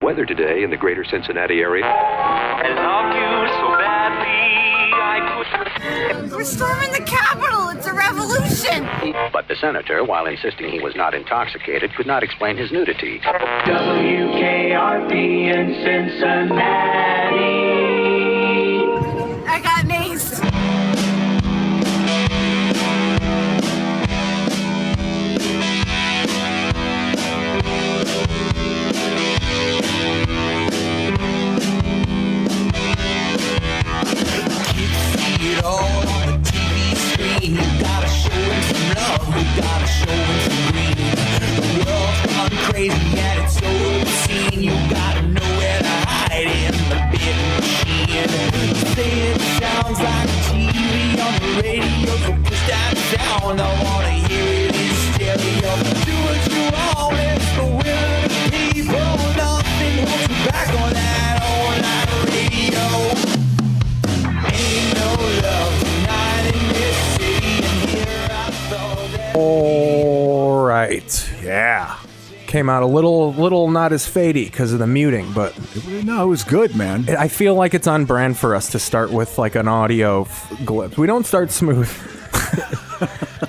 Weather today in the greater Cincinnati area. I love you so badly, I could... We're storming the Capitol. It's a revolution. But the senator, while insisting he was not intoxicated, could not explain his nudity. WKRP in Cincinnati. I got maced. It all on the TV screen. You gotta show him some love. You gotta show him some green. The world's gone crazy and it's so obscene. You gotta know where to hide in the big machine. Say it sounds like TV on the radio, so push that down. I wanna hear it in stereo. Do what you want, it's the will of the people. Nothing holds you back on that all-night radio. All right. Yeah. Came out a little not as fadey because of the muting, but No, it was good, man. I feel like it's on brand for us to start with like an audio glitch. We don't start smooth.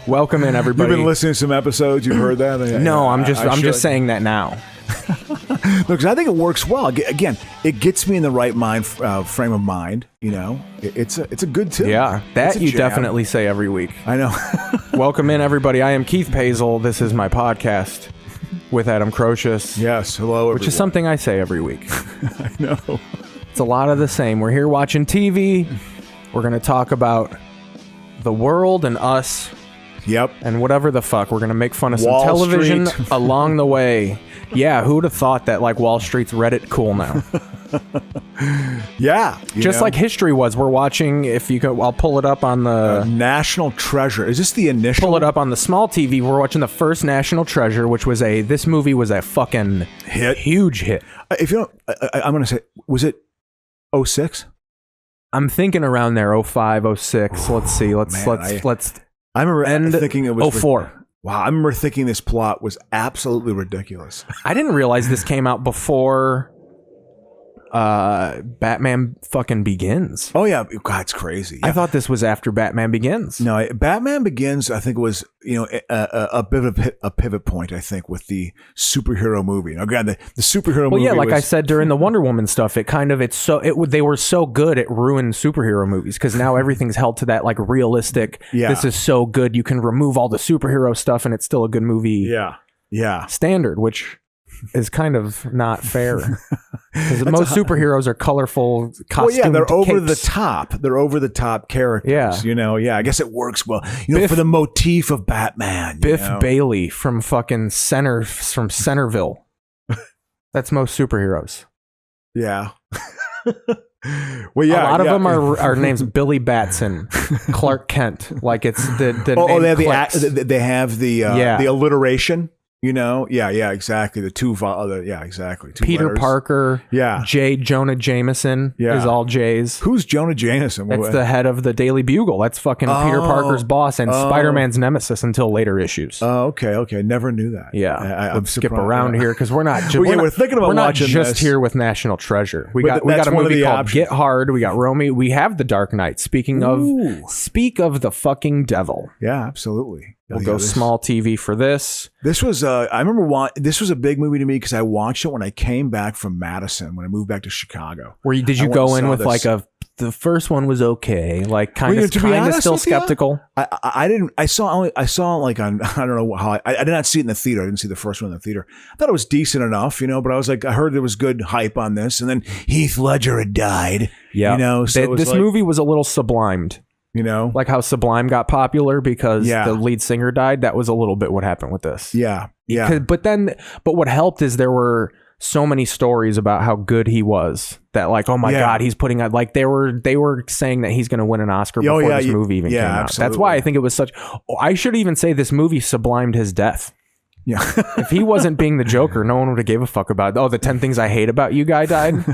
Welcome in, everybody. You've been listening to some episodes. You've heard that? No, I'm just saying that now. Because I think it works well. Again, it gets me in the right frame of mind. You know, it's a good tune. Yeah, that you jam. definitely say every week. I know. Welcome in, everybody. I am Keith Pazel. This is my podcast with Adam Crocius. Yes, hello, everyone. Which is something I say every week. I know. It's a lot of the same. We're here watching TV. We're going to talk about the world and us. Yep. And whatever the fuck. We're going to make fun of some Wall television Street. along the way. Yeah, who'd have thought that like Wall Street's Reddit cool now? Yeah. Just like history was. We're watching, if you go, I'll pull it up on the... National Treasure. Is this the initial? Pull it up on the small TV. We're watching the first National Treasure, which was this movie was a fucking hit. Huge hit. If you don't, I'm going to say, was it 06? I'm thinking around there, 05, 06. Let's see. Let's I remember thinking it was 04. Wow, I remember thinking this plot was absolutely ridiculous. I didn't realize this came out before Batman fucking Begins. Oh yeah, God, it's crazy. Yeah. I thought this was after Batman Begins. No, Batman Begins, I think, was a bit of a pivot point. I think with the superhero movie. Now, again, the superhero movie. Well, yeah, like I said during the Wonder Woman stuff, they were so good it ruined superhero movies because now everything's held to that like realistic. Yeah. This is so good you can remove all the superhero stuff and it's still a good movie. Yeah. Standard, which is kind of not fair because most superheroes are colorful costume. Well, yeah, they're capes. over the top. They're over the top characters. Yeah, I guess it works well. For the motif of Batman. Biff Bailey from fucking Centerville. That's most superheroes. Yeah. Well, yeah, a lot of them are names Billy Batson, Clark Kent. Like it's the they have the alliteration. Exactly. The two exactly. Two Peter letters. Parker. Yeah. J. Jonah Jameson is all J's. Who's Jonah Jameson? That's the head of the Daily Bugle. That's fucking Peter Parker's boss and Spider-Man's nemesis until later issues. Oh, okay. Never knew that. Yeah. I'm skip around here because we're not. We're thinking about watching just this. Here with National Treasure. We got a movie called Get Hard. We got Romy. We have The Dark Knight. Speak of the fucking devil. Yeah, absolutely. We'll go small TV for this. This was I remember this was a big movie to me because I watched it when I came back from Madison when I moved back to Chicago. Did you go in with like the first one was okay, like kind of still skeptical? I didn't. I saw like on I don't know how I did not see it in the theater. I didn't see the first one in the theater. I thought it was decent enough, but I was like I heard there was good hype on this, and then Heath Ledger had died. Yeah, so this movie was a little sublimed. Like how Sublime got popular because the lead singer died. That was a little bit what happened with this. Yeah. But what helped is there were so many stories about how good he was that like, oh my God, he's putting out like they were saying that he's going to win an Oscar before this movie even came out. Absolutely. That's why I think it was I should even say this movie sublimed his death. Yeah. If he wasn't being the Joker, no one would have gave a fuck about, the 10 things I hate about you guy died.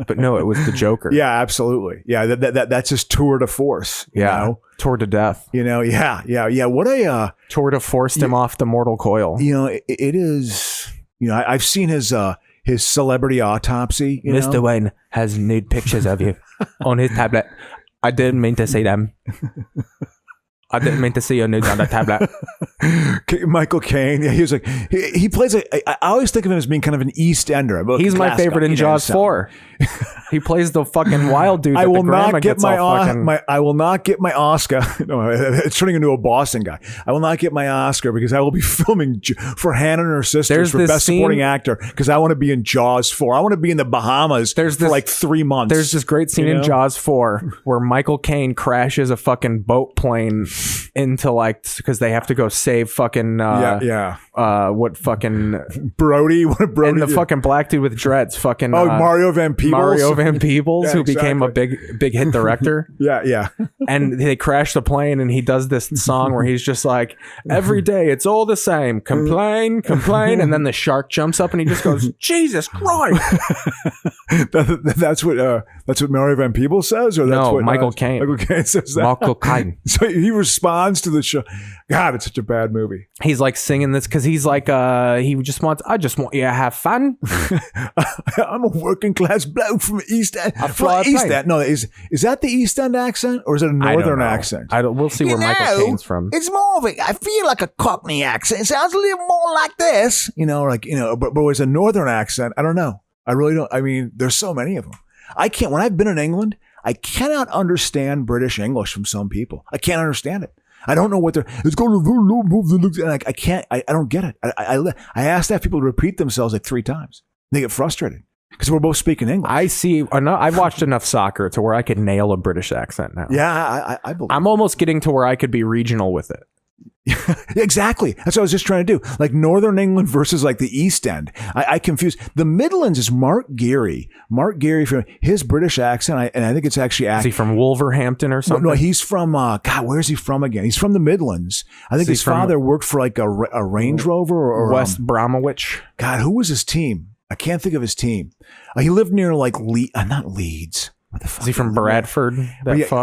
But no, it was the Joker. Yeah, absolutely. Yeah, that's his tour de force. Tour to death. Yeah. What a tour to forced him off the mortal coil. It is. I've seen his his celebrity autopsy. You Mr. know? Wayne has nude pictures of you on his tablet. I didn't mean to see them. I didn't mean to see your nudes on the tablet. Michael Caine. Yeah, he was like he plays I always think of him as being kind of an East Ender. He's my favorite in Jaws 4. He plays the fucking wild dude. I will not get my Oscar. No, it's turning into a Boston guy. I will not get my Oscar because I will be filming for Hannah and her sisters for best supporting actor because I want to be in Jaws 4. I want to be in the Bahamas for like 3 months. There's this great scene in Jaws 4 where Michael Caine crashes a fucking boat plane into because they have to go save fucking what fucking Brody and the fucking black dude with dreads fucking Mario Van Peebles who became a big hit director. yeah And they crash the plane and he does this song where he's just like, every day it's all the same, complain, and then the shark jumps up and he just goes, Jesus Christ. That's what Mario Van Peebles says, or that's what Michael Caine. Michael Caine says that. Michael Caine. So he responds to the show. God, it's such a bad movie. He's like singing this because he's like I just want you to have fun. I'm a working class bloke from East End. East End. No, is that the East End accent or is it a Northern accent? We'll see where Michael Caine's from. It's more of I feel like a Cockney accent. It sounds a little more like this, but it's a Northern accent. I don't know. I really don't. I mean, there's so many of them. I can't. When I've been in England, I cannot understand British English from some people. I can't understand it. I don't know what they're. It's going to move the looks. And I can't. I don't get it. I asked that people to repeat themselves like 3 times. They get frustrated because we're both speaking English. I see. I've watched enough soccer to where I could nail a British accent now. Yeah, I believe. I'm almost getting to where I could be regional with it. Exactly. That's what I was just trying to do. Like Northern England versus like the East End. I confuse. The Midlands is Mark Geary. Mark Geary from his British accent. And I think it's actually. Is he from Wolverhampton or something? No, he's from. God, where's he from again? He's from the Midlands. I think his father worked for like a Range Rover or West Bromwich. God, who was his team? I can't think of his team. He lived near like not Leeds. What the fuck? Is he from Bradford?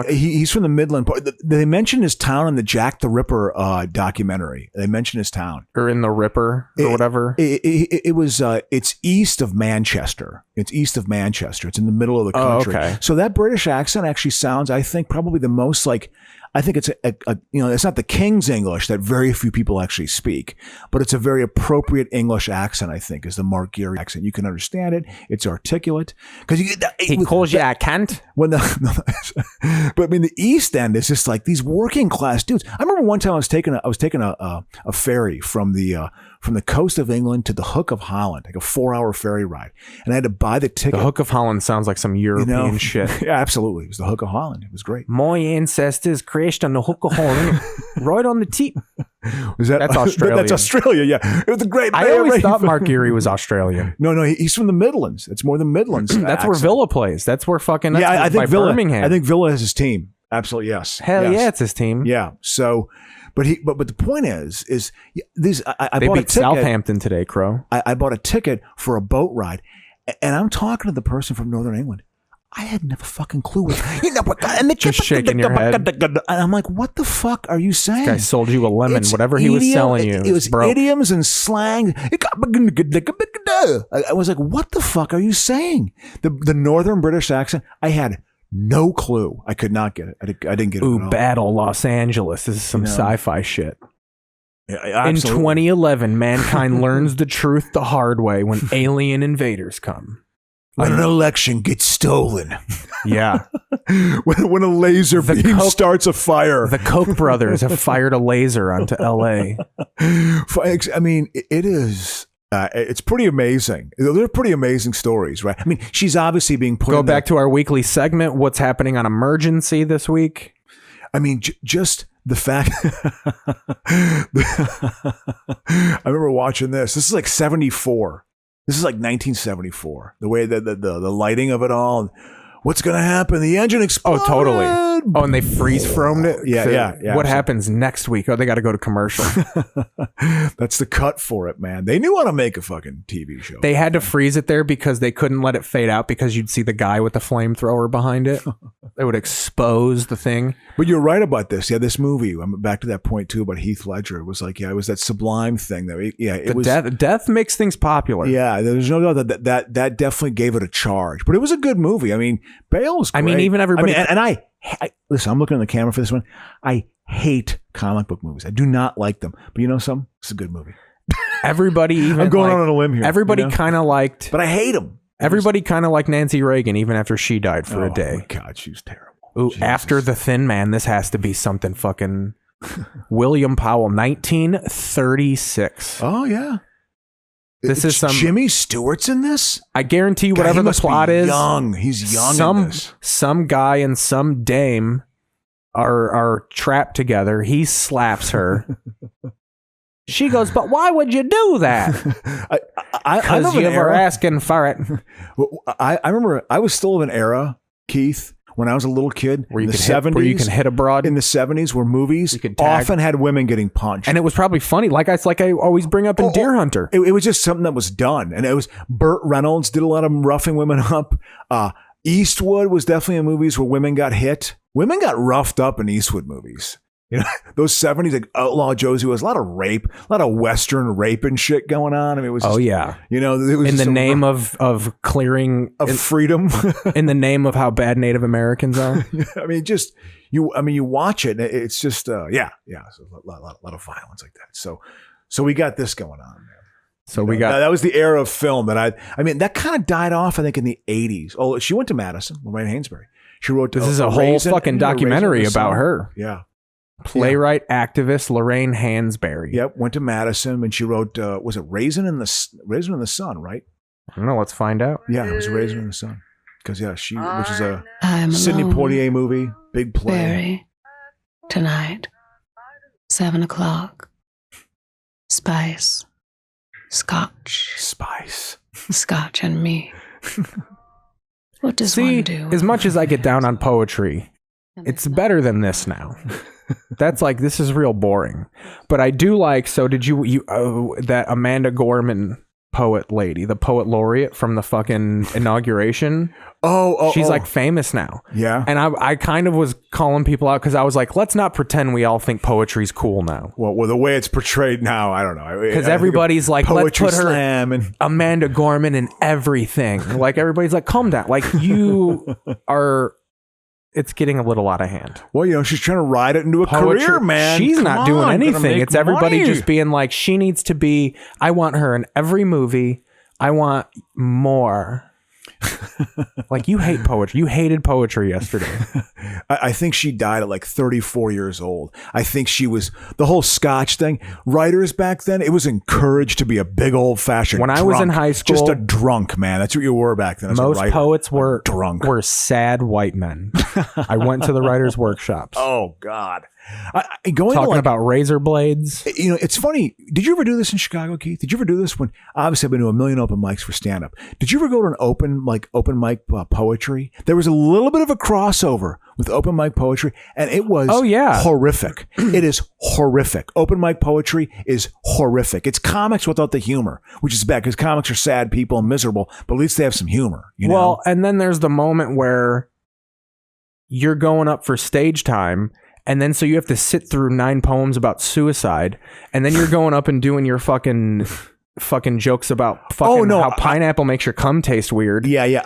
He's from the Midland part. They mentioned his town in the Jack the Ripper documentary. They mentioned his town. Or in the Ripper or whatever. It's east of Manchester. It's east of Manchester. It's in the middle of the country. Oh, okay. So that British accent actually sounds, I think, probably the most like, I think it's it's not the King's English that very few people actually speak, but it's a very appropriate English accent. I think is the Mark Geary accent. You can understand it. It's articulate because he calls you a cunt. But I mean, the East End is just like these working class dudes. I remember one time I was taking a ferry from the coast of England to the Hook of Holland, like a 4-hour ferry ride, and I had to buy the ticket. The Hook of Holland sounds like some European shit. Yeah, absolutely. It was the Hook of Holland. It was great. My ancestors crashed on the Hook of Holland, right on the tip. That's Australia. That's Australia. Yeah, it was a great. I always thought Mark Geary was Australian. No, he's from the Midlands. It's more the Midlands. That's where Villa plays. That's where fucking. I think Villa. Birmingham. I think Villa has his team. Absolutely, yes. Hell yeah, it's his team. Yeah. So, but the point is these. I they bought beat a ticket. Southampton today, Crow. I bought a ticket for a boat ride, and I'm talking to the person from Northern England. I had never fucking clue what. Just shaking your head. And I'm like, what the fuck are you saying? This guy sold you a lemon. Whatever he was selling you. It was idioms and slang. I was like, what the fuck are you saying? The Northern British accent. I had no clue. I could not get it. I didn't get it. Ooh, Battle Los Angeles. This is some sci-fi shit. Yeah, in 2011, mankind learns the truth the hard way when alien invaders come. When an election gets stolen. Yeah. when a laser beam starts a fire. The Koch brothers have fired a laser onto LA. I mean, it is. It's pretty amazing. They're pretty amazing stories, right? I mean, she's obviously being put. Go back to our weekly segment. What's happening on Emergency this week? I mean, just the fact. I remember watching this. This is like 1974. This is like 1974. The way that the lighting of it all. What's going to happen? The engine exploded. Oh, totally. Oh, and they freeze fromed it? Yeah. What happens next week? Oh, they got to go to commercial. That's the cut for it, man. They knew how to make a fucking TV show. They had to freeze it there because they couldn't let it fade out because you'd see the guy with the flamethrower behind it. It would expose the thing. But you're right about this. Yeah, this movie. I'm back to that point too about Heath Ledger. It was like, it was that sublime thing that. It was death makes things popular. Yeah, there's no doubt that definitely gave it a charge. But it was a good movie. I mean, Bale's great. I mean, even everybody. and I listen. I'm looking at the camera for this one. I hate comic book movies. I do not like them. But you know something? It's a good movie. Everybody, even I'm going on a limb here. Everybody kind of liked, but I hate them. Everybody kind of liked Nancy Reagan, even after she died for a day. Oh my God, she was terrible. Ooh, after The Thin Man, this has to be something fucking. William Powell, 1936. Oh yeah, this is some Jimmy Stewart's in this. I guarantee you, whatever the plot is, he's young. In this. Some guy and some dame are trapped together. He slaps her. She goes, but why would you do that? Because you were asking for it. I remember I was still of an era, Keith, when I was a little kid where in the 70s. Where you can hit a broad. In the 70s, where movies often had women getting punched. And it was probably funny. Like I always bring up in Deer Hunter. It was just something that was done. And it was Burt Reynolds did a lot of roughing women up. Eastwood was definitely in movies where women got hit. Women got roughed up in Eastwood movies. You know, those 70s, like Outlaw Josie, was a lot of rape, a lot of Western rape and shit going on. I mean, it was just, you know, it was in the name of clearing freedom, in the name of how bad Native Americans are. I mean, you watch it, it's just, so a lot of violence like that. So we got this going on, man. So we got that was the era of film that I mean, that kind of died off, I think, in the 80s. Oh, she went to Madison, Lorraine Hainsbury. She wrote this is a whole fucking documentary about her. Yeah. Playwright, activist Lorraine Hansberry. Yep, went to Madison and she wrote. Was it Raisin in the Sun? Right? I don't know. Let's find out. Yeah, it was Raisin in the Sun. Because which is a Sidney Poitier movie, big play. Berry, tonight, 7:00. Spice, Scotch, Scotch and me. What does one do? As much as I get down on poetry, it's better than this now. That's like, this is real boring. But I do like, so did you that Amanda Gorman poet lady, the poet laureate from the fucking inauguration? She's like famous now. Yeah. And I kind of was calling people out because I was like, let's not pretend we all think poetry's cool now. Well, the way it's portrayed now, I don't know. Because everybody's like, let's put her and Amanda Gorman in everything. Like, everybody's like, calm down. Like, you are... It's getting a little out of hand. Well, you know, she's trying to ride it into a career, man. She's not doing anything. It's everybody just being like, she needs to be, I want her in every movie. I want more. Like, you hate poetry. You hated poetry yesterday. I think she died at like 34 years old. I think she was the whole Scotch thing. Writers back then, it was encouraged to be a big old fashioned. When I was in high school, just a drunk man. That's what you were back then. Most poets were drunk. Were sad white men. I went to the writers' workshops. Oh God. Talking about razor blades. You know, it's funny. Did you ever do this in Chicago, Keith? Did you ever do this when, obviously I've been to a million open mics for stand up. Did you ever go to an open mic poetry? There was a little bit of a crossover with open mic poetry and it was horrific. It is horrific. Open mic poetry is horrific. It's comics without the humor, which is bad because comics are sad people and miserable, but at least they have some humor. You know? Well, and then there's the moment where you're going up for stage time. And then so you have to sit through 9 poems about suicide, and then you're going up and doing your fucking jokes about how pineapple makes your cum taste weird. Yeah.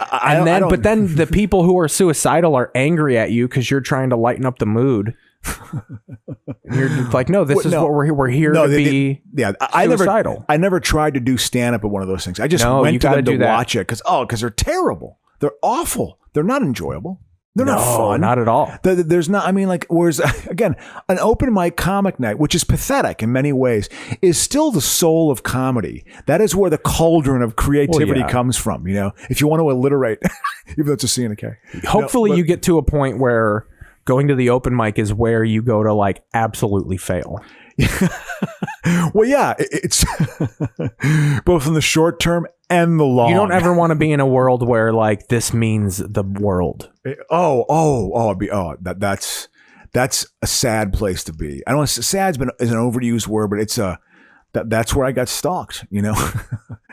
But then the people who are suicidal are angry at you because you're trying to lighten up the mood. And you're like, no, this is what we're here to be. Suicidal. I never tried to do stand up at one of those things. I just went to them to watch it because they're terrible. They're awful. They're not enjoyable. They're not fun. Not at all. There's not, I mean, like, whereas, again, an open mic comic night, which is pathetic in many ways, is still the soul of comedy. That is where the cauldron of creativity comes from, you know? If you want to alliterate, even though it's a C and a K. Hopefully you get to a point where going to the open mic is where you go to, like, absolutely fail. Well, yeah, it's both in the short term and the long. You don't ever want to be in a world where like this means the world. That's a sad place to be. I don't know. Sad's is an overused word, but it's That's where I got stalked, you know.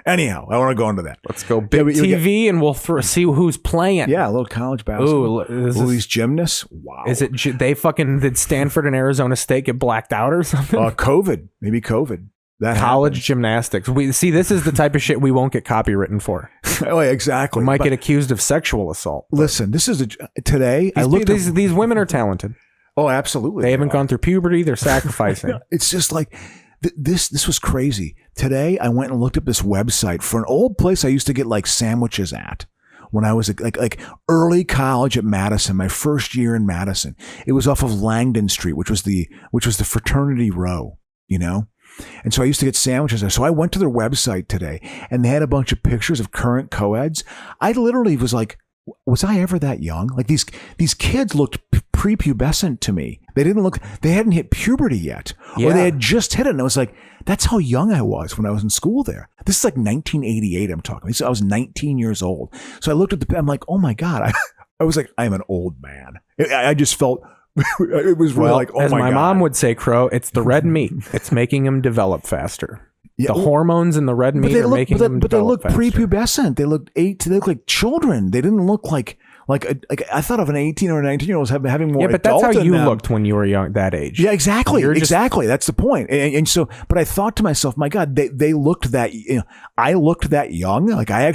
Anyhow, I want to go into that. Let's go big TV and we'll see who's playing. Yeah, a little college basketball. These gymnasts. Wow. Is it did Stanford and Arizona State get blacked out or something? COVID. Maybe COVID. That college happens. Gymnastics. We see this is the type of shit we won't get copywritten for. Oh, yeah, exactly. We might get accused of sexual assault. Listen, this is today. These women are talented. Oh, absolutely. They haven't gone through puberty. They're sacrificing. It's just like this was crazy. Today, I went and looked up this website for an old place I used to get like sandwiches at when I was like early college at Madison, my first year in Madison. It was off of Langdon Street, which was the fraternity row, you know? And so I used to get sandwiches there. So I went to their website today and they had a bunch of pictures of current co-eds. I literally was like, was I ever that young? Like these kids looked prepubescent to me. They hadn't hit puberty yet, or they had just hit it. And I was like, that's how young I was when I was in school there. This is like 1988. I'm talking. I was 19 years old. So I looked at I'm like, oh my God. I was like, I'm an old man. I just felt it was really like, oh as my God. As my mom would say, Crow, it's the red meat. It's making them develop faster. Yeah, the hormones in the red meat are making them develop faster. But they look prepubescent. They look like children. They didn't look like I thought of an 18 or a 19-year-old having more. Yeah, but that's how you looked when you were young, that age. Yeah, exactly. Exactly. That's the point. And so, but I thought to myself, my God, they looked that, I looked that young. Like I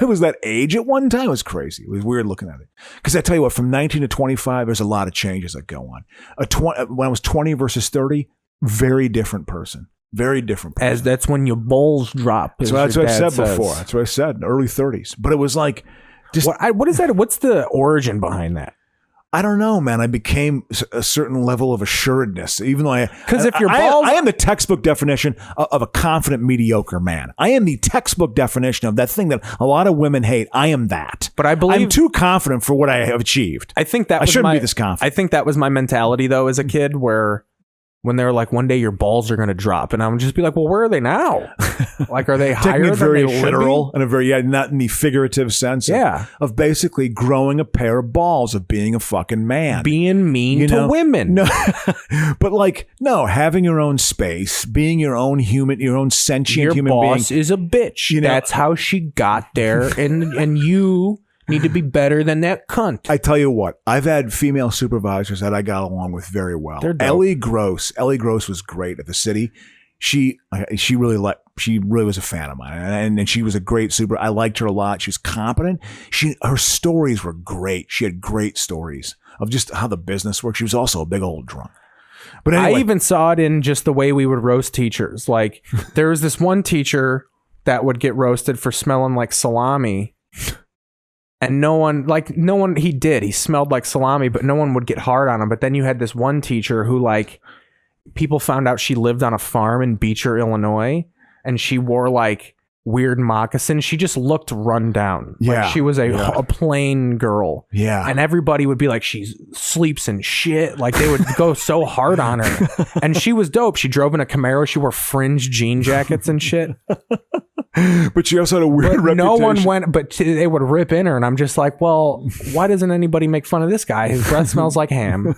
was that age at one time. It was crazy. It was weird looking at it. Because I tell you what, from 19 to 25, there's a lot of changes that go on. When I was 20 versus 30, very different person. Very different person. As that's when your balls drop. So that's what I said before. That's what I said in the early 30s. But it was like, what is that? What's the origin behind that? I don't know, man. I became a certain level of assuredness, even though because if your balls, I am the textbook definition of a confident, mediocre man. I am the textbook definition of that thing that a lot of women hate. I am that. But I believe I'm too confident for what I have achieved. I think that I shouldn't be this confident. I think that was my mentality though as a kid, where when they were like, one day your balls are going to drop, and I would just be like, well, where are they now? Like, are they higher than very they literal and a very not in the figurative sense of basically growing a pair of balls, of being a fucking man, being mean to women. No, but like having your own space, being your own human, your own sentient human being. Your boss is a bitch. That's how she got there, and you need to be better than that cunt. I tell you what, I've had female supervisors that I got along with very well. Ellie Gross was great at the city. She really was a fan of mine, and she was a great super. I liked her a lot. She was competent. Her stories were great. She had great stories of just how the business works. She was also a big old drunk. But anyway, I even saw it in just the way we would roast teachers. Like there was this one teacher that would get roasted for smelling like salami. And no one, he smelled like salami, but no one would get hard on him. But then you had this one teacher who like, people found out she lived on a farm in Beecher, Illinois, and she wore like weird moccasins. She just looked run down. Yeah. Like she was a plain girl. Yeah. And everybody would be like, she sleeps in shit. Like they would go so hard on her. And she was dope. She drove in a Camaro. She wore fringe jean jackets and shit. But she also had a weird reputation. No one went, but they would rip in her. And I'm just like, well, why doesn't anybody make fun of this guy? His breath smells like ham.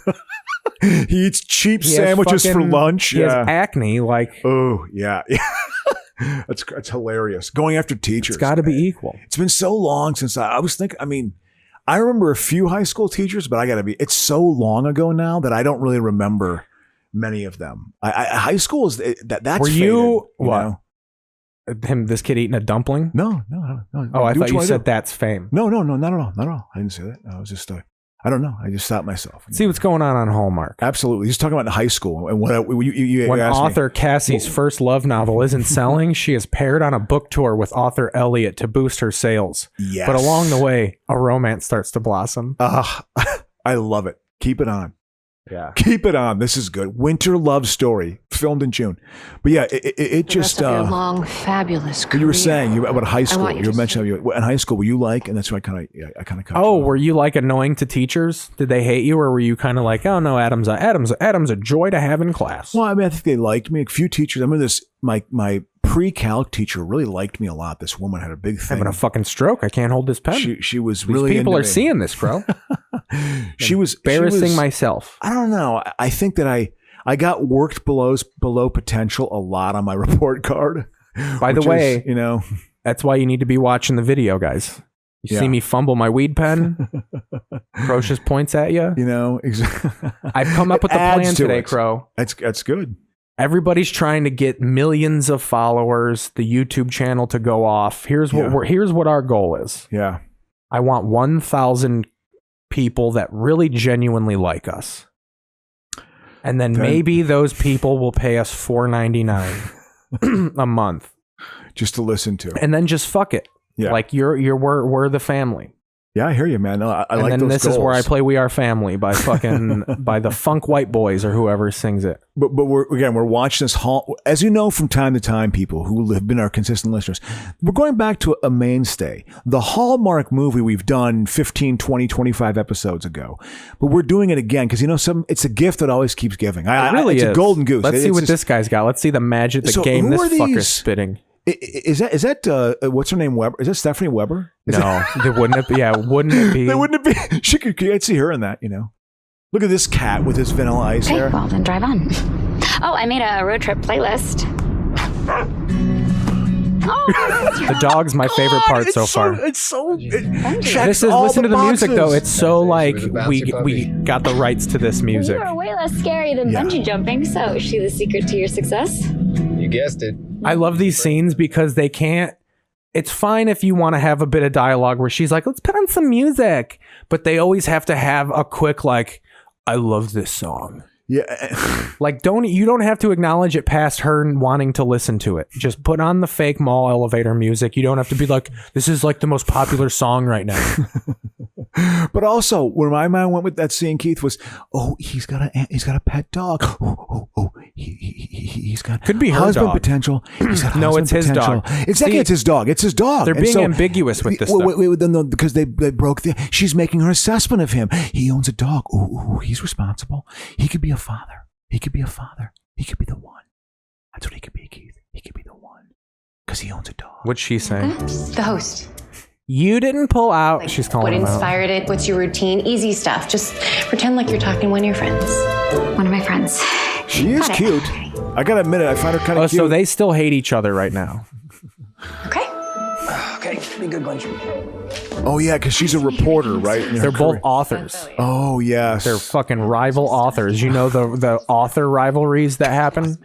He eats cheap sandwiches for lunch. He has acne. Like, oh, yeah. That's hilarious. Going after teachers. It's got to be equal. It's been so long since I was thinking, I mean, I remember a few high school teachers, but it's so long ago now that I don't really remember many of them. High school is that's were faded, you what? Know? This kid eating a dumpling? No. Oh, I thought you said that's fame. No, not at all. I didn't say that. I was just, I don't know. I just stopped myself. See what's going on Hallmark. Absolutely. He's talking about high school and what you when author Cassie's first love novel isn't selling, she is paired on a book tour with author Elliot to boost her sales. Yes. But along the way, a romance starts to blossom. I love it. Keep it on. Yeah. Keep it on. This is good. Winter love story filmed in June. But yeah, it just your long, fabulous career. You were saying about high school. You were mentioning in high school. Were you like? And that's why I kind of. Oh, were you like annoying to teachers? Did they hate you, or were you kind of like, oh no, Adam's a joy to have in class? Well, I mean, I think they liked me. A few teachers. I remember this. My pre-calc teacher really liked me a lot. This woman had a big thing. Having a fucking stroke. I can't hold this pen. She was These really. People are seeing this, bro. She was embarrassing myself. I don't know. I think that I got worked below potential a lot on my report card. By the way, you know, that's why you need to be watching the video, guys. You see me fumble my weed pen? Crow just points at you. You know, exactly. I've come up with a plan today, Crow. That's good. Everybody's trying to get millions of followers, the YouTube channel to go off. Here's what our goal is. Yeah. I want 1,000 people that really genuinely like us. And then maybe those people will pay us $4.99 a month just to listen to. And then just fuck it. Yeah. Like we're the family. Yeah, I hear you, man. No, I like those goals. And then this is where I play "We Are Family" by fucking by the Funk White Boys or whoever sings it. But we're watching this as you know from time to time, people who have been our consistent listeners. We're going back to a mainstay, the Hallmark movie we've done 15, 20, 25 episodes ago. But we're doing it again because it's a gift that always keeps giving. It's a golden goose. Let's see what this guy's got. Let's see the magic, the game this fucker's spitting. Is that what's her name, Weber? Is that Stephanie Weber? Wouldn't it be? Yeah, wouldn't it be? Wouldn't it be? I'd see her in that, you know. Look at this cat with his Vanilla Ice hair. Well, then drive on. Oh, I made a road trip playlist. The dog's my favorite part so far. Listen to the music though. It's so like we got the rights to this music. You are way less scary than bungee jumping. So is she the secret to your success? You guessed it. I love these scenes because they can't. It's fine if you want to have a bit of dialogue where she's like, let's put on some music. But they always have to have a quick like, I love this song. Yeah. Like you don't have to acknowledge it past her wanting to listen to it. Just put on the fake mall elevator music. You don't have to be like, this is like the most popular song right now. But also, where my mind went with that scene, Keith, was, he's got a pet dog. He's got could be her husband dog. Potential. He's got no, it's his potential. dog. Exactly, it's his dog. It's his dog. They're being ambiguous with this stuff. Because they broke she's making her assessment of him. He owns a dog. Ooh, he's responsible. He could be a father. He could be a father. He could be the one. That's what he could be, Keith. He could be the one. Because he owns a dog. What's she saying? The host. You didn't pull out. She's calling What him inspired it? What's your routine? Easy stuff. Just pretend like you're talking to one of your friends. One of my friends. She is cute. I gotta admit it. I find her kind of cute. So they still hate each other right now. Okay. Okay, be good bunch. Oh yeah, because she's a reporter, right? They're both authors. Oh yes. They're fucking rival authors. You know the author rivalries that happen?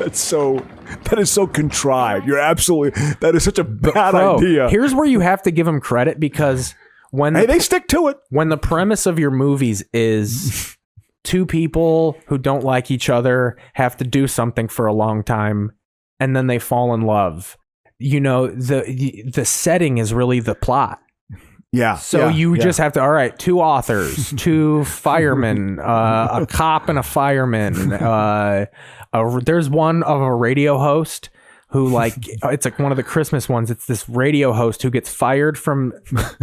That is so contrived. You're absolutely, that is such a bad idea. Here's where you have to give them credit because they stick to it. When the premise of your movies is two people who don't like each other have to do something for a long time and then they fall in love. You know, the setting is really the plot. Yeah. So you just have to, all right, two authors, two firemen, a cop and a fireman. There's one of a radio host who it's like one of the Christmas ones. It's this radio host who gets fired from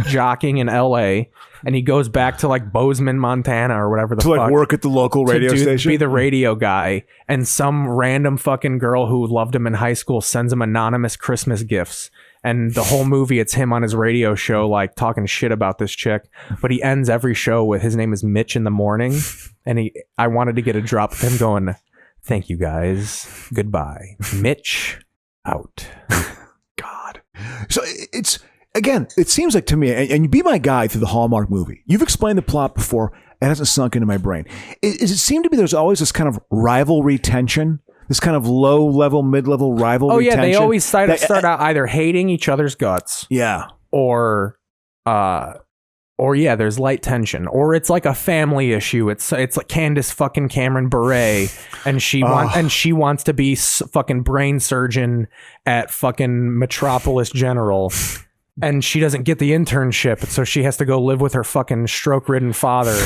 jockeying in LA and he goes back to like Bozeman, Montana or whatever the fuck. To like work at the local radio station. Be the radio guy. And some random fucking girl who loved him in high school sends him anonymous Christmas gifts. And the whole movie, it's him on his radio show, like talking shit about this chick. But he ends every show with his name is Mitch in the morning. And I wanted to get a drop of him going, thank you guys. Goodbye. Mitch out. God. So it's, again, it seems like to me, and you be my guide through the Hallmark movie. You've explained the plot before. It hasn't sunk into my brain. It seemed to me there's always this kind of rivalry tension. This kind of low-level, mid-level rivalry. Oh yeah, tension. they always start out either hating each other's guts. Yeah. Or yeah, there's light tension. Or it's like a family issue. It's like Candace fucking Cameron Bure, and she wants to be fucking brain surgeon at fucking Metropolis General, and she doesn't get the internship, so she has to go live with her fucking stroke-ridden father.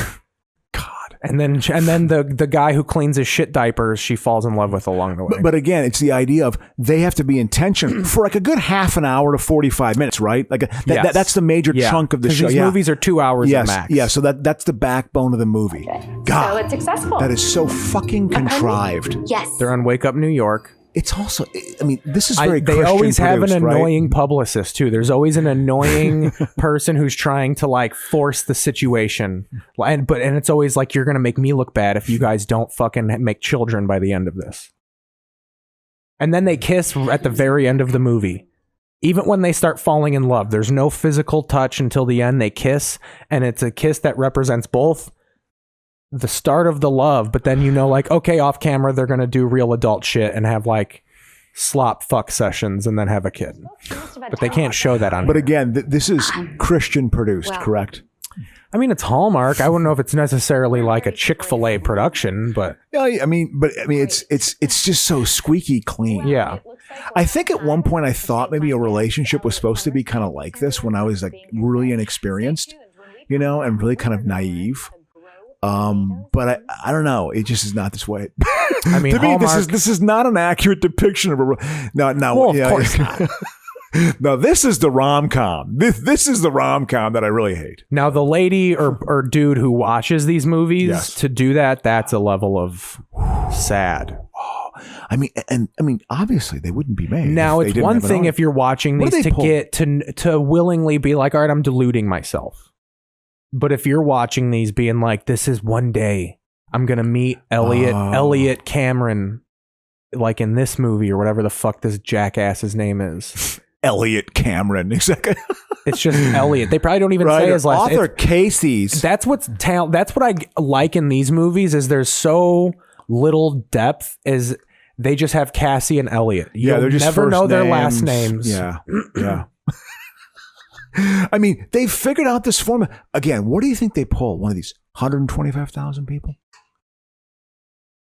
And then the guy who cleans his shit diapers, she falls in love with along the way. But again, it's the idea of they have to be in tension for like a good half an hour to 45 minutes, right? Like that's the major chunk of the show. These movies are 2 hours at max. Yeah, so that's the backbone of the movie. God, So it's successful. that is so fucking contrived. Yes. They're on Wake Up New York. it's also, I mean, this is They Christian always have an produced, right? annoying publicist too. There's always an annoying person who's trying to like force the situation, and it's always like, you're gonna make me look bad if you guys don't fucking make children by the end of this. And then they kiss at the very end of the movie. Even when they start falling in love, there's no physical touch until the end. They kiss, and it's a kiss that represents both the start of the love, but then like, okay, off camera they're gonna do real adult shit and have like slop fuck sessions and then have a kid, but they can't show that on But here. again, this is Christian produced, correct? I mean, it's Hallmark. I wouldn't know if it's necessarily like a Chick-fil-A production, but Yeah, I mean, it's just so squeaky clean. yeah. I think at one point I thought maybe a relationship was supposed to be kind of like this when I was like really inexperienced, and really kind of naive. But I don't know. It just is not this way. I mean, to me, Hallmark, this is not an accurate depiction of a. No, well, of course not. No, this is the rom-com. This is the rom-com that I really hate. Now, the lady or dude who watches these movies to do that's a level of sad. I mean, obviously they wouldn't be made. Now, if they it's didn't one have an thing audience. if you're watching What these do they to pull? get to willingly be like, all right, I'm deluding myself. But if you're watching these being like, this is one day I'm going to meet Elliot Cameron, like in this movie or whatever the fuck this jackass's name is. Elliot Cameron, exactly. It's just Elliot. They probably don't even say his last name. Arthur Casey's. That's what's That's what I like in these movies is there's so little depth is they just have Cassie and Elliot. You'll they're just never first know their names. last names. Yeah. I mean, they figured out this formula. Again, what do you think they pull? One of these 125,000 people?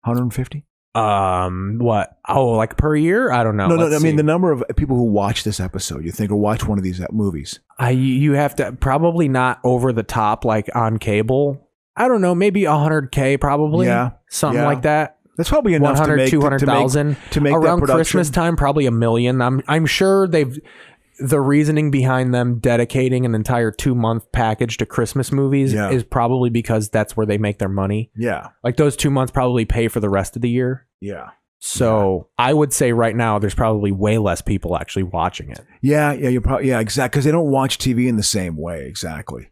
150? What? Oh, like per year? I don't know. No. Let's I mean, see. the number of people who watch this episode, you think, or watch one of these movies. You have to probably not over the top like on cable. I don't know, maybe 100K probably. Yeah. Something Yeah. like that. That's probably enough 100, to make 200,000 to make around that production. Christmas time, probably 1 million. I'm sure the reasoning behind them dedicating an entire 2-month package to Christmas movies is probably because that's where they make their money. Yeah. Like those 2 months probably pay for the rest of the year. Yeah. So I would say right now there's probably way less people actually watching it. Yeah, you're probably exactly because they don't watch TV in the same way. Exactly.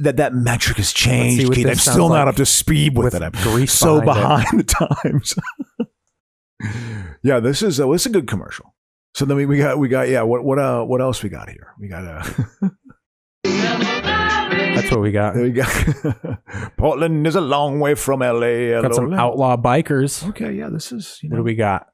That metric has changed. what Keith. this I'm sounds still not like up to speed with it. I'm grease so behind behind the times. Yeah, this is a good commercial. So then we got what else we got here? We got That's what we got. there you go. Portland is a long way from LA. Got some outlaw bikers. Okay, yeah, this is What do we got?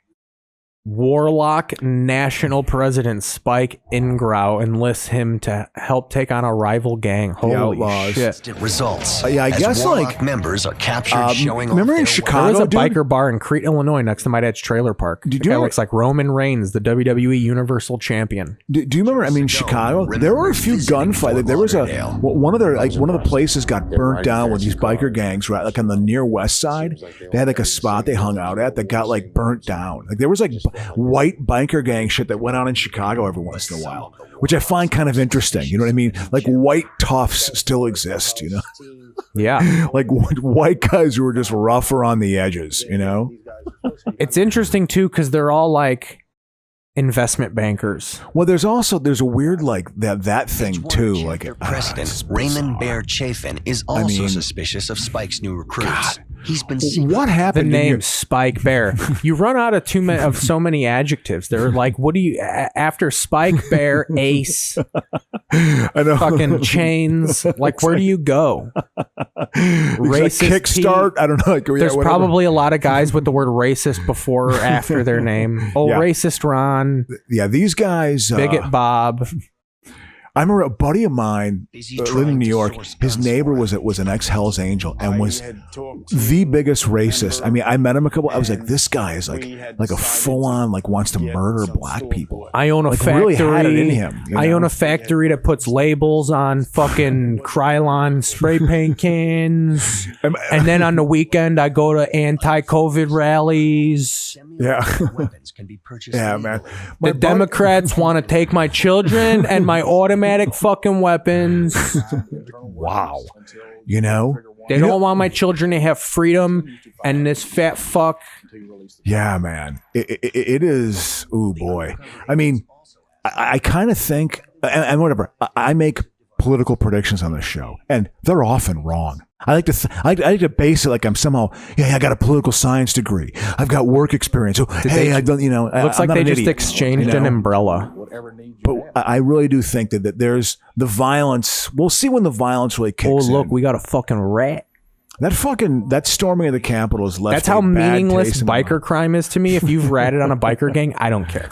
Warlock National President Spike Ingrau enlists him to help take on a rival gang. Holy Outlaws. shit. Results. Yeah, I guess Warlock members are captured showing remember off in their Chicago, There was a dude? biker bar in Crete, Illinois, next to my dad's trailer park. Did The you guy ever- looks like Roman Reigns, the WWE Universal Champion. Do you remember? I mean, Chicago. There were a few gunfights. There was one of the places got burnt down with these biker gangs, right? Like on the near west side, they had like a spot they hung out at that got like burnt down. Like there was like white biker gang shit that went on in Chicago every once in a while, which I find kind of interesting. You know what I mean? Like white toughs still exist. You know? Yeah. Like white guys who were just rougher on the edges. You know? It's interesting too because they're all like investment bankers. Well, there's a weird like that thing too. Like President Raymond Bear Chafin is also suspicious of Spike's new recruits. He's been what happened? The name Spike Bear. You run out of so many adjectives. They're like, what do you after Spike Bear Ace? I know. Fucking chains. Like, where do you go? Racist Kickstart. I don't know. Like, There's probably a lot of guys with the word racist before or after their name. Oh, Yeah. racist Ron. Yeah, these guys. Bigot Bob. I remember a buddy of mine living in New York. His neighbor was an ex Hell's Angel and was the biggest racist. I mean, I met him a couple. I was like, this guy is like a full on like wants to murder black people. I own a Like, factory. really had it in him, you I know? own a factory that puts labels on fucking Krylon spray paint cans. And then on the weekend, I go to anti-COVID rallies. Yeah. weapons can be purchased. Yeah, man. The Democrats want to take my children and my automatic fucking weapons. Wow. You know, They don't want my children to have freedom, and this fat fuck. Yeah, man. It is. Ooh, boy. I mean, I kind of think, and whatever, I make political predictions on this show, and they're often wrong. I like to I like to base it like I'm somehow, I got a political science degree. I've got work experience. So, I don't, Looks like they just exchanged an umbrella. But I really do think that there's the violence. We'll see when the violence really kicks in. Oh, look, we got a fucking rat. That storming of the Capitol is left. That's how meaningless biker crime is to me. If you've ratted on a biker gang, I don't care.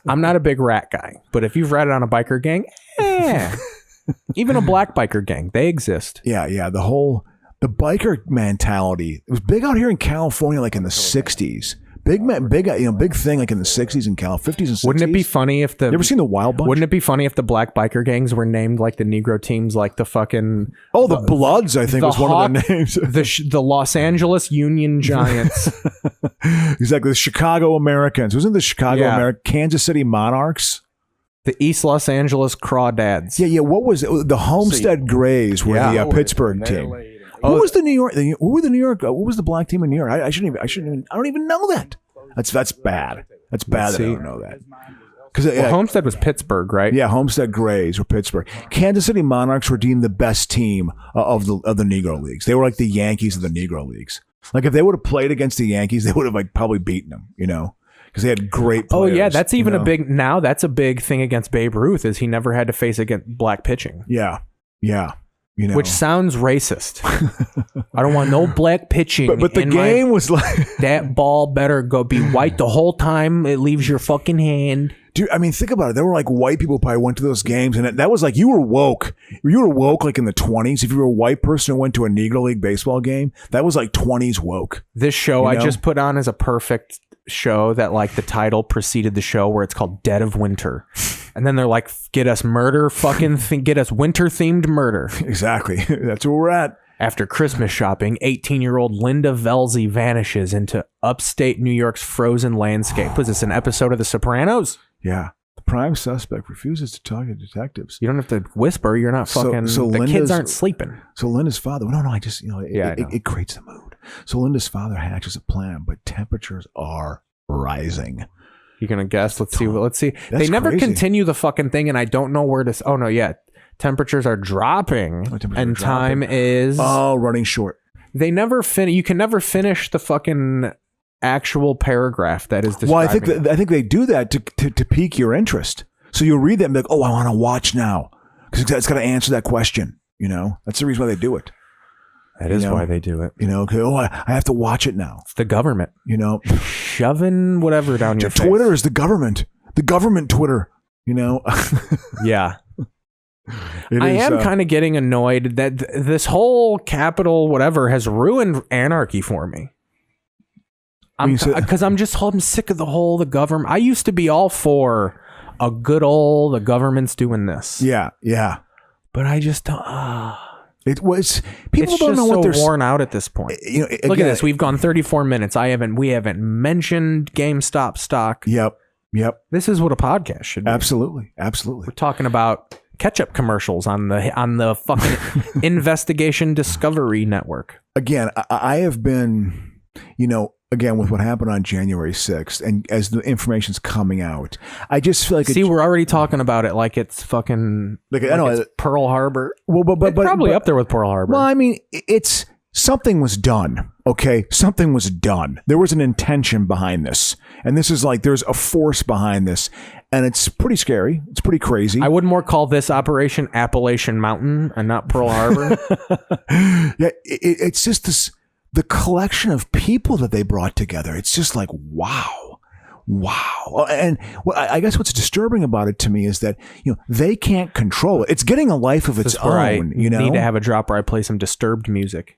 I'm not a big rat guy, but if you've ratted on a biker gang, even a black biker gang, they exist. Yeah. The biker mentality. It was big out here in California, like in the 60s. Big thing like in the 60s and 50s and 60s. Wouldn't it be funny if you ever seen the Wild Bunch? Wouldn't it be funny if the black biker gangs were named like the Negro teams, like the fucking the Bloods? I think was one of their names. The Los Angeles Union Giants. Exactly, the Chicago Americans. Wasn't the Chicago American Kansas City Monarchs? The East Los Angeles Crawdads. Yeah. What was it? The Homestead Grays were the Pittsburgh team. Who was the New York? Who were the New York? What was the black team in New York? I don't even know that. That's bad. That's bad that I don't know that. Because Homestead was Pittsburgh, right? Yeah, Homestead Grays were Pittsburgh. Kansas City Monarchs were deemed the best team of the Negro Leagues. They were like the Yankees of the Negro Leagues. Like if they would have played against the Yankees, they would have like probably beaten them. Because they had great players. Oh yeah, that's even that's a big thing against Babe Ruth is he never had to face against black pitching. Yeah. Which sounds racist. I don't want no black pitching. But the game was like that ball better be white the whole time it leaves your fucking hand. Dude, I mean, think about it. There were like white people probably went to those games, and that was like you were woke. You were woke like in the 20s. If you were a white person who went to a Negro League baseball game, that was like 20s woke. This show I just put on is a perfect show that like the title preceded the show where it's called Dead of Winter. And then they're like, get us murder, get us winter themed murder. Exactly. That's where we're at. After Christmas shopping, 18-year-old Linda Velzy vanishes into upstate New York's frozen landscape. Was this an episode of The Sopranos? Yeah. The prime suspect refuses to talk to detectives. You don't have to whisper. You're not fucking... the kids aren't sleeping. So Linda's father... No, I just... It creates the mood. So Linda's father hatches a plan, but temperatures are rising. You're going to guess? Let's see. They never continue the fucking thing, and I don't know where to... Oh, no, yeah. Temperatures are dropping, time is... Oh, running short. They never finish... You can never finish the fucking actual paragraph that is describing. Well, I think they do that to pique your interest. So you'll read that and be like, oh, I want to watch now. Because it's got to answer that question. That's the reason why they do it. That is why they do it. I have to watch it now. It's the government. Shoving whatever down your face. Twitter is the government. The government Twitter. Yeah. I am kind of getting annoyed that this whole Capitol whatever has ruined anarchy for me. Because I'm sick of the government. I used to be all for a good old the government's doing this. Yeah. But I just don't. It was people it's don't know so what they're worn out at this point. Look at this. We've gone 34 minutes. We haven't mentioned GameStop stock. Yep. This is what a podcast should be. Absolutely. We're talking about ketchup commercials on the fucking Investigation Discovery Network. Again, I have been, again, with what happened on January 6th, and as the information's coming out, I just feel like... we're already talking about it like it's fucking... it's Pearl Harbor. Well, but probably up there with Pearl Harbor. Well, I mean, it's... Something was done, okay? Something was done. There was an intention behind this. And this is like, there's a force behind this. And it's pretty scary. It's pretty crazy. I would more call this Operation Appalachian Mountain and not Pearl Harbor. Yeah, it's just this... The collection of people that they brought together, it's just like, wow. And I guess what's disturbing about it to me is that, they can't control it. It's getting a life of its own, You need to have a drop where I play some Disturbed music.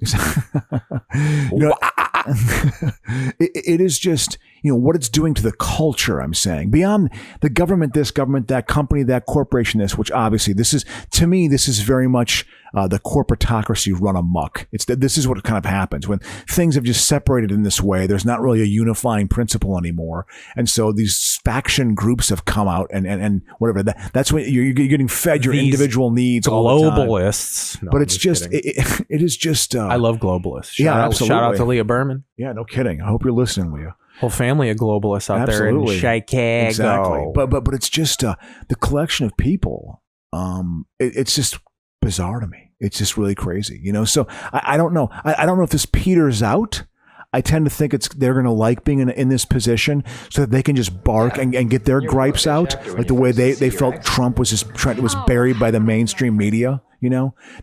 It is just, what it's doing to the culture, I'm saying, beyond the government, this government, that company, that corporation, this, which obviously this is very much the corporatocracy run amok. This is what kind of happens when things have just separated in this way. There's not really a unifying principle anymore. And so these faction groups have come out and whatever. That's when you're getting fed your individual needs. Globalists. No, but it's just, it is just. I love globalists. Absolutely. Shout out to Leah Berman. Yeah, no kidding. I hope you're listening, Leah. Whole family of globalists out there in Chicago. Exactly. But it's just the collection of people. It's just bizarre to me. It's just really crazy, So I don't know. I don't know if this peters out. I tend to think they're going to like being in this position so that they can just bark and get their gripes out, like the way they felt Trump was buried by the mainstream media.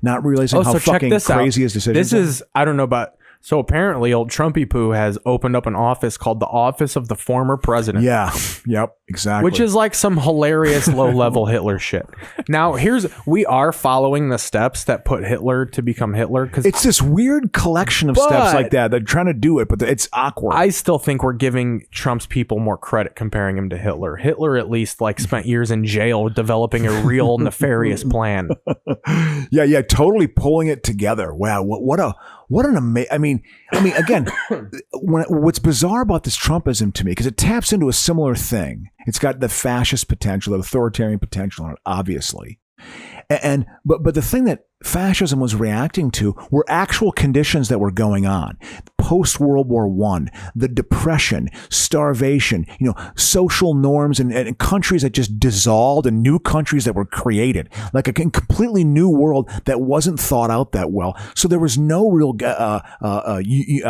Not realizing how fucking crazy his decisions. This is I don't know about. So apparently old Trumpy Poo has opened up an office called the Office of the Former President. Yeah. Yep. Exactly. Which is like some hilarious low-level Hitler shit. Now, we are following the steps that put Hitler to become Hitler. Because it's this weird collection of steps like that. They're trying to do it, but it's awkward. I still think we're giving Trump's people more credit comparing him to Hitler. Hitler at least spent years in jail developing a real nefarious plan. Yeah. Totally pulling it together. Wow. What an amazing, again, what's bizarre about this Trumpism to me, because it taps into a similar thing. It's got the fascist potential, the authoritarian potential on it, obviously. But the thing that fascism was reacting to were actual conditions that were going on. Post-World War I, the Depression, starvation, social norms and countries that just dissolved and new countries that were created, like a completely new world that wasn't thought out that well. So there was no real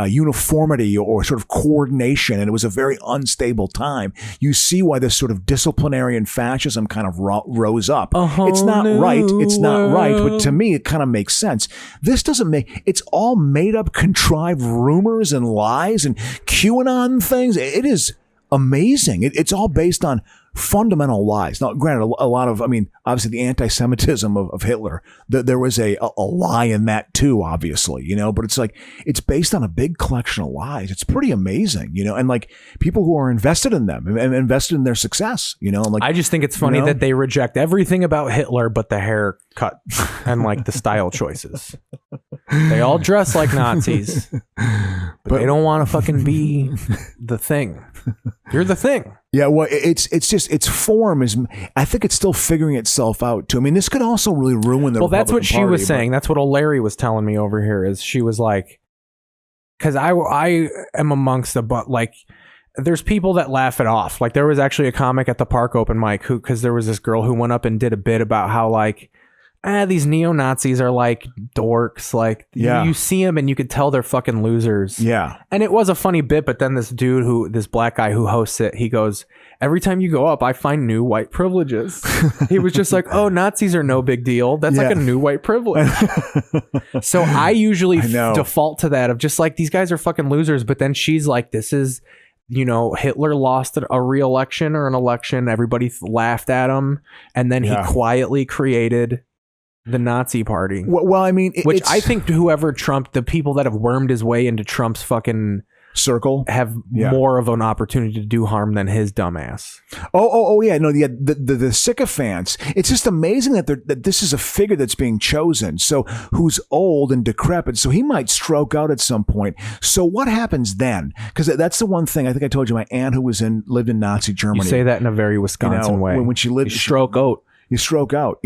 uniformity or sort of coordination, and it was a very unstable time. You see why this sort of disciplinarian fascism kind of rose up. It's not right. It's not right. But to me, it kind of makes sense. This doesn't it's all made up, contrived rumors and lies and QAnon things. It is amazing. It's all based on fundamental lies. Now, granted, a lot of, obviously the anti-Semitism of Hitler, there was a lie in that too, obviously, but it's based on a big collection of lies. It's pretty amazing, and people who are invested in them and invested in their success, I just think it's funny that they reject everything about Hitler but the haircut and the style choices. They all dress like Nazis, but they don't want to fucking be the thing. You're the thing. Yeah, well, it's just its form is. I think it's still figuring itself out too. This could also really ruin the. Well, that's what Republican she Party, was saying. That's what O'Leary was telling me over here. Is she was like, because I am amongst there's people that laugh it off. There was actually a comic at the park open mic because there was this girl who went up and did a bit about how these neo-Nazis are dorks. You see them and you could tell they're fucking losers. Yeah. And it was a funny bit, but then this black guy who hosts it, he goes, every time you go up, I find new white privileges. He was just like, oh, Nazis are no big deal. That's like a new white privilege. So I usually default to that of just these guys are fucking losers. But then she's like, this is, Hitler lost a re-election or an election. Everybody laughed at him. And then he quietly created the Nazi party. Well, which I think the people that have wormed his way into Trump's fucking circle have more of an opportunity to do harm than his dumbass. The sycophants. It's just amazing that this is a figure that's being chosen. So who's old and decrepit. So he might stroke out at some point. So what happens then? Because that's the one thing I think I told you. My aunt who lived in Nazi Germany. You say that in a very Wisconsin way. When she lived, you stroke out. You stroke out,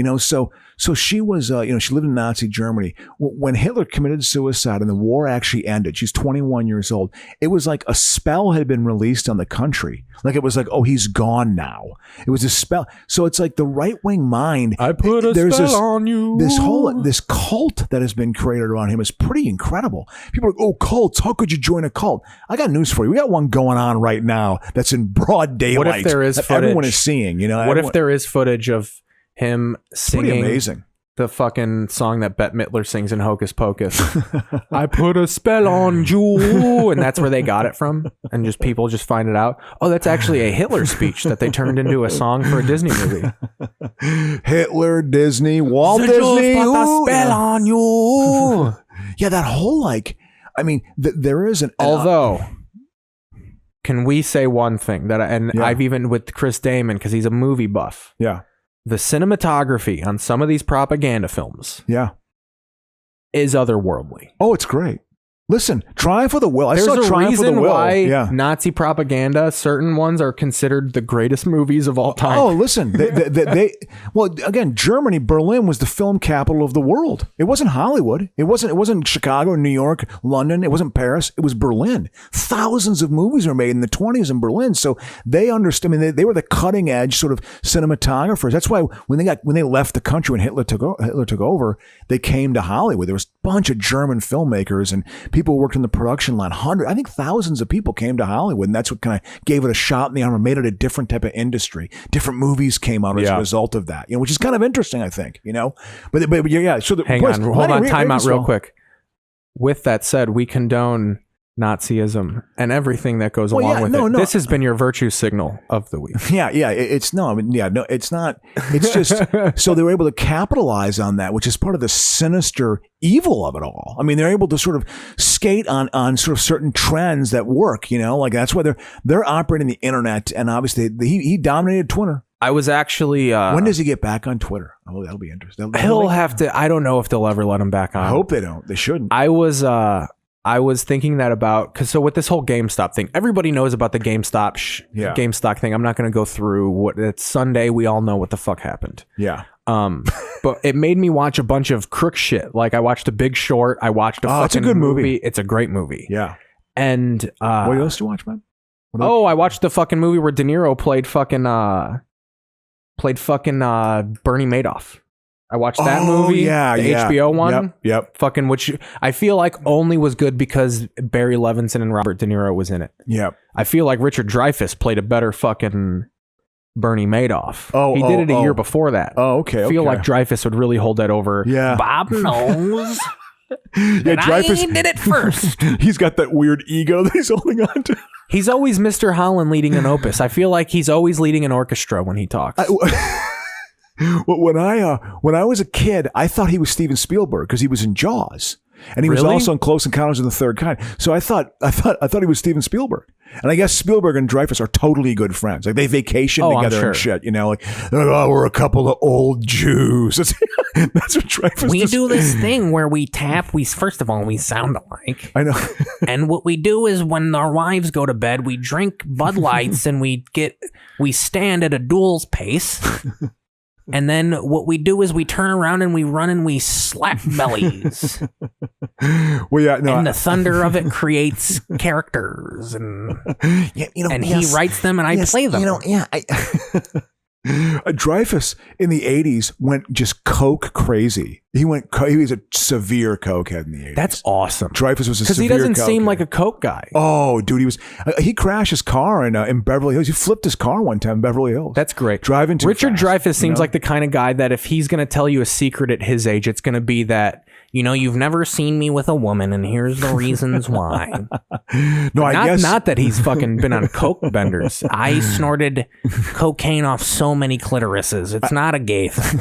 So she was, she lived in Nazi Germany. When Hitler committed suicide and the war actually ended, she's 21 years old. It was like a spell had been released on the country. It was oh, he's gone now. It was a spell. So it's the right wing mind. I put a spell on you. This cult that has been created around him is pretty incredible. People are like, oh, cults. How could you join a cult? I got news for you. We got one going on right now that's in broad daylight. What if there is footage? Everyone is seeing, What if there is footage of him singing amazing. The fucking song that Bette Midler sings in Hocus Pocus? I put a spell on you, and that's where they got it from, and people just find it out. Oh, that's actually a Hitler speech that they turned into a song for a Disney movie. Hitler, Disney, Walt Disney. Put a spell on you. Yeah, that whole there is an although Can we say one thing I've even with Chris Damon, because he's a movie buff. Yeah. The cinematography on some of these propaganda films. Yeah. Is otherworldly. Oh, it's great. Listen, Triumph of the Will. There's a reason why yeah. Nazi propaganda, certain ones are considered the greatest movies of all time. Oh, listen, well, again, Germany, Berlin was the film capital of the world. It wasn't Hollywood. It wasn't Chicago, New York, London. It wasn't Paris. It was Berlin. Thousands of movies were made in the 1920s in Berlin. So they understood. I mean, they were the cutting edge sort of cinematographers. That's why when they left the country, when Hitler took over, they came to Hollywood. There was a bunch of German filmmakers and people worked in the production line. I think thousands of people came to Hollywood, and that's what kind of gave it a shot in the arm, made it a different type of industry. Different movies came out as a result of that, which is kind of interesting, I think, But yeah. So hold on, time out real quick. With that said, we condone Nazism and everything that goes along with it. No. This has been your virtue signal of the week. Yeah. It's not. It's just so they were able to capitalize on that, which is part of the sinister evil of it all. I mean, they're able to sort of skate on sort of certain trends that work. Like that's why they're operating the internet, and obviously he dominated Twitter. I was actually. When does he get back on Twitter? Oh, that'll be interesting. He'll have to. I don't know if they'll ever let him back on. I hope they don't. They shouldn't. I was thinking that because with this whole GameStop thing, everybody knows about the GameStop thing. I'm not going to go through it's Sunday. We all know what the fuck happened. Yeah. But it made me watch a bunch of crook shit. Like I watched The Big Short. I watched it's a good movie. It's a great movie. Yeah. And what else do you watch, man? I watched the fucking movie where De Niro played fucking Bernie Madoff. I watched that movie, the HBO one. Yep. Fucking, which I feel like only was good because Barry Levinson and Robert De Niro was in it. Yep. I feel like Richard Dreyfuss played a better fucking Bernie Madoff. He did it a year before that. Oh, okay. I feel like Dreyfuss would really hold that over. Yeah. Bob knows. Dreyfuss I did it first. He's got that weird ego that he's holding on to. He's always Mr. Holland leading an opus. I feel like he's always leading an orchestra when he talks. When I was a kid, I thought he was Steven Spielberg because he was in Jaws, and he was Really? also in Close Encounters of the Third Kind. So I thought he was Steven Spielberg, and I guess Spielberg and Dreyfuss are totally good friends. Like they vacation together and shit. Like they're like, we're a couple of old Jews. That's what Dreyfuss. We do this thing where we tap. First of all, we sound alike. I know. And what we do is when our wives go to bed, we drink Bud Lights and we stand at a duel's pace. And then what we do is we turn around and we run and we slap bellies. And the thunder of it creates characters, and he writes them and I play them. Dreyfuss in the 80s went just coke crazy. He was a severe cokehead in the 80s. That's awesome. Dreyfuss was a severe because he doesn't seem cokehead. like a coke guy. Oh, dude, he crashed his car in Beverly Hills. He flipped his car one time in Beverly Hills. That's great. Driving too Richard fast, Dreyfuss seems like the kind of guy that if he's going to tell you a secret at his age, it's going to be that, you've never seen me with a woman and here's the reasons why. I guess not that he's fucking been on coke benders. I snorted cocaine off so many clitorises. It's not a gay thing.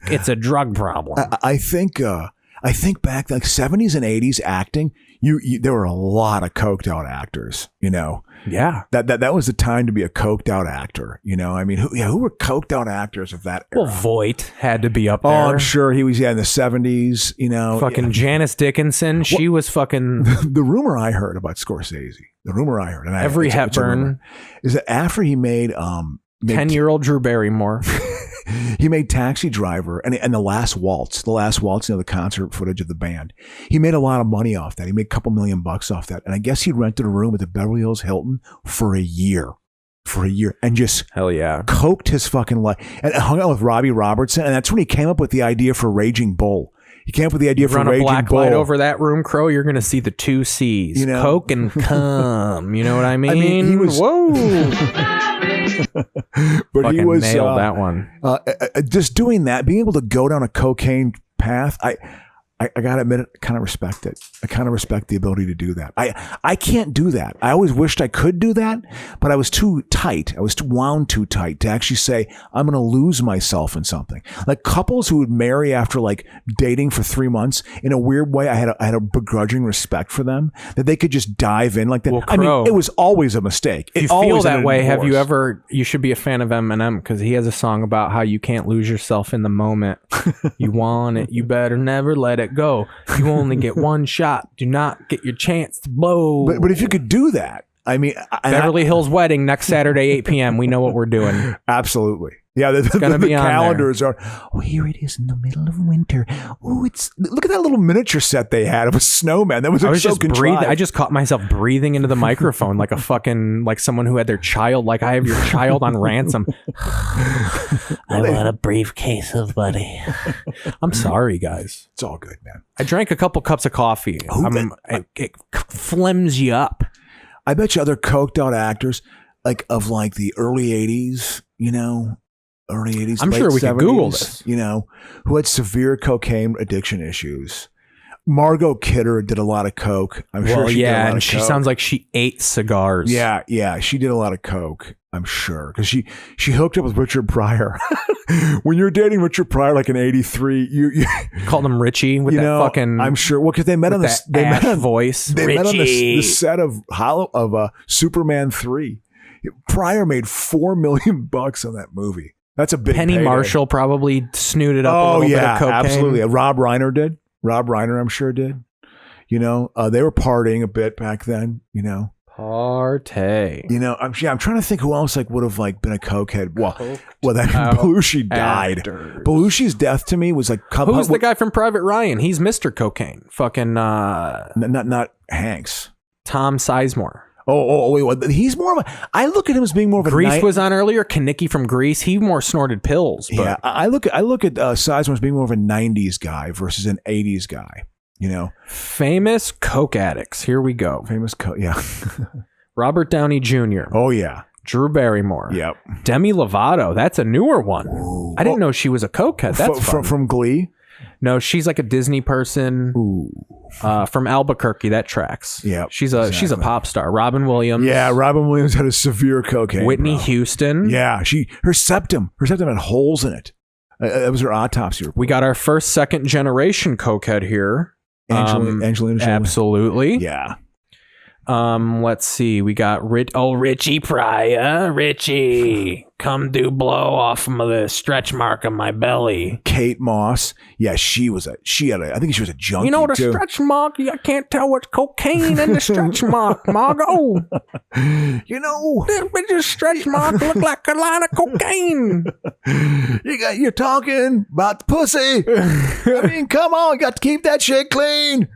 It's a drug problem. I think back like 70s and 80s acting, there were a lot of coked out actors, Yeah. That was the time to be a coked out actor, I mean, who were coked out actors of that era? Well, Voight had to be up there. Oh, I'm sure he was, in the 70s, Fucking Janice Dickinson. She was fucking... The rumor I heard about Scorsese, and every Hepburn, is that after he made 10-year-old Drew Barrymore. He made Taxi Driver and The Last Waltz, the concert footage of the band. He made a lot of money off that. He made a couple $1 million off that. And I guess he rented a room at the Beverly Hills Hilton for a year. And just hell yeah, coked his fucking life and hung out with Robbie Robertson. And that's when he came up with the idea for Raging Bull. He came up with the idea for Raging Bull. Run a black light over that room, Crow. You're going to see the two C's, coke and cum. You know what I mean? I mean, he was whoa. But fucking he was nailed that one. Just doing that, being able to go down a cocaine path. I I gotta admit it, I kind of respect it. I kind of respect the ability to do that. I can't do that. I always wished I could do that, but I was too tight. I was wound too tight to actually say, I'm going to lose myself in something. Like couples who would marry after like dating for 3 months, in a weird way, I had a begrudging respect for them that they could just dive in like that. Well, I mean, Crow, it was always a mistake. If It you feel always that ended in way, have you divorce. ever, you should be a fan of Eminem because he has a song about how you can't lose yourself in the moment. You want it, you better never let it go. You only get one shot. Do not get your chance to blow. But if you could do that, I mean, Beverly Hills Wedding next Saturday, 8 p.m. We know what we're doing. Absolutely. Yeah, the gonna be on calendars are. Oh, here it is in the middle of winter. Oh, look at that little miniature set they had of a snowman. That was, I was so just contrived. breathing. I just caught myself breathing into the microphone like a fucking, like someone who had their child, like I have your child on ransom. I want a briefcase of money. I'm sorry, guys. It's all good, man. I drank a couple cups of coffee. It flims you up. I bet you other coked out actors, like of like the early 80s, early 80s. I'm late sure we could 70s, Google this. Who had severe cocaine addiction issues. Margot Kidder did a lot of coke. I'm sure she did a lot and of she coke. sounds like she ate cigars. Yeah, she did a lot of coke. I'm sure because she hooked up with Richard Pryor. When you're dating Richard Pryor, like in '83, you called him Richie with that fucking. I'm sure. Well, because they met on this. They met on voice. They Richie. met on the set of Superman 3. Pryor made $4 million on that movie. That's a big Penny payday. Marshall probably snooted up a little bit of cocaine. Absolutely. Rob Reiner did. Rob Reiner, I'm sure did. They were partying a bit back then. Partay. I'm trying to think who else would have been a cokehead. Belushi died. Actors. Belushi's death to me was like. Who's the guy from Private Ryan? He's Mr. Cocaine. Fucking not Hanks. Tom Sizemore. Oh, wait. He's more of a. I look at him as being more of a. Grease was on earlier. Kanicki from Grease. He more snorted pills. But yeah, I look at Sizemore as being more of a '90s guy versus an '80s guy. Famous coke addicts. Here we go. Famous coke. Yeah. Robert Downey Jr. Oh yeah. Drew Barrymore. Yep. Demi Lovato. That's a newer one. Ooh. I didn't know she was a cokehead. That's from Glee. No, she's like a Disney person. Ooh. From Albuquerque. That tracks. Yeah. She's a pop star. Robin Williams. Yeah, Robin Williams had a severe cocaine. Whitney Houston. Yeah, her septum had holes in it. That was her autopsy report. We got our first second generation cokehead here. Angelina Jolie. Absolutely. Yeah. Let's see. We got Richie Pryor. Richie, come do blow off of the stretch mark on my belly. Kate Moss. Yeah, I think she was a junkie. The too. stretch mark, I can't tell what's cocaine in the stretch mark, Margo. This stretch mark look like a line of cocaine. You're talking about the pussy. I mean, come on, you got to keep that shit clean.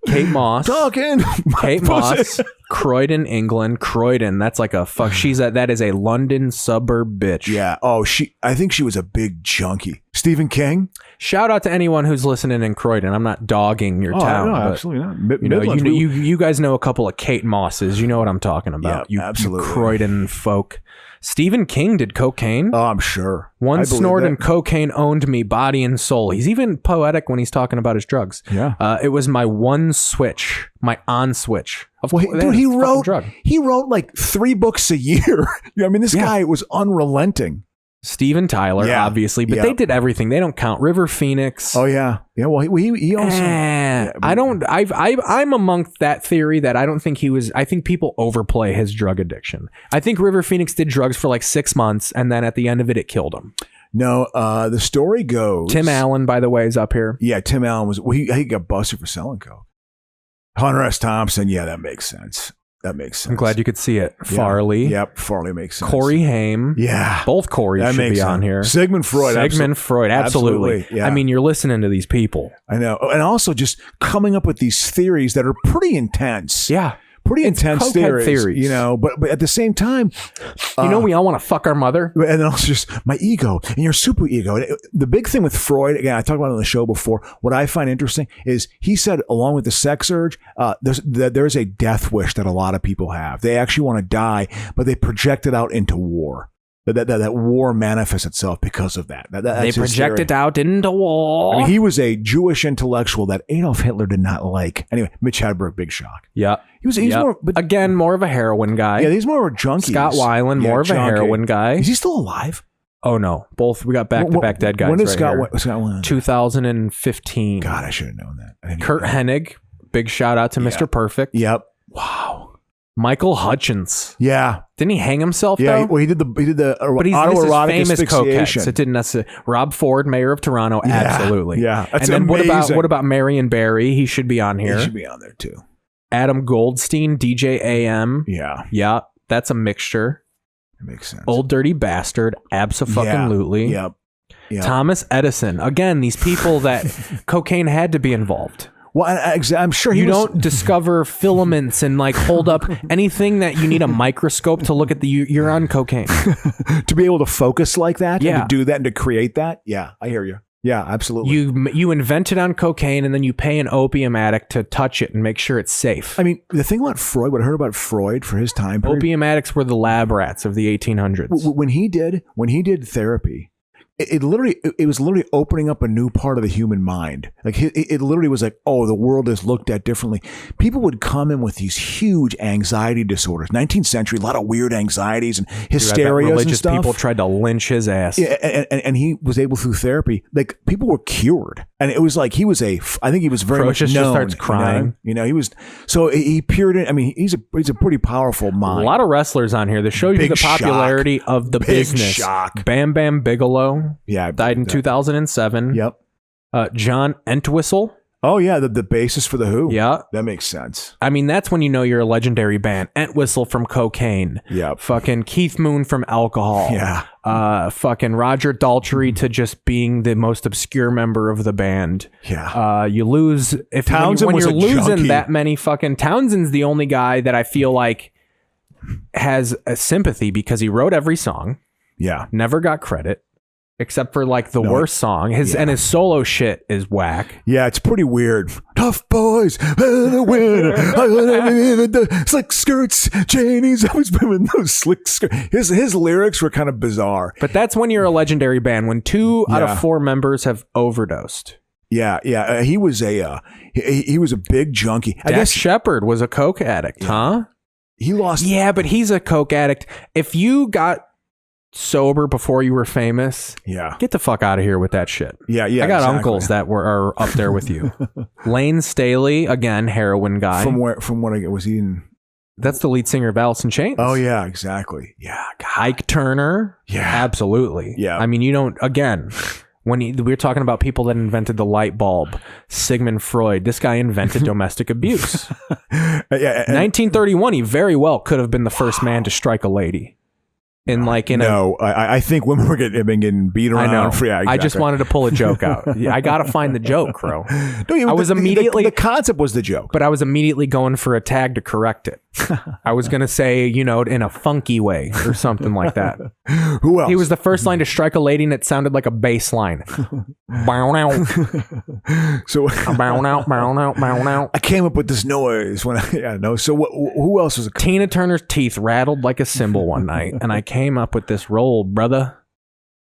Kate Moss. Talking. Kate Moss. Croydon, England. Croydon. That's like a fuck. That is a London suburb bitch. Yeah. Oh, I think she was a big junkie. Stephen King. Shout out to anyone who's listening in Croydon. I'm not dogging your town. No, but, absolutely not. You guys know a couple of Kate Mosses. You know what I'm talking about. Yeah, absolutely. You Croydon folk. Stephen King did cocaine. Oh, I'm sure. One snort and cocaine owned me body and soul. He's even poetic when he's talking about his drugs. Yeah. It was my one switch, my on switch. He wrote like 3 books a year. This guy was unrelenting. Steven Tyler, obviously, but they did everything. They don't count. River Phoenix. Oh yeah, yeah. Well, he also. I'm amongst that theory that I don't think he was. I think people overplay his drug addiction. I think River Phoenix did drugs for like 6 months, and then at the end of it killed him. No, the story goes. Tim Allen, by the way, is up here. Yeah, Tim Allen was. He got busted for selling coke. Hunter S. Thompson. Yeah, that makes sense. I'm glad you could see it. Farley. Yep, Farley makes sense. Corey Haim. Yeah. Both Corys should be on here. Sigmund Freud. Absolutely. Yeah. I mean, you're listening to these people. I know. And also just coming up with these theories that are pretty intense. Yeah. Pretty intense theories, but at the same time, we all want to fuck our mother. And then also just my ego and your super ego. The big thing with Freud, again, I talked about it on the show before. What I find interesting is he said, along with the sex urge, there's a death wish that a lot of people have. They actually want to die, but they project it out into war. That war manifests itself because of that. They project it out into war. I mean, he was a Jewish intellectual that Adolf Hitler did not like. Anyway, Mitch Hedberg, big shock. Yeah. He's more, but again, more of a heroin guy. Yeah, he's more of a junkie. Scott Weiland, more of a heroin guy. Is he still alive? Oh no, both. We got back-to-back dead guys. When is right Scott Weiland? 2015. God, I should have known that. Kurt Hennig, big shout out to Mr. Perfect. Yep. Wow. Michael Hutchins. Yeah. Didn't he hang himself? Yeah. Though? Well, he did the but he's autoerotic famous asphyxiation. cokeheads. It didn't necessarily. Rob Ford, mayor of Toronto, absolutely. Yeah. And That's then amazing. what about Marion Barry? He should be on here. He should be on there too. Adam Goldstein, DJ AM. Yeah. Yeah. That's a mixture. That makes sense. Old Dirty Bastard. Abso-fucking-lutely. Yep. Thomas Edison. Again, these people that cocaine had to be involved. Well, I'm sure you don't discover filaments and like hold up anything that you need a microscope to look at. You're on cocaine to be able to focus like that. Yeah. And to do that and to create that. Yeah, I hear you. Yeah, absolutely. You invent it on cocaine and then you pay an opium addict to touch it and make sure it's safe. I mean, the thing about Freud, what I heard about Freud for his time period, opium addicts were the lab rats of the 1800s. When he did therapy, it was literally opening up a new part of the human mind. Like it literally was like, oh, the world is looked at differently. People would come in with these huge anxiety disorders. 19th century, a lot of weird anxieties and hysterias religious and stuff. People tried to lynch his ass. Yeah, and he was able through therapy. Like people were cured, and it was like I think he was very Croesus much known. Just starts crying. You know, he was so he peered in. I mean, he's a pretty powerful mind. A lot of wrestlers on here. They show you the popularity of the business. Shock. Bam Bam Bigelow. Yeah, died in 2007. Yep. John Entwistle. Oh yeah, the basis for the Who. Yeah, that makes sense. I mean, that's when you know you're a legendary band. Entwistle from cocaine. Yeah. Fucking Keith Moon from alcohol. Yeah. Fucking Roger Daltrey to just being the most obscure member of the band. Yeah. You lose if Townsend when was you're a losing junkie. that many fucking. Townsend's the only guy that I feel like has a sympathy because he wrote every song. Yeah. Never got credit. Except for like the worst song. And his solo shit is whack. Yeah, it's pretty weird. Tough boys, the winner. Slick skirts, Janie's always been with those slick skirts. His lyrics were kind of bizarre. But that's when you're a legendary band. When 2 out of 4 members have overdosed. Yeah. He was a big junkie. I guess Shepard was a coke addict, huh? He lost. Yeah, but he's a coke addict. If you got sober before you were famous, get the fuck out of here with that shit. Yeah, I got uncles that are up there with you. Lane Staley, again, heroin guy. From what I get, was he in? That's the lead singer of Alice in Chains. Oh yeah, exactly. Yeah, God. Ike Turner. Yeah, absolutely. Yeah, I mean, you don't. Again, we're talking about people that invented the light bulb, Sigmund Freud. This guy invented domestic abuse. 1931, he very well could have been the first man to strike a lady. I think women were getting beat around. I know. Yeah, exactly. I just wanted to pull a joke out. I got to find the joke, Crow. I was immediately the concept was the joke, but I was immediately going for a tag to correct it. I was going to say, in a funky way or something like that. Who else? He was the first line to strike a lady, and it sounded like a bass line. Bow out. So bow out, bow out, bow out. I came up with this noise when I know. So who else was? Tina Turner's teeth rattled like a cymbal one night, and I came up with this role, brother.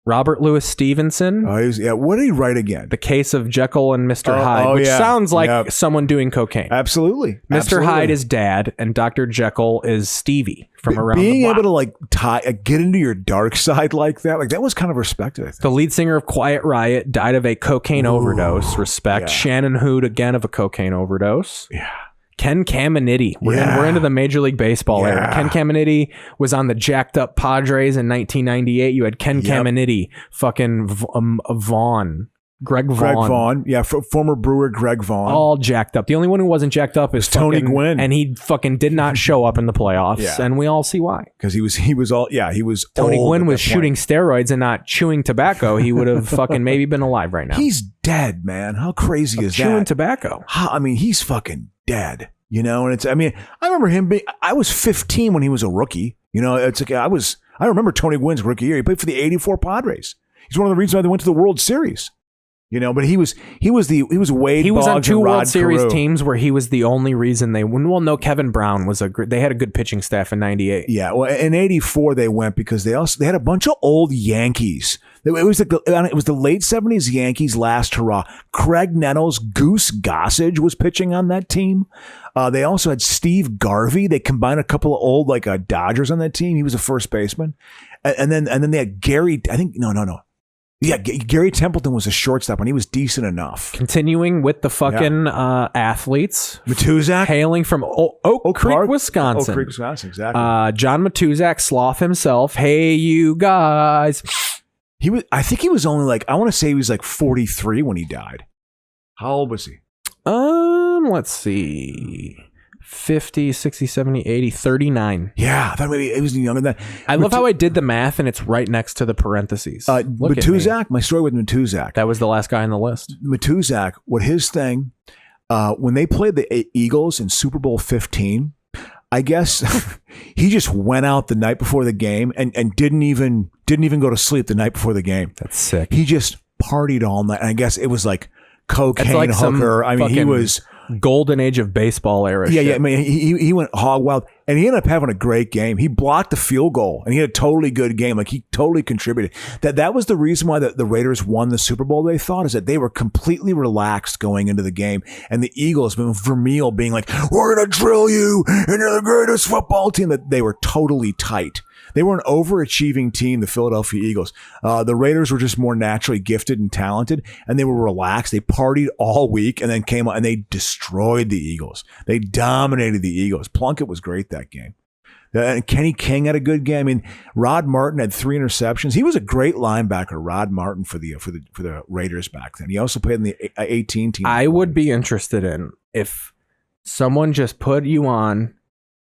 Robert Louis Stevenson. Oh, what did he write again? The Case of Jekyll and Mr. Hyde, which sounds like someone doing cocaine. Absolutely. Mr. Hyde is Dad, and Dr. Jekyll is Stevie from around being the block. able to get into your dark side like that was kind of respected, I think. The lead singer of Quiet Riot died of a cocaine overdose. Respect. Yeah. Shannon Hood, again, of a cocaine overdose. Yeah. Ken Caminiti. We're into the Major League Baseball era. Ken Caminiti was on the jacked up Padres in 1998. You had Ken Caminiti, fucking Vaughn. Greg Vaughn. Yeah, former Brewer Greg Vaughn. All jacked up. The only one who wasn't jacked up is Tony Gwynn. And he fucking did not show up in the playoffs. Yeah. And we all see why. Because he was Tony old Gwynn at was that shooting point. steroids and not chewing tobacco. He would have fucking maybe been alive right now. He's dead, man. How crazy is chewing that? tobacco. He's fucking dead. And I remember him I was 15 when he was a rookie. It's like I remember Tony Gwynn's rookie year. He played for the '84 Padres. He's one of the reasons why they went to the World Series. But he was Wade. He was Boggs on 2 and World Rod Series Carew. teams where he was the only reason they won. Well, no, Kevin Brown was they had a good pitching staff in '98. Yeah, well, in '84 they went because they had a bunch of old Yankees. It was the late '70s Yankees last hurrah. Craig Nettles, Goose Gossage was pitching on that team. They also had Steve Garvey. They combined a couple of old Dodgers on that team. He was a first baseman, and then they had Gary. I think no. Yeah, Gary Templeton was a shortstop, and he was decent enough. Continuing with the fucking athletes. Matuzak? Hailing from Oak Creek, Wisconsin. Oak Creek, Wisconsin, exactly. John Matuzak, Sloth himself. Hey, you guys. I think he was only I want to say he was 43 when he died. How old was he? Let's see. 50, 60, 70, 80, 39. Yeah, I thought maybe he was younger than that. I love how I did the math and it's right next to the parentheses. Matuzak, my story with Matuzak. That was the last guy on the list. Matuzak, what his thing, when they played the Eagles in Super Bowl 15, I guess he just went out the night before the game and didn't even go to sleep the night before the game. That's sick. He just partied all night. And I guess it was cocaine It's hooker. I mean, he was golden age of baseball era. Yeah, shit. yeah. I mean, he went hog wild, and he ended up having a great game. He blocked the field goal, and he had a totally good game. He totally contributed. That was the reason why the Raiders won the Super Bowl. They thought is that they were completely relaxed going into the game, and the Eagles, Vermeil being "We're gonna drill you, and you're the greatest football team." That they were totally tight. They were an overachieving team, the Philadelphia Eagles. The Raiders were just more naturally gifted and talented, and they were relaxed. They partied all week and then came out and they destroyed the Eagles. They dominated the Eagles. Plunkett was great that game. And Kenny King had a good game. I mean, Rod Martin had 3 interceptions. He was a great linebacker, Rod Martin, for the Raiders back then. He also played in the 18 team. I would be interested in if someone just put you on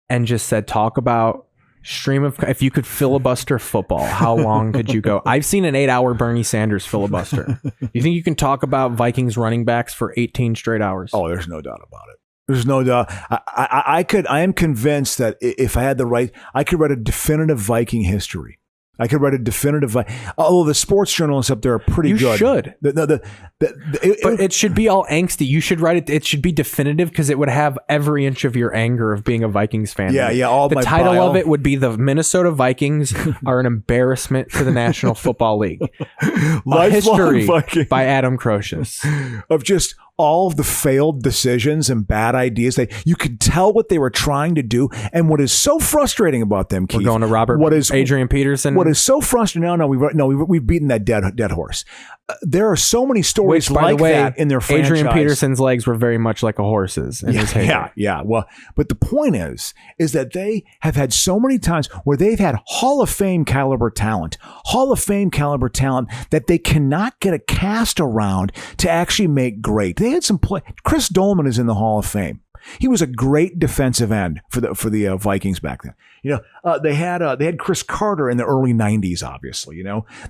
and just said, talk about if you could filibuster football, how long could you go? I've seen an 8-hour Bernie Sanders filibuster. You think you can talk about Vikings running backs for 18 straight hours? Oh, there's no doubt about it. There's no doubt. I am convinced that if I had the right, I could write a definitive Viking history. I could write a definitive. Although the sports journalists up there are pretty good. You should. But it should be all angsty. You should write it. It should be definitive because it would have every inch of your anger of being a Vikings fan. Yeah, yeah. All the my title bile. of it would be "The Minnesota Vikings Are an Embarrassment to the National Football League." A history by Adam Crocius of just all of the failed decisions and bad ideas. You could tell what they were trying to do, and what is so frustrating about them, Keith. We're going to Adrian Peterson. What is so frustrating? We've beaten that dead horse. There are so many stories that in their franchise. Adrian Peterson's legs were very much like a horse's in his heyday. Yeah. Well, but the point is that they have had so many times where they've had Hall of Fame caliber talent that they cannot get a cast around to actually make great. They had some play. Chris Dolman is in the Hall of Fame. He was a great defensive end for the Vikings back then. They had Chris Carter in the early 90s, obviously.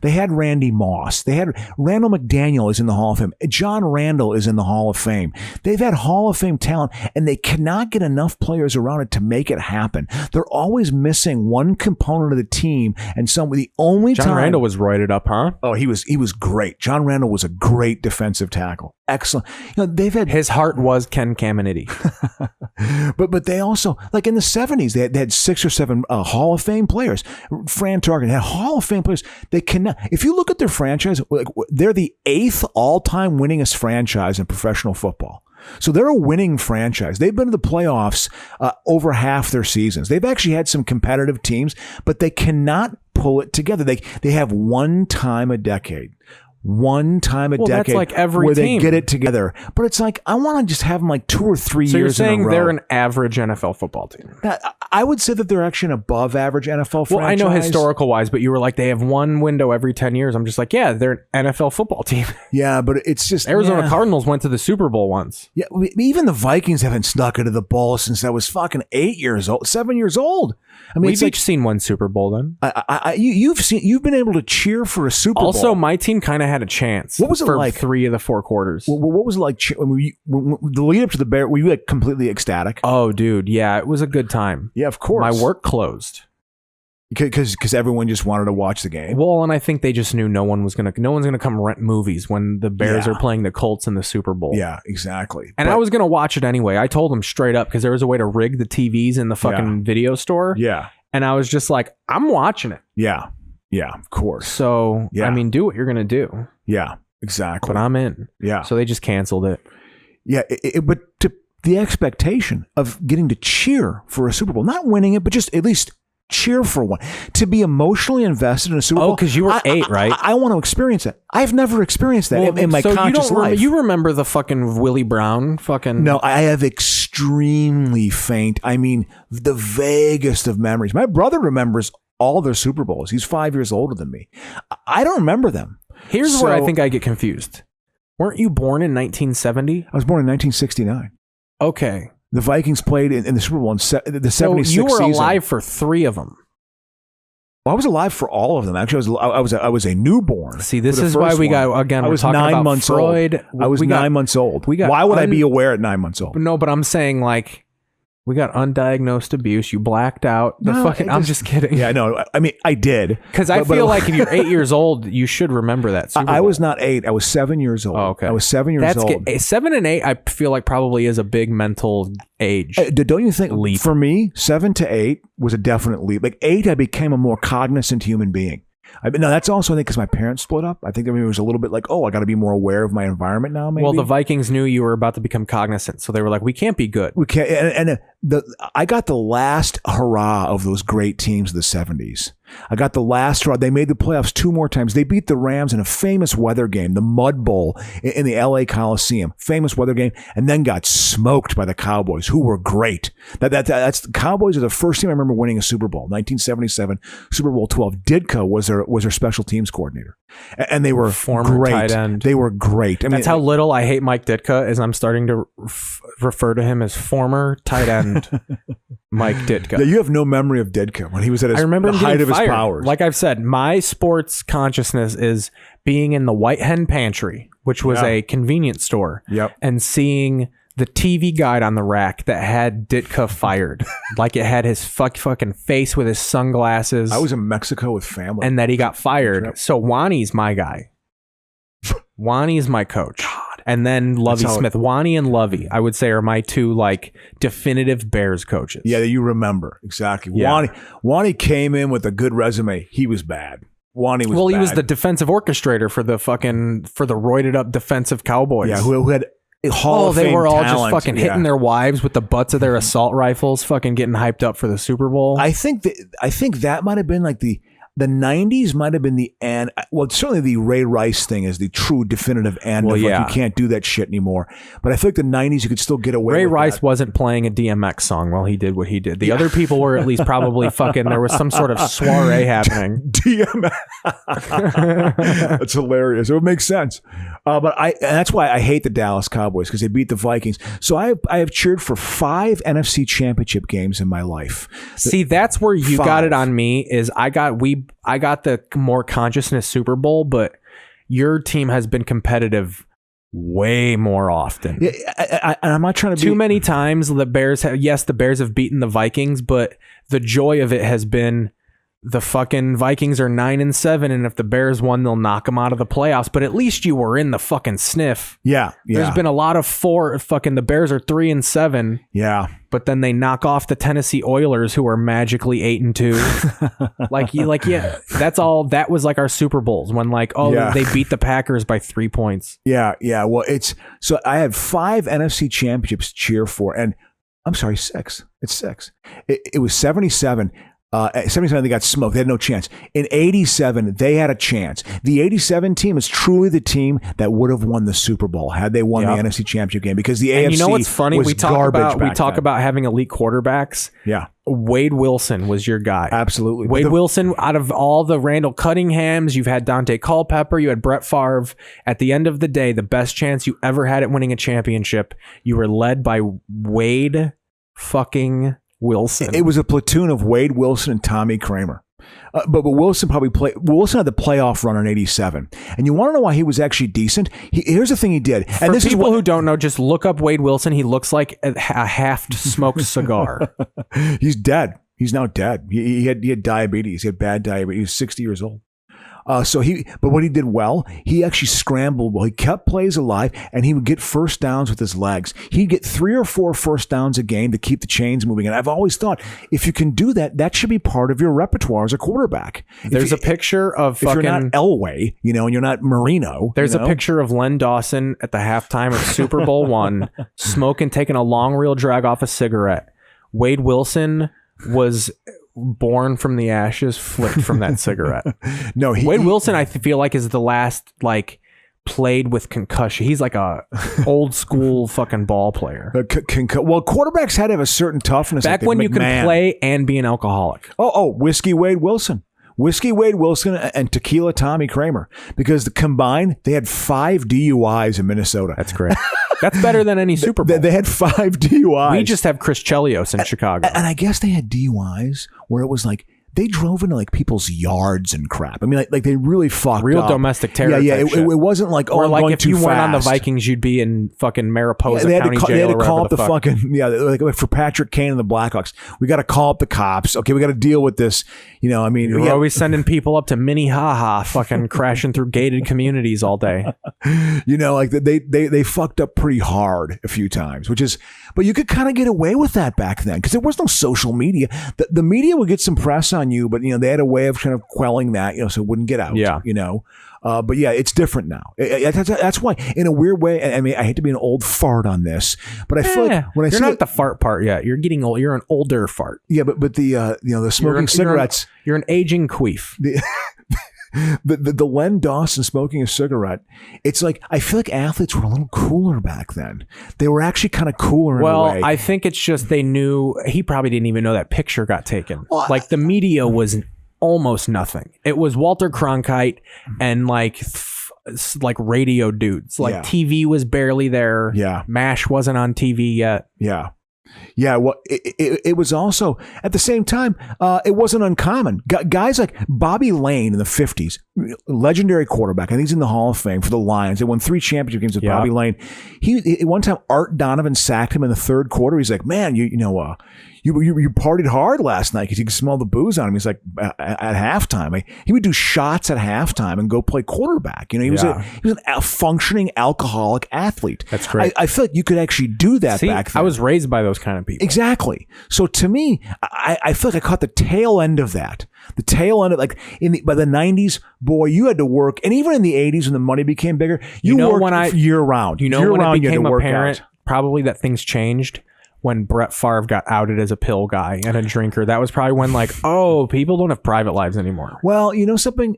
They had Randy Moss. They had Randall McDaniel is in the Hall of Fame. John Randall is in the Hall of Fame. They've had Hall of Fame talent, and they cannot get enough players around it to make it happen. They're always missing one component of the team, and the only John Randall was roided up, huh? Oh, he was great. John Randall was a great defensive tackle. Excellent. They've had his heart was Ken Caminiti. but they also, in the 70s, they had 6 or 7 Hall of Fame players. Fran Tarkenton had Hall of Fame players. They cannot. If you look at their franchise, they're the 8th all-time winningest franchise in professional football. So they're a winning franchise. They've been to the playoffs over half their seasons. They've actually had some competitive teams, but they cannot pull it together. They have one time a decade. That's like every where team. They get it together. But it's I want to just have them 2 or 3 years in a row. So you're saying they're an average NFL football team? I would say that they're actually an above average NFL franchise. Well, I know historical wise, but you were they have one window every 10 years. I'm just yeah, they're an NFL football team. Yeah, but it's just Arizona Cardinals went to the Super Bowl once. Yeah, even the Vikings haven't snuck into the bowl since I was fucking 7 years old. I mean, we've each seen one Super Bowl then. You've been able to cheer for a Super Bowl. Also, my team kind of had a chance. What was it for like? 3 of the 4 quarters. What was it like when the lead up to the Bear? Were you completely ecstatic? Oh, dude, yeah, it was a good time. Yeah, of course. My work closed. Because everyone just wanted to watch the game. Well, and I think they just knew no one's gonna come rent movies when the Bears are playing the Colts in the Super Bowl. Yeah, exactly. And I was gonna watch it anyway. I told them straight up because there was a way to rig the TVs in the fucking video store. Yeah. And I was just like, I'm watching it. Yeah. Yeah, of course. So I mean, do what you're gonna do. Yeah, exactly. But I'm in. Yeah. So they just canceled it. Yeah, but the expectation of getting to cheer for a Super Bowl, not winning it, but just at least cheer for one, to be emotionally invested in a Super Bowl. Oh, because you were 8, right? I want to experience it. I've never experienced that in my conscious life. You remember the fucking Willie Brown fucking... No, I have extremely faint. I mean, the vaguest of memories. My brother remembers all their Super Bowls. He's 5 years older than me. I don't remember them. Here's where I think I get confused. Weren't you born in 1970? I was born in 1969. Okay. The Vikings played in the Super Bowl in the 76 season. So you were season. alive for 3 of them. Well, I was alive for all of them. Actually, I was a newborn. See, this is why we got, again, I was we're talking 9 about months Freud. old. I was 9 months old. Why would I be aware at 9 months old? No, but I'm saying like, we got undiagnosed abuse. You blacked out. I'm just kidding. Yeah, no. I mean, I did. Because I feel like if you're 8 years old, you should remember that Super Bowl. I was not 8. I was 7 years old. Oh, okay. I was 7 years old. 7 and 8, I feel like probably is a big mental age. Don't you think? Leap. For me, 7 to 8 was a definite leap. Like 8, I became a more cognizant human being. No, that's also, I think, because my parents split up. I think there was a little bit like, oh, I got to be more aware of my environment now, maybe. Well, the Vikings knew you were about to become cognizant, so they were like, we can't be good. We can't. And I got the last hurrah of those great teams of the 70s. I got the last hurrah. They made the playoffs 2 more times. They beat the Rams in a famous weather game, the Mud Bowl in the LA Coliseum. Famous weather game, and then got smoked by the Cowboys, who were great. That's the Cowboys are the first team I remember winning a Super Bowl. 1977, Super Bowl 12. Ditka was their special teams coordinator, and they were former great. Tight end. They were great. I mean, that's how little I hate Mike Ditka, is I'm starting to refer to him as former tight end Mike Ditka. Yeah, you have no memory of Ditka when he was at I remember the him height of his fired. powers. Like I've said, my sports consciousness is being in the White Hen Pantry, which was a convenience store, and seeing the TV guide on the rack that had Ditka fired. Like it had his fucking face with his sunglasses. I was in Mexico with family. And that he got fired. So Wani's my guy. Wani's my coach. And then Lovey Smith. Wani and Lovey, I would say, are my 2 like definitive Bears coaches. Yeah, you remember. Exactly. Yeah. Wani came in with a good resume. He was bad. Wani was Well, bad. he was the defensive orchestrator for the roided up defensive Cowboys. Yeah, who had Hall of Fame they were all talent. just fucking hitting their wives with the butts of their assault rifles, fucking getting hyped up for the Super Bowl. I think that might have been like the 90s might have been the end. Well, certainly the Ray Rice thing is the true definitive end. Well, you can't do that shit anymore. But I feel like the 90s you could still get away with Ray Rice that. wasn't playing a DMX song while he did what he did. The other people were at least probably fucking, there was some sort of soiree happening. DMX. That's hilarious. It would make sense. And that's why I hate the Dallas Cowboys, because they beat the Vikings. So I have cheered for 5 NFC championship games in my life. See, that's where you got it on me, is I got the more consciousness Super Bowl, but your team has been competitive way more often. Yeah, I'm not trying to too many times. The Bears have beaten the Vikings, but the joy of it has been the fucking Vikings are 9-7, and if the Bears won, they'll knock them out of the playoffs. But at least you were in the fucking sniff. Yeah. There's been a lot of the Bears are 3-7. Yeah. But then they knock off the Tennessee Oilers, who are magically 8-2. That's all. That was like our Super Bowls when they beat the Packers by 3 points. Yeah. Well, so I had 5 NFC championships to cheer for, and I'm sorry, 6. It's 6. It was 77. 77, they got smoked. They had no chance. In 87, they had a chance. The 87 team is truly the team that would have won the Super Bowl had they won the NFC Championship game, because the AFC you know what's funny? was we talk about having elite quarterbacks. Yeah. Wade Wilson was your guy. Absolutely. Wade Wilson, out of all the Randall Cunninghams, you've had Dante Culpepper, you had Brett Favre. At the end of the day, the best chance you ever had at winning a championship, you were led by Wade fucking Wilson. It was a platoon of Wade Wilson and Tommy Kramer. But Wilson Wilson had the playoff run in 87. And you want to know why he was actually decent? Here's the thing he did. And For people who don't know, just look up Wade Wilson. He looks like a half-smoked cigar. He's dead. He's now dead. He had diabetes. He had bad diabetes. He was 60 years old. But what he did well, he actually scrambled well. He kept plays alive, and he would get first downs with his legs. He'd get 3 or 4 first downs a game to keep the chains moving. And I've always thought, if you can do that, that should be part of your repertoire as a quarterback. There's a picture of if you're not Elway, and you're not Marino. There's a picture of Len Dawson at the halftime of Super Bowl I, smoking, taking a long reel drag off a cigarette. Wade Wilson was born from the ashes, flicked from that cigarette. No, Wade Wilson, I feel like, is the last played with concussion. He's like a old school fucking ball player. Well, quarterbacks had to have a certain toughness. Back when you could play and be an alcoholic. Whiskey Wade Wilson. Whiskey Wade Wilson and Tequila Tommy Kramer. Because combined, they had 5 DUIs in Minnesota. That's great. That's better than any Super Bowl. They had 5 DUIs. We just have Chris Chelios in Chicago. And I guess they had DUIs where it was like, they drove into people's yards and crap. I mean, like they really fucked real up. Domestic terror. Yeah. It wasn't like, or I'm like going if too you fast. weren't on the Vikings, you'd be in fucking Mariposa County Jail. They had to call up the fucking like for Patrick Kane and the Blackhawks. We got to call up the cops. Okay, we got to deal with this. I mean, we're always sending people up to Minnehaha, fucking crashing through gated communities all day. Like they fucked up pretty hard a few times, but you could kind of get away with that back then because there was no social media. The media would get some press on you, but they had a way of kind of quelling that, so it wouldn't get out. Yeah. But yeah, it's different now. That's why, in a weird way. I mean, I hate to be an old fart on this, but I feel like when you're not at the fart part yet. You're getting old. You're an older fart. Yeah, but the smoking cigarettes. You're an aging queef. The Len Dawson smoking a cigarette, it's like I feel like athletes were a little cooler back then. They were actually kind of cooler in a way. I think it's just they knew he probably didn't even know that picture got taken. The media was almost nothing. It was Walter Cronkite and radio dudes. TV was barely there. Yeah. MASH wasn't on TV yet. Yeah. Yeah, well, it was also, at the same time, it wasn't uncommon. Guys like Bobby Lane in the 50s, legendary quarterback, I think he's in the Hall of Fame for the Lions. They won 3 championship games with Bobby Lane. One time, Art Donovan sacked him in the 3rd quarter. He's like, man, you partied hard last night because you could smell the booze on him. He's like, at halftime. He would do shots at halftime and go play quarterback. He was a functioning alcoholic athlete. That's great. I feel like you could actually do that back then. I was raised by those kind of people. Exactly. So to me, I feel like I caught the tail end of that. The tail end of by the 90s, boy, you had to work. And even in the 80s when the money became bigger, you worked year round. When it became apparent, probably that things changed when Brett Favre got outed as a pill guy and a drinker. That was probably when people don't have private lives anymore. Well, something,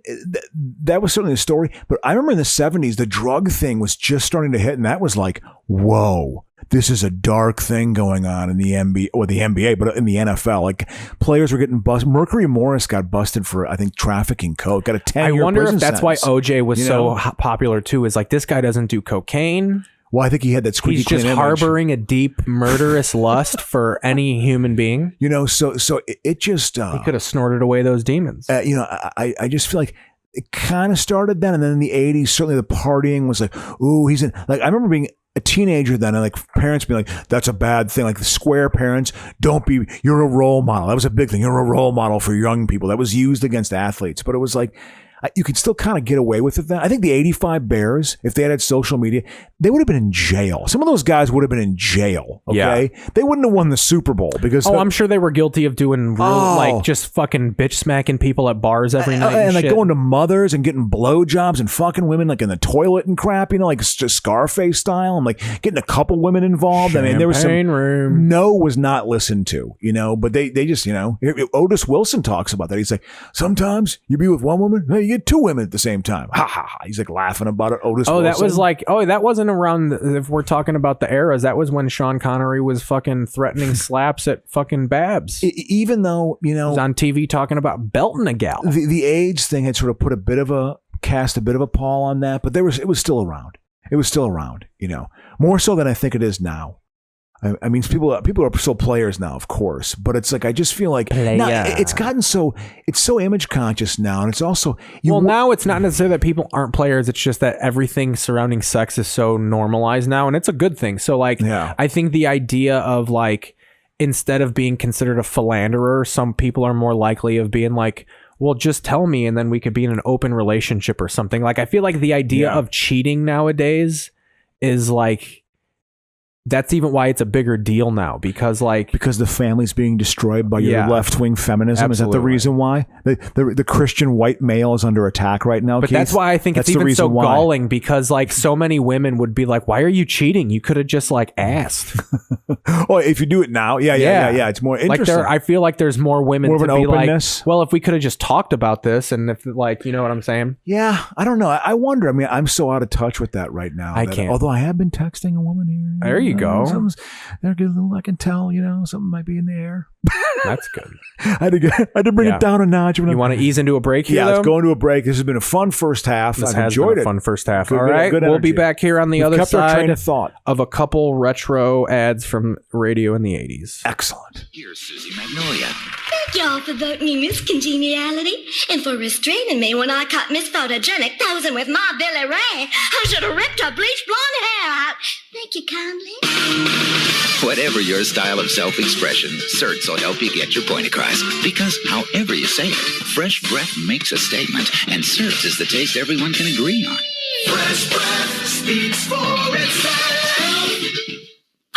that was certainly the story. But I remember in the 70s, the drug thing was just starting to hit. And that was like, whoa. This is a dark thing going on in the NBA, but in the NFL. Like, players were getting busted. Mercury Morris got busted for, I think, trafficking coke. Got a 10-year I wonder prison if that's sentence. Why OJ was so popular, too, is this guy doesn't do cocaine. Well, I think he had that squeaky clean image. He's just harboring a deep, murderous lust for any human being. So it just... he could have snorted away those demons. I just feel like it kind of started then, and then in the 80s, certainly the partying was like, ooh, he's in... I remember being a teenager then, and parents being like, that's a bad thing. The square parents, you're a role model. That was a big thing. You're a role model for young people. That was used against athletes. But it was you could still kind of get away with it then. I think the 85 Bears, if they had social media, they would have been in jail. Some of those guys would have been in jail. Okay. Yeah. They wouldn't have won the Super Bowl because... I'm sure they were guilty of doing just fucking bitch smacking people at bars every night. And going to mothers and getting blowjobs and fucking women in the toilet and crap, just Scarface style, and getting a couple women involved. Champagne I mean, there was some... room. No was not listened to, but they just, Otis Wilson talks about that. He's like, sometimes you be with one woman, you get 2 women at the same time. Ha ha ha. He's laughing about it. Otis Wilson. That was that wasn't around, if we're talking about the eras, that was when Sean Connery was fucking threatening slaps at fucking Babs. Even though, he was on TV talking about belting a gal. The AIDS thing had sort of put cast a bit of a pall on that, but it was still around. It was still around, more so than I think it is now. I mean, people are still players now, of course, but it's I just feel like now, it's gotten it's so image conscious now, and it's also now it's not necessarily that people aren't players. It's just that everything surrounding sex is so normalized now, and it's a good thing. So I think the idea of instead of being considered a philanderer, some people are more likely of being like, well, just tell me and then we could be in an open relationship or something. Like, I feel like the idea of cheating nowadays is like, that's even why it's a bigger deal now, because the family's being destroyed by your left-wing feminism. Absolutely. Is that the reason why the Christian white male is under attack right now? But Keith? that's why I think it's even so galling, because like so many women would be like, why are you cheating? You could have just like asked. Oh, if you do it now, yeah. It's more interesting. Like I feel like there's more women more to of an be openness. like, well, if we could have just talked about this, and if like, you know what I'm saying? Yeah, I don't know. I wonder. I mean, I'm so out of touch with that right now. I can't. Although I have been texting a woman here. There you go. I can tell, something might be in the air. That's good. I had to bring it down a notch. You want to ease into a break here? Yeah, though? let's go into a break. This has been a fun first half. I've enjoyed it. Fun first half. Good, all right, good we'll be energy. back here on the other kept our side train of thought of a couple retro ads from radio in the 80s. Excellent. Here's Susie Magnolia. Thank y'all for voting me Miss Congeniality and for restraining me when I caught Miss Photogenic posing with my Billy Ray. I should have ripped her bleached blonde hair out. Thank you kindly. Whatever your style of self-expression, certs will help you get your point across. Because however you say it, Fresh Breath makes a statement, and certs is the taste everyone can agree on. Fresh breath speaks for itself.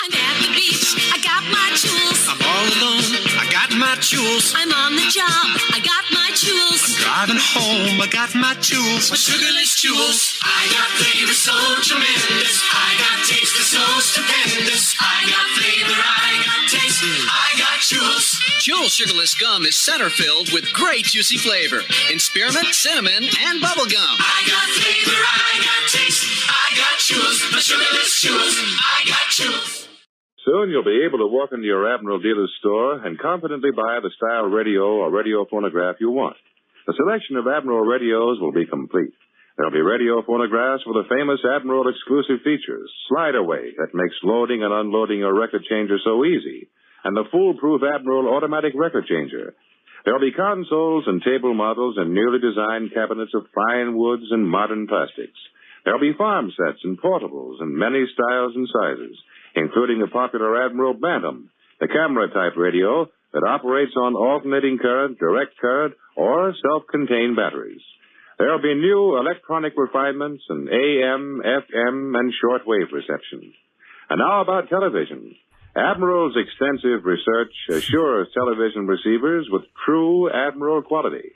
I'm at the beach, I got my jewels. I'm all alone, I got my jewels. I'm on the job, I got my jewels. Driving home, I got my jewels. My sugarless jewels. I got flavor so tremendous. I got taste that's so stupendous. I got flavor, I got taste. I got jewels. Jewel Sugarless Gum is center-filled with great juicy flavor in spearmint, cinnamon, and bubble gum. I got flavor, I got taste. I got jewels. My sugarless jewels. I got jewels. Soon you'll be able to walk into your Admiral dealer's store and confidently buy the style radio or radio phonograph you want. The selection of Admiral radios will be complete. There'll be radio phonographs with the famous Admiral exclusive features, slide away that makes loading and unloading your record changer so easy, and the foolproof Admiral automatic record changer. There'll be consoles and table models and newly designed cabinets of fine woods and modern plastics. There'll be farm sets and portables in many styles and sizes, including the popular Admiral Bantam, the camera-type radio that operates on alternating current, direct current, or self-contained batteries. There'll be new electronic refinements and AM, FM, and shortwave reception. And now about television. Admiral's extensive research assures television receivers with true Admiral quality.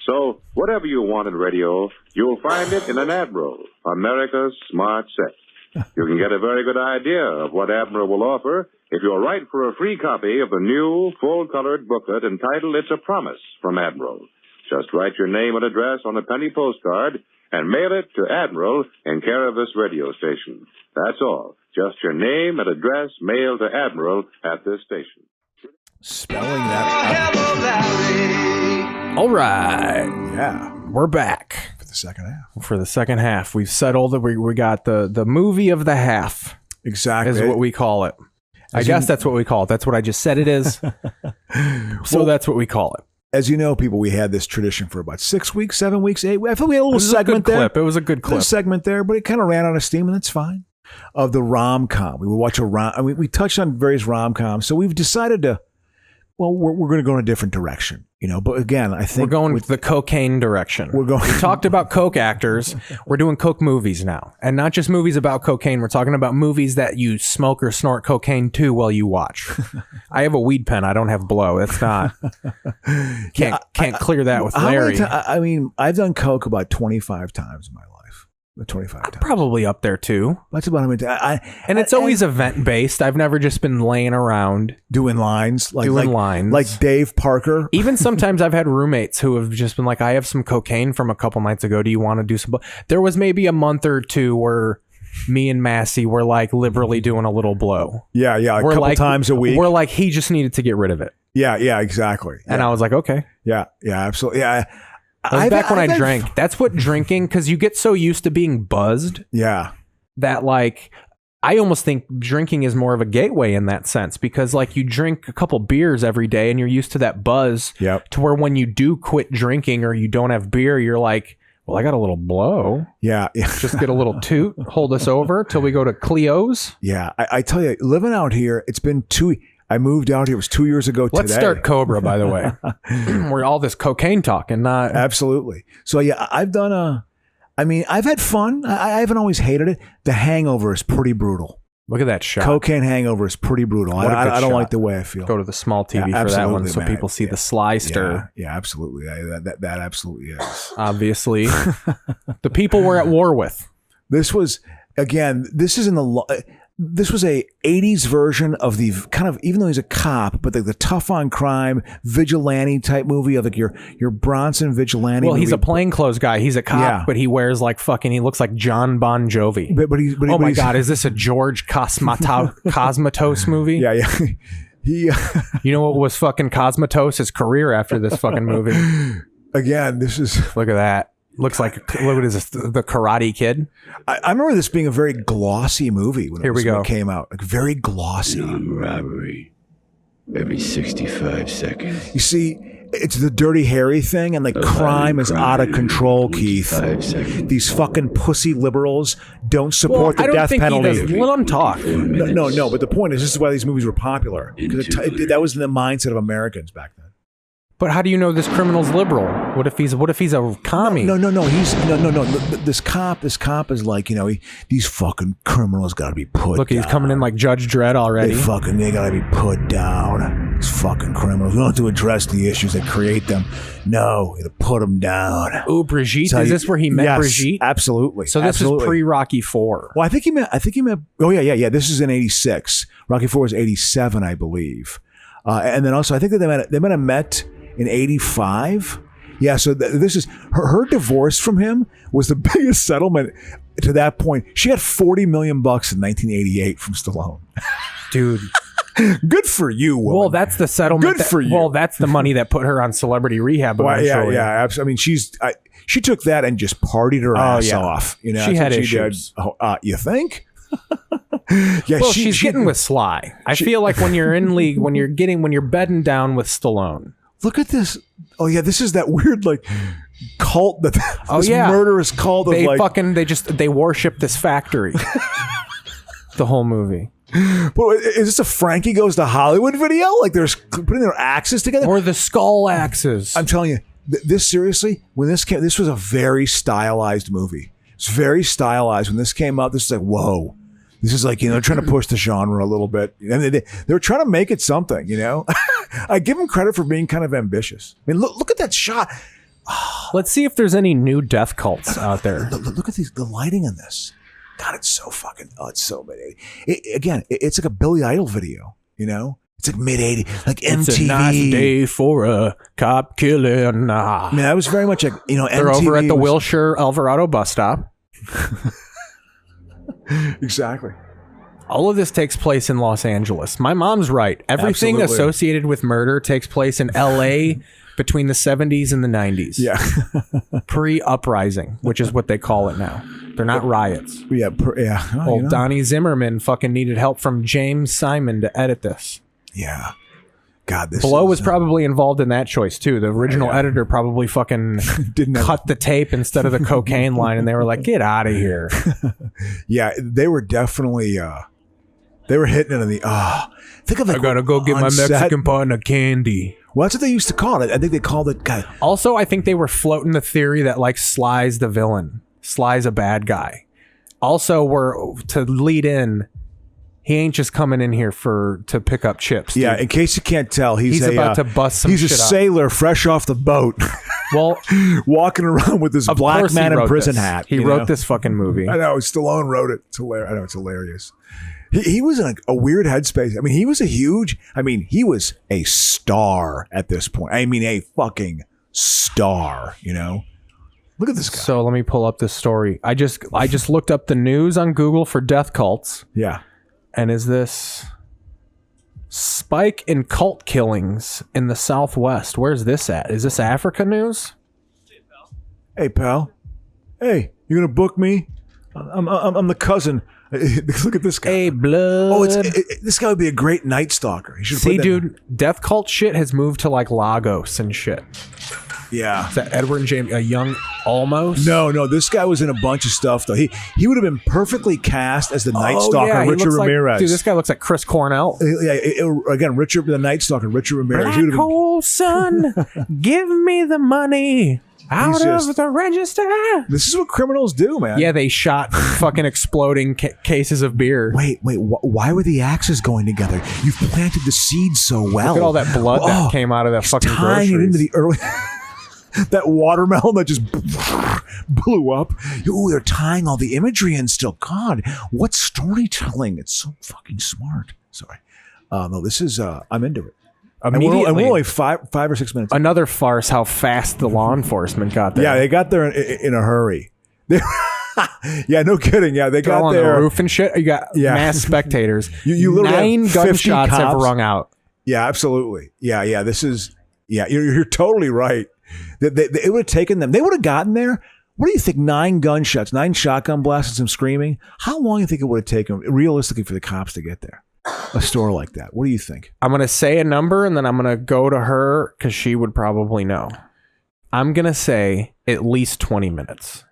So, whatever you want in radio, you'll find it in an Admiral, America's smart set. You can get a very good idea of what Admiral will offer if you'll write for a free copy of the new, full-colored booklet entitled It's a Promise from Admiral. Just write your name and address on a penny postcard and mail it to Admiral in care of this radio station. That's all. Just your name and address mailed to Admiral at this station. Spelling that out. All right. Yeah. We're back. For the second half. For the second half. We've settled that we got the movie of the half. Exactly. Is what we call it. I guess that's what we call it. That's what I just said it is. So that's what we call it. As you know, people, we had this tradition for about 6 weeks, 7 weeks, 8 weeks. I feel we had a little segment there. It was a good clip. A segment there, but it kind of ran out of steam, and that's fine. Of the rom-com. We would watch we touched on various rom-coms, so we've decided to, well, we're going to go in a different direction, But again, I think we're going with the cocaine direction. We talked about coke actors. We're doing coke movies now, and not just movies about cocaine. We're talking about movies that you smoke or snort cocaine to while you watch. I have a weed pen. I don't have blow. It's not. Can't clear that with Larry. I've done coke about 25 times in my life. 25 times. Probably up there too. That's about how many times. And it's always event based. I've never just been laying around doing lines, like lines, Dave Parker. Even sometimes I've had roommates who have just been like, "I have some cocaine from a couple nights ago. Do you want to do some?" There was maybe a month or two where me and Massey were like liberally doing a little blow. Yeah, a couple times a week. We're like, he just needed to get rid of it. Yeah, exactly. And I was like, okay. Yeah, absolutely. Yeah. That was back when I drank. That's what drinking, because you get so used to being buzzed. Yeah. That I almost think drinking is more of a gateway in that sense, because you drink a couple beers every day and you're used to that buzz. Yep. To where when you do quit drinking or you don't have beer, you're like, well, I got a little blow. Yeah. Just get a little toot, hold us over till we go to Cleo's. Yeah. I tell you, living out here, it's been I moved out here. It was 2 years ago today. Let's start Cobra, by the way. We're all this cocaine talking, not absolutely. So yeah, I've had fun. I haven't always hated it. The Hangover is pretty brutal. Look at that shot. Cocaine Hangover is pretty brutal. I don't like the way I feel. Go to the small TV for that one so people see the sly stir. Yeah, absolutely. That absolutely is. Obviously. The people we're at war with. This was, again, this was a 80s version of the kind of, even though he's a cop, but the tough on crime vigilante type movie of like your Bronson vigilante. Well, movie. he's a plainclothes guy. He's a cop, but he wears like fucking, he looks like John Bon Jovi. Oh my God, is this a George Cosmatos movie? Yeah. You know what was fucking Cosmatos' career after this fucking movie? Again, this is... Look at that. Looks like, what is this, the Karate Kid? I remember this being a very glossy movie when it came out. Like very glossy. Non-robbery. Every 65 seconds. You see, it's the Dirty Harry thing, and like crime is out of control, Keith. These fucking pussy liberals don't support the death penalty. Let them talk. No, but the point is, this is why these movies were popular. Because that was in the mindset of Americans back then. But how do you know this criminal's liberal? What if he's a commie? No. This cop is like, these fucking criminals got to be put. Look, down. He's coming in like Judge Dredd already. They got to be put down. These fucking criminals. We don't have to address the issues that create them. No, we got to put them down. Oh, Brigitte. Is this where he met Brigitte? Absolutely. So this is pre-Rocky 4. Well, I think he met. Oh yeah. This is in '86. Rocky 4 is '87, I believe. And then also, I think that they might have met in '85. Yeah, so this is her divorce from him was the biggest settlement to that point. She had $40 million in 1988 from Stallone. Dude, good for you, woman. Well, that's the settlement. Good for you. Well, that's the money that put her on Celebrity Rehab. Eventually. Yeah. Absolutely. I mean, she took that and just partied her ass off. She had issues. You think? Yeah, well, she's getting with Sly. I feel like when you're in league, when you're bedding down with Stallone. Look at this. Oh yeah, this is that weird like cult that murderous cult of they worship this factory. The whole movie. But is this a Frankie Goes to Hollywood video? Like they're putting their axes together? Or the skull axes. I'm telling you, this seriously, when this came, this was a very stylized movie. It's very stylized. When this came out, this is like, whoa. This is like, trying to push the genre a little bit. And they were trying to make it something, I give them credit for being kind of ambitious. I mean, look at that shot. Let's see if there's any new death cults out there. Look at the lighting in this. God, it's so fucking, it's so mid-80s. It's like a Billy Idol video, It's like mid-80s, like MTV. It's a nice day for a cop killing. I mean, that was very much like, MTV. They're over at the Wilshire Alvarado bus stop. Exactly. All of this takes place in Los Angeles. My mom's right. Everything associated with murder takes place in LA between the 70s and the 90s. Yeah. Pre-uprising, which is what they call it now. They're not riots. Yeah. Old Donnie Zimmerman fucking needed help from James Simon to edit this. Yeah. God, this Blow was probably involved in that choice too. The original editor probably fucking cut the tape instead of the cocaine line, and they were like, "Get out of here." Yeah, they were definitely they were hitting it in the think of it. I gotta go get my Mexican partner candy. Well, that's what they used to call it. I think they called it. God. Also, I think they were floating the theory that like Sly's the villain, Sly's a bad guy. Also, were to lead in. He ain't just coming in here to pick up chips. Dude. Yeah, in case you can't tell, he's about to bust some shit He's a sailor fresh off the boat. Well, walking around with his black man in prison hat. He wrote this fucking movie. I know. Stallone wrote it. It's hilarious. I know, it's hilarious. He was in a weird headspace. I mean, he was he was a star at this point. I mean, a fucking star, Look at this guy. So let me pull up this story. I just looked up the news on Google for death cults. Yeah. And is this spike in cult killings in the Southwest? Where's this at? Is this Africa news? Hey, pal. Hey, you gonna book me? I'm the cousin. Look at this guy. Hey, blood. Oh, this guy would be a great night stalker. See, dude, death cult shit has moved to like Lagos and shit. Yeah. Is that Edward and James, a young Almost? No. This guy was in a bunch of stuff though. He would have been perfectly cast as the Night Stalker, he Richard looks like- Ramirez. dude, this guy looks like Chris Cornell. Again, the Night Stalker, Richard Ramirez. He Black would have been- hole sun, give me the money out of the register. This is what criminals do, man. Yeah, they shot fucking exploding cases of beer. Wait, why were the axes going together? You've planted the seeds so well. Look at all that blood that came out of that fucking tying groceries. it into the early that watermelon that just blew up. Ooh, they're tying all the imagery in still. God, what storytelling? It's so fucking smart. Sorry. No, this is I'm into it. Immediately. And we're only 5 or 6 minutes. Another farce how fast the law enforcement got there. Yeah, they got there in a hurry. Yeah, no kidding. Yeah, they They're got all on there. the roof and shit. You got mass spectators. You literally 9 have 50 gunshots have cops. rung out. Yeah, absolutely. Yeah. This is. Yeah, you're totally right. It would have taken them. They would have gotten there. What do you think? 9 gunshots, 9 shotgun blasts, and some screaming. How long do you think it would have taken, realistically, for the cops to get there? A store like that. What do you think? I'm going to say a number and then I'm going to go to her because she would probably know. I'm going to say at least 20 minutes.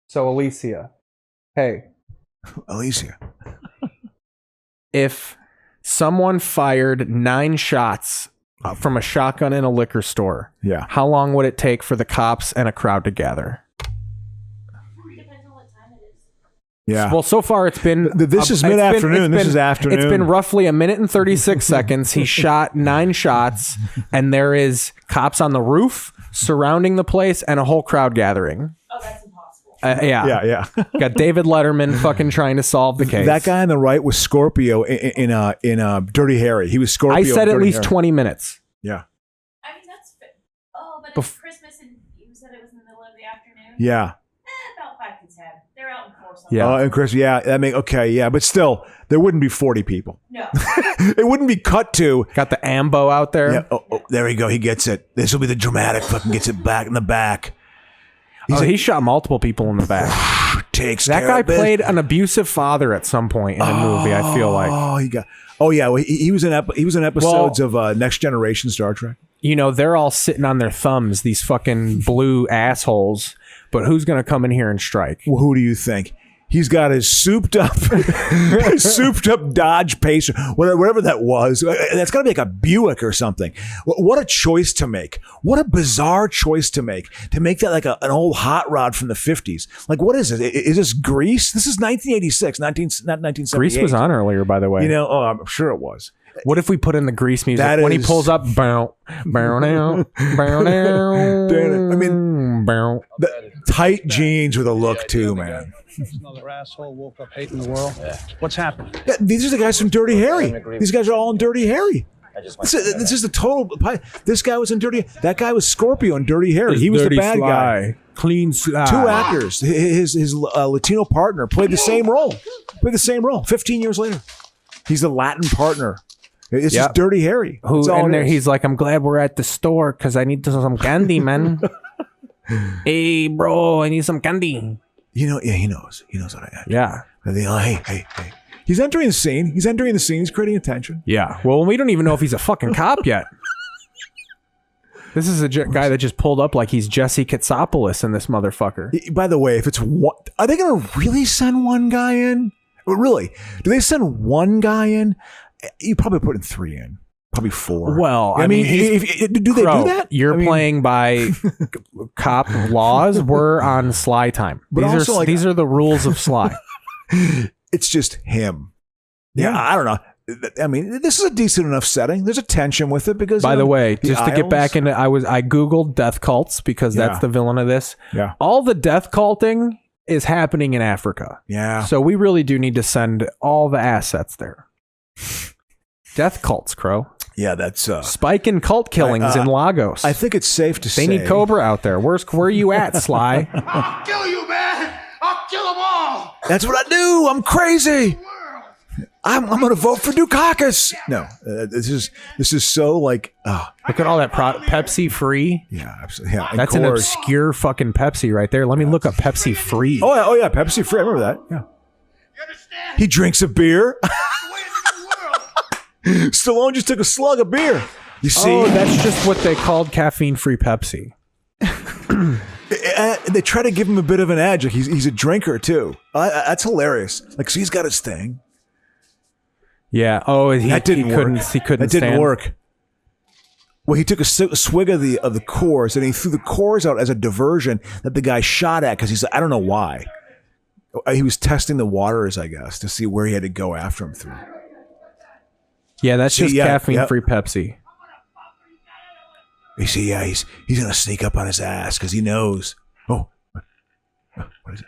So, Alicia. Hey. Alicia. If someone fired 9 shots from a shotgun in a liquor store, yeah, how long would it take for the cops and a crowd to gather? Yeah. Well, so far it's been. This is mid-afternoon. This is afternoon. It's been roughly 1 minute and 36 seconds. He shot 9 shots, and there is cops on the roof surrounding the place and a whole crowd gathering. Oh, that's impossible. Yeah. Got David Letterman fucking trying to solve the case. That guy on the right was Scorpio in Dirty Harry. He was Scorpio. I said in at Dirty least Harry. 20 minutes. Yeah. I mean, that's fit. Oh, but it's Christmas and you said it was in the middle of the afternoon? Yeah. About 5 to 10. They're out in force. Yeah. Oh, and Chris, but still, there wouldn't be 40 people. No. It wouldn't be cut to. Got the ambo out there. Yeah. Oh, there we go. He gets it. This will be the dramatic. Fucking gets it back in the back. He shot multiple people in the back. Takes that care guy of business. played an abusive father at some point in the movie. I feel like. Oh, he got. Oh yeah, well, he was in episodes of Next Generation Star Trek. You know, they're all sitting on their thumbs. These fucking blue assholes. But who's going to come in here and strike? Well, who do you think? He's got his souped up Dodge Pacer, whatever that was. That's got to be like a Buick or something. What a choice to make. What a bizarre choice to make that like an old hot rod from the 50s. Like, what is it? Is this Grease? This is 1986, not 1978. Grease was on earlier, by the way. You know, I'm sure it was. What if we put in the Grease music That when he is- pulls up? Bow, bow, now, bow, now. I mean, bow. Tight jeans with a look too, man. Another asshole woke up hating the world. What's happened? Yeah, these are the guys from Dirty Harry. These guys are all in Dirty Harry. This is the total. This guy was in Dirty. That guy was Scorpio in Dirty Harry. He was the Dirty bad Sly. guy. Clean Sly. 2 actors. His Latino partner played the same role. 15 years later, he's the Latin partner. It's just Dirty Harry. That's all it is. He's like, I'm glad we're at the store because I need some candy, man. Hey, bro, I need some candy. You know, yeah, he knows. He knows how to act. Yeah. And they hey. He's entering the scene. He's creating attention. Yeah. Well, we don't even know if he's a fucking cop yet. This is a guy that just pulled up like he's Jesse Katsopoulos in this motherfucker. By the way, if it's one, are they going to really send one guy in? Really? Do they send one guy in? You probably put 3 in. Probably 4. Well, I mean, do they Crow, do that? You're playing by cop laws. We're on Sly time. But These are the rules of Sly. It's just him. Yeah, I don't know. I mean, this is a decent enough setting. There's a tension with it because. By the way, the just to get back into, I googled death cults because that's the villain of this. Yeah. All the death culting is happening in Africa. Yeah. So we really do need to send all the assets there. Death cults, Crow. Yeah, that's spike in cult killings in Lagos. I think it's safe to say they need Cobra out there. Where are you at, Sly? I'll kill you, man. I'll kill them all. That's what I do. I'm crazy. I'm going to vote for Dukakis. No, this is so like. Look at all that Pepsi free. Yeah, absolutely. Yeah, that's an obscure fucking Pepsi right there. Let me look up Pepsi free. Oh yeah, Pepsi free. I remember that. Yeah. He drinks a beer. Stallone just took a slug of beer. You see? Oh, that's just what they called caffeine-free Pepsi. They try to give him a bit of an edge. Like he's a drinker too. That's hilarious. Like, so he's got his thing. Yeah. Oh, that didn't work. He couldn't. That didn't stand. work. Well, he took a swig of the cores, and he threw the cores out as a diversion that the guy shot at because he's. I don't know why. He was testing the waters, I guess, to see where he had to go after him through. Yeah, that's just caffeine-free Pepsi. You see, yeah, he's gonna sneak up on his ass because he knows. Oh, what is it?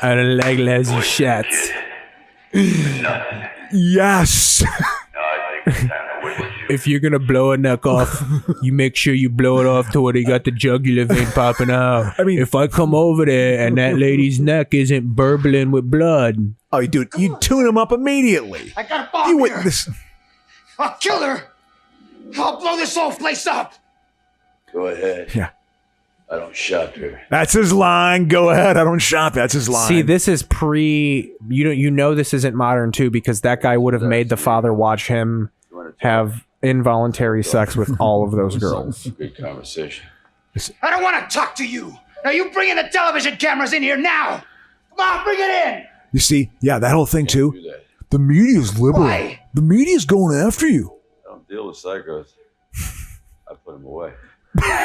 I don't like lousy shots. Yes. If you're gonna blow a neck off, you make sure you blow it off to where they got the jugular vein popping out. I mean, if I come over there and that lady's neck isn't burbling with blood, oh, dude, you tune him up immediately. I got a bomb here. I'll kill her. I'll blow this whole place up. Go ahead. Yeah. I don't shop her. That's his line. Go ahead. I don't shop. That's his line. See, this is you know this isn't modern too, because that guy would have made the father watch him have involuntary sex with all of those girls. Good conversation. I don't want to talk to you. Now you bring in the television cameras in here now. Come on, bring it in. You see, yeah, that whole thing too. The media's liberal. Why? The media's going after you. I don't deal with psychos. I put them away.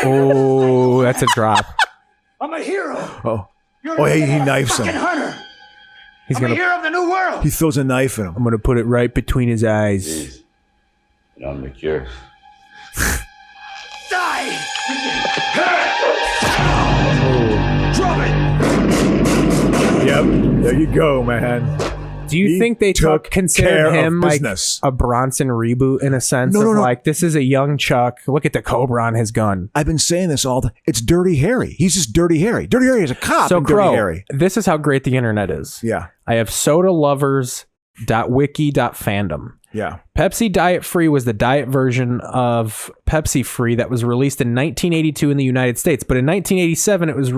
Oh, that's a drop. I'm a hero. Oh, You're he knifes him. fucking hunter. He's I'm gonna. a hero of the new world. He throws a knife at him. I'm gonna put it right between his eyes. Jeez. And I'm the cure. Die. Drop it. Yep. There you go, man. Do you think they considered him like a Bronson reboot in a sense of like, this is a young Chuck, look at the Cobra on his gun? I've been saying this all the it's Dirty Harry. He's just Dirty Harry. Dirty Harry is a cop. So Dirty Crow, Harry. this is how great the internet is. Yeah. I have sodalovers.wiki.fandom. Yeah. Pepsi Diet Free was the diet version of Pepsi Free that was released in 1982 in the United States. But in 1987, it was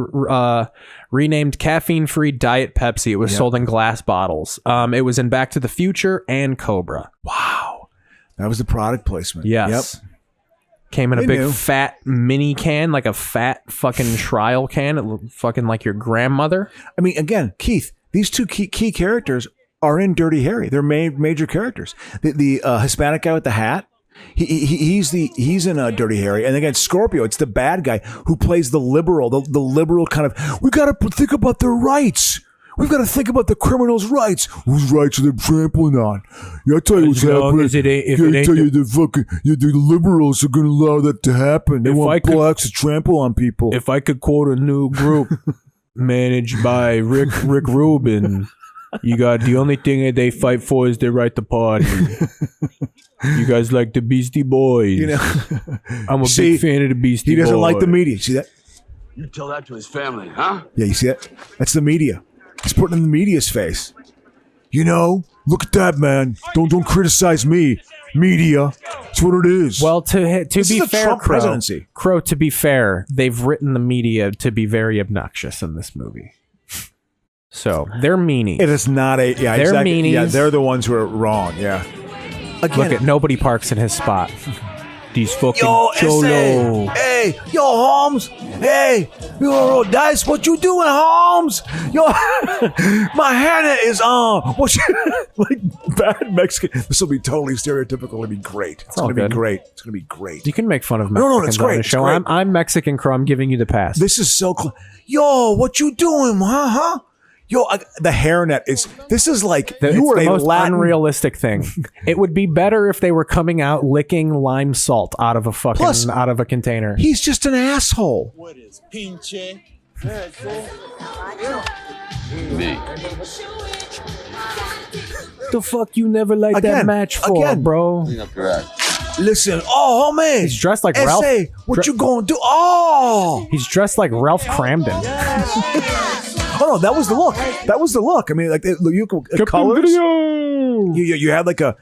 renamed Caffeine Free Diet Pepsi. It was sold in glass bottles. It was in Back to the Future and Cobra. Wow. That was the product placement. Yes. Yep. Came in a big fat mini can, like a fat fucking trial can. It looked fucking like your grandmother. I mean, again, Keith, these two key characters are in Dirty Harry. They're major characters. The Hispanic guy with the hat, he's in Dirty Harry, and again Scorpio, it's the bad guy who plays the liberal, the liberal kind of. We got to think about their rights. We've got to think about the criminals' rights. Whose rights are they trampling on? Yeah, I tell you what's happening. The liberals are going to allow that to happen. They want blacks to trample on people. If I could quote a new group managed by Rick Rubin. You got the only thing that they fight for is their right to party. You guys like the Beastie Boys. You know, I'm a big fan of the Beastie Boys. He doesn't like the media. See that? You tell that to his family, huh? Yeah, you see that? That's the media. He's putting in the media's face. You know, look at that, man. Don't criticize me, media. That's what it is. Well, to be fair, Trump presidency. Crow, to be fair, they've written the media to be very obnoxious in this movie. So they're meanies. It is not a. Yeah, they're exactly. meanies. Yeah, they're the ones who are wrong. Yeah. Again, look at nobody parks in his spot. These fucking cholo. Hey, yo, Holmes. Hey, yo, Dice, what you doing, Holmes? Yo, my Hannah is on. What you like? Bad Mexican. This will be totally stereotypical. It'll be great. It's gonna be great. It's gonna be great. You can make fun of Mexicans it's great. on the show. It's great. I'm Mexican Crow. I'm giving you the pass. This is so cool. Yo, what you doing, huh? Yo, the hairnet is. This is like you are the a most Latin unrealistic thing. It would be better if they were coming out licking lime salt out of a out of a container. He's just an asshole. What is pinche? Me. The fuck you never liked that match for, bro? Clean up your act. Listen, oh homie, he's dressed like Ralph. What you gonna do? Oh, he's dressed like Ralph Cramden. Oh no, that was the look. That was the look. I mean, like you colors. You had like a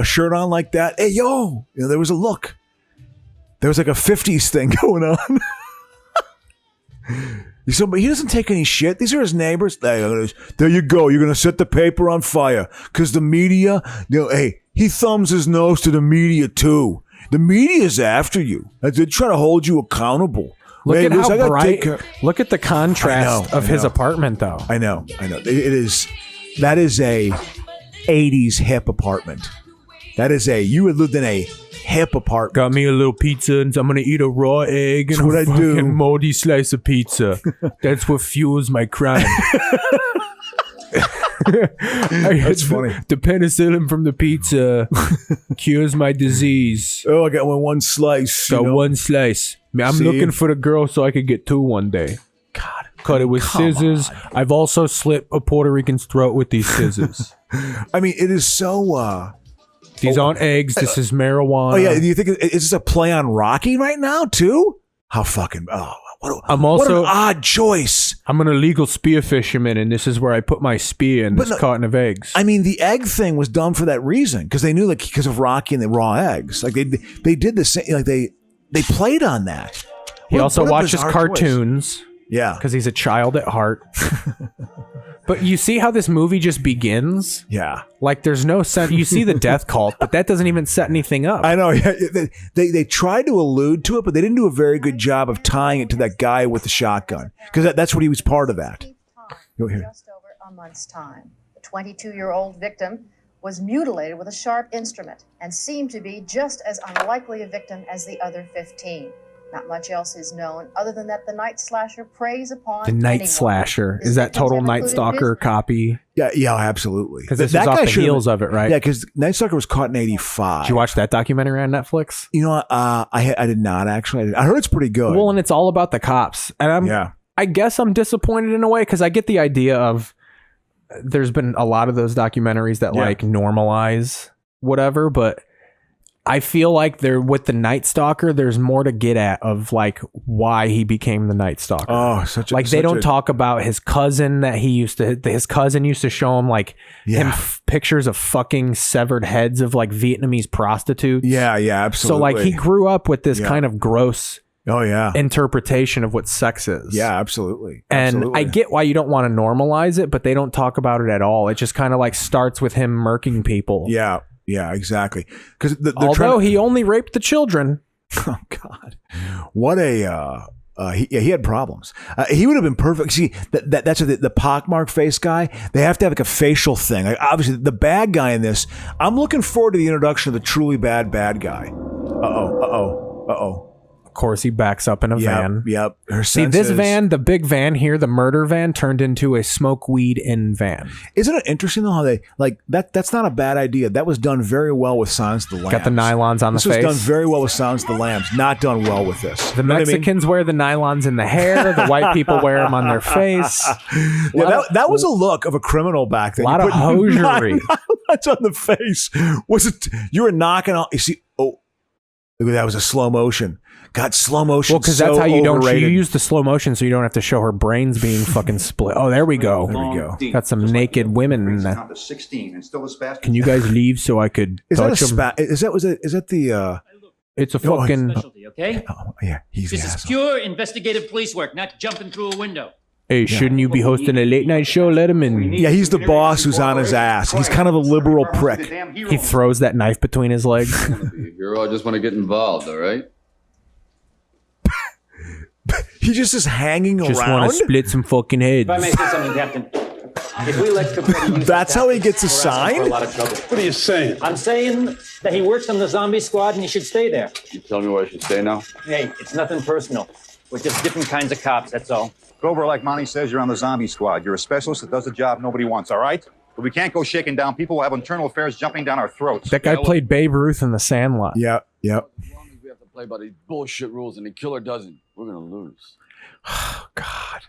shirt on like that. Hey yo, there was a look. There was like a 50s thing going on. But he doesn't take any shit. These are his neighbors. There you go. You're going to set the paper on fire. Because the media, hey, he thumbs his nose to the media too. The media's after you. They're trying to hold you accountable. Look at how bright. Look at the contrast of his apartment, though. I know. It is. That is a 80s hip apartment. You had lived in a hip apartment. Got me a little pizza, and I'm gonna eat a raw egg and a fucking moldy slice of pizza. That's what fuels my crime. That's funny. The penicillin from the pizza cures my disease. Oh, I got one slice. Got one slice. I'm looking for the girl so I could get two one day. God, cut it with scissors. I've also slit a Puerto Rican's throat with these scissors. I mean, it is so. These aren't eggs. This is marijuana. Oh yeah. Do you think is this a play on Rocky right now too? How fucking what an odd choice. I'm an illegal spear fisherman, and this is where I put my spear in this carton of eggs. I mean, the egg thing was done for that reason because they knew, like, because of Rocky and the raw eggs. Like they did the same. Like they played on that. He also watches cartoons. Choice. Yeah, because he's a child at heart. But you see how this movie just begins? Yeah. Like there's no sense. You see the death cult, but that doesn't even set anything up. I know. Yeah, they tried to allude to it, but they didn't do a very good job of tying it to that guy with the shotgun because that's what he was part of that. Just over a month's time, the 22-year-old victim was mutilated with a sharp instrument and seemed to be just as unlikely a victim as the other 15. Not much else is known other than that the Night Slasher preys upon the Night Slasher. Is that total Night Stalker copy? Yeah, absolutely. Because this is off the heels of it, right? Yeah, because Night Stalker was caught in '85. Did you watch that documentary on Netflix? You know what? I did not actually. I heard it's pretty good. Well, and it's all about the cops. And I guess I'm disappointed in a way because I get the idea of there's been a lot of those documentaries that like normalize whatever, but I feel like with the Night Stalker, there's more to get at of like why he became the Night Stalker. Oh, they don't talk about his cousin that his cousin used to show him pictures of fucking severed heads of like Vietnamese prostitutes. Yeah, absolutely. So like he grew up with this kind of gross interpretation of what sex is. Yeah, absolutely. And I get why you don't want to normalize it, but they don't talk about it at all. It just kind of like starts with him murking people. Yeah, exactly. Because although he only raped the children. Oh God, what a he had problems. He would have been perfect. See, that's the pockmark face guy. They have to have like a facial thing. Like, obviously, the bad guy in this. I'm looking forward to the introduction of the truly bad guy. Uh oh. Of course, he backs up in a van. Yep. See, this van, the big van here, the murder van, turned into a smoke weed in van. Isn't it interesting though how they like that? That's not a bad idea. That was done very well with Silence of the Lambs. Got the nylons on the face. This was done very well with Silence of the Lambs. Not done well with this. The Mexicans wear the nylons in the hair. The white people wear them on their face. That was a look of a criminal back then. A lot of hosiery. Nylons on the face. Was it? You were knocking off. You see? Oh, that was a slow motion. God, slow motion. Well, because that's how you overrated. You use the slow motion so you don't have to show her brains being fucking split. Oh, there we go. Got some naked women in that. Can you guys leave so I could touch them? Is that the? It's a fucking. Okay. Oh, yeah, this is pure investigative police work, not jumping through a window. Hey, shouldn't you be hosting a late night show? Let him in. Yeah, he's the boss who's on his ass. He's kind of a liberal prick. He throws that knife between his legs. I just want to get involved, all right? He just is hanging around. Just want to split some fucking heads. If I may say something, Captain. If we let Cobra that's how he gets assigned? A lot of trouble. What are you saying? I'm saying that he works on the zombie squad and he should stay there. You tell me where I should stay now? Hey, it's nothing personal. We're just different kinds of cops, that's all. Cobra, like Monty says, you're on the zombie squad. You're a specialist that does a job nobody wants, all right? But we can't go shaking down people who have internal affairs jumping down our throats. That guy played Babe Ruth in The Sandlot. Yep. As long as we have to play by these bullshit rules and the killer doesn't, we're going to lose. Oh, God.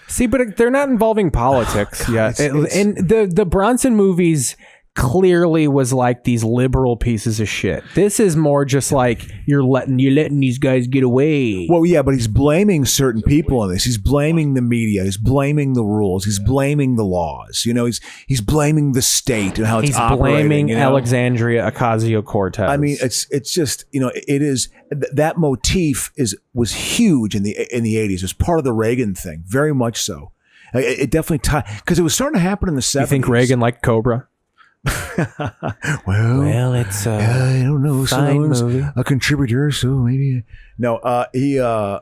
See, but they're not involving politics yet. And the Bronson movies clearly was like these liberal pieces of shit. This is more just like you're letting these guys get away. Well, yeah, but he's blaming certain people on this. He's blaming the media. He's blaming the rules. He's blaming the laws. You know, he's blaming the state and how it's operating. He's blaming you know? Alexandria Ocasio-Cortez. I mean, it's just, you know, it is that motif was huge in the 80s. It was part of the Reagan thing, very much so. It definitely tied because it was starting to happen in the 70s. You think Reagan liked Cobra? well, it's I don't know. fine movie. A contributor, so maybe no. This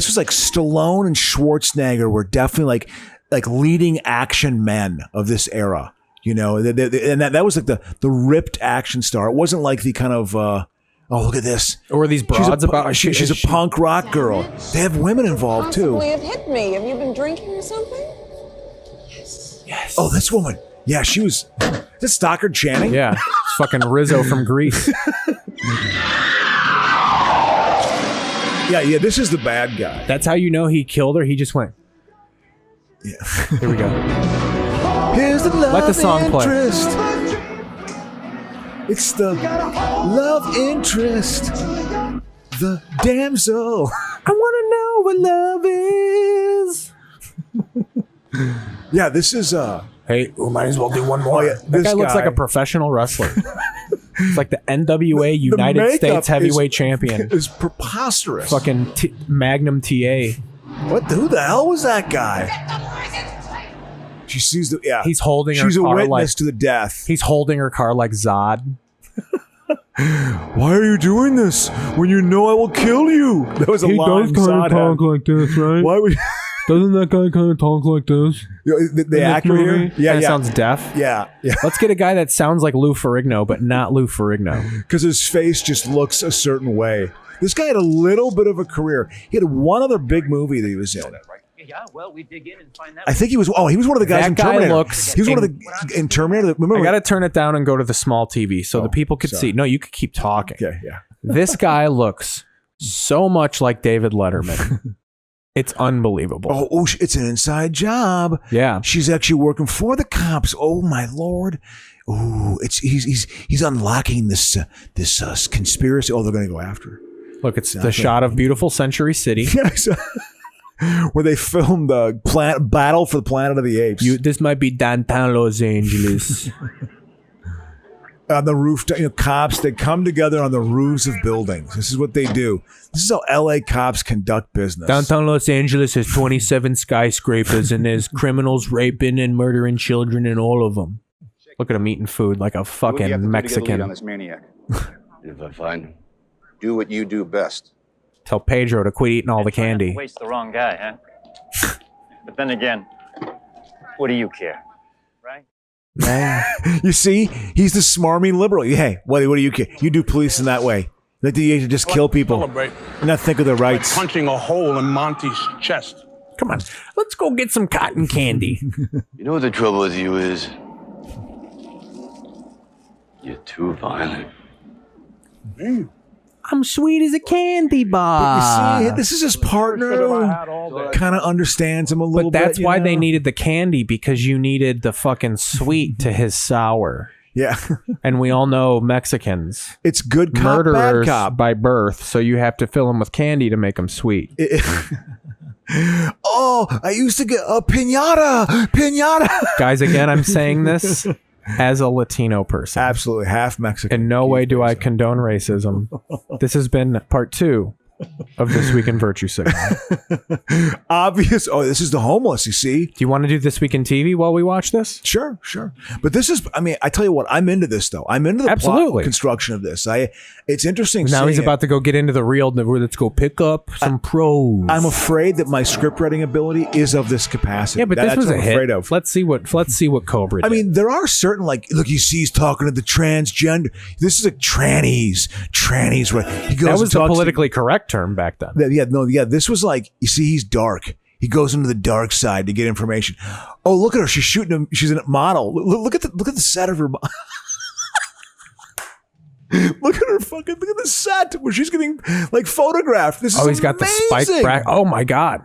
was like Stallone and Schwarzenegger were definitely like leading action men of this era. You know, and that was like the ripped action star. It wasn't like the kind of oh, look at this. Or these broads about she's a punk rock girl. They have women involved too. Possibly have hit me. Have you been drinking or something? Yes. Oh, this woman. Yeah, she was. Is this Stockard Channing? Yeah, it's fucking Rizzo from Greece. Yeah. This is the bad guy. That's how you know he killed her. He just went. Yeah. Here we go. Here's the love Let the song play. interest. It's the love interest. The damsel. I want to know what love is. Yeah, this is Hey, we might as well do one more. Oh, yeah, that guy looks like a professional wrestler. It's like the NWA United makeup States heavyweight champion. Is preposterous. Fucking Magnum TA. Who the hell was that guy? She sees the He's holding her She's a car witness like to the death. He's holding her car like Zod. Why are you doing this when you know I will kill you? That was a line Zod had. like this, right? Why would Doesn't that guy kind of talk like this? the actor here? Yeah. Sounds deaf. Yeah. Let's get a guy that sounds like Lou Ferrigno, but not Lou Ferrigno. Because his face just looks a certain way. This guy had a little bit of a career. He had one other big movie that he was in. Yeah, well, we dig in and find that. I think he was one of the guys That in guy Terminator. looks He was one of the in Terminator. Remember? I got to turn it down and go to the small TV so the people could see. No, you could keep talking. Okay, yeah. This guy looks so much like David Letterman. It's unbelievable. Oh, it's an inside job. Yeah. She's actually working for the cops. Oh my Lord. Oh, he's unlocking this conspiracy. Oh, they're going to go after her. Look, it's the shot of beautiful Century City. Yes. Where they filmed the Battle for the Planet of the Apes. This might be downtown Los Angeles. On the roof, cops, they come together on the roofs of buildings. This is what they do. This is how LA cops conduct business. Downtown Los Angeles has 27 skyscrapers and there's criminals raping and murdering children in all of them. Look at him eating food like a fucking Mexican. On this maniac. If I find him. Do what you do best. Tell Pedro to quit eating all the candy. Waste the wrong guy, huh? But then again, what do you care? You see, he's the smarmy liberal. Hey, what do you care? You do police in that way. Like you just kill people and not think of their rights. Like punching a hole in Monty's chest. Come on, let's go get some cotton candy. You know what the trouble with you is? You're too violent. I'm sweet as a candy bar. But you see, this is his partner who kind of understands him a little bit. But that's why they needed the candy, because you needed the fucking sweet to his sour. Yeah. And we all know Mexicans. It's good cop, murderers bad cop. by birth, so you have to fill them with candy to make them sweet. Oh, I used to get a piñata. Guys, again, I'm saying this as a Latino person. Absolutely, half Mexican. In no way do I condone racism. This has been part 2 of This Week in Virtue Signal. Obvious. Oh, this is the homeless, you see. Do you want to do This Week in TV while we watch this? Sure. But this is, I tell you what, I'm into this, though. I'm into the plot construction of this. It's interesting. Now he's about to go get into the real, let's go pick up some pros. I'm afraid that my script writing ability is of this capacity. Yeah, but That's this was what a I'm hit. afraid of. Let's see what Cobra did. I mean, there are certain, look, you see he's talking to the transgender. This is a trannies, right? He goes that was the politically correct term back then. This was you see, he's dark. He goes into the dark side to get information. Oh, look at her. She's shooting him. She's a model. Look at the set of her. Look at the set where she's getting photographed. This is he's got the spike bracket. Oh my God.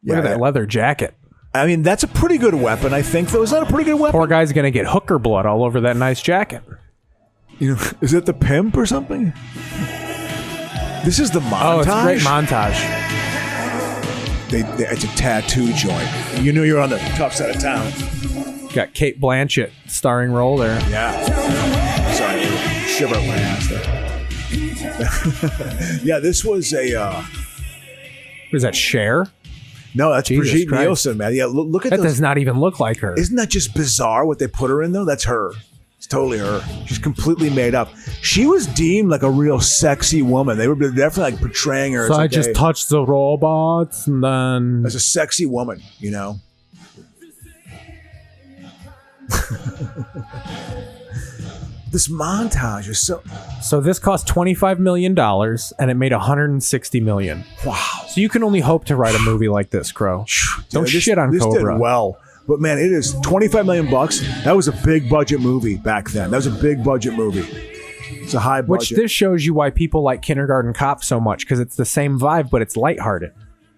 Look at that leather jacket. I mean, that's a pretty good weapon, I think. Though, is that a pretty good weapon? Poor guy's gonna get hooker blood all over that nice jacket. You know, is it the pimp or something? This is the montage. Oh, it's a great montage. It's a tattoo joint. You knew you were on the tough side of town. Got Kate Blanchett starring role there. Yeah. Sorry, shiver up my ass there. Yeah, this was a. Was that Cher? No, that's Jesus Brigitte Christ. Nielsen, man. Yeah, look at That those. does not even look like her. Isn't that just bizarre what they put her in, though? That's her. It's totally her. She's completely made up. She was deemed like a real sexy woman. They were definitely like portraying her So as I like just touched the robots and then as a sexy woman, you know? This montage is so... So this cost $25 million and it made $160 million. Wow. So you can only hope to write a movie like this, Crow. Don't shit on this Cobra. Did well. But man, it is $25 million bucks. That was a big budget movie back then. That was a big budget movie. It's a high budget. Which this shows you why people like Kindergarten Cop so much, because it's the same vibe, but it's lighthearted.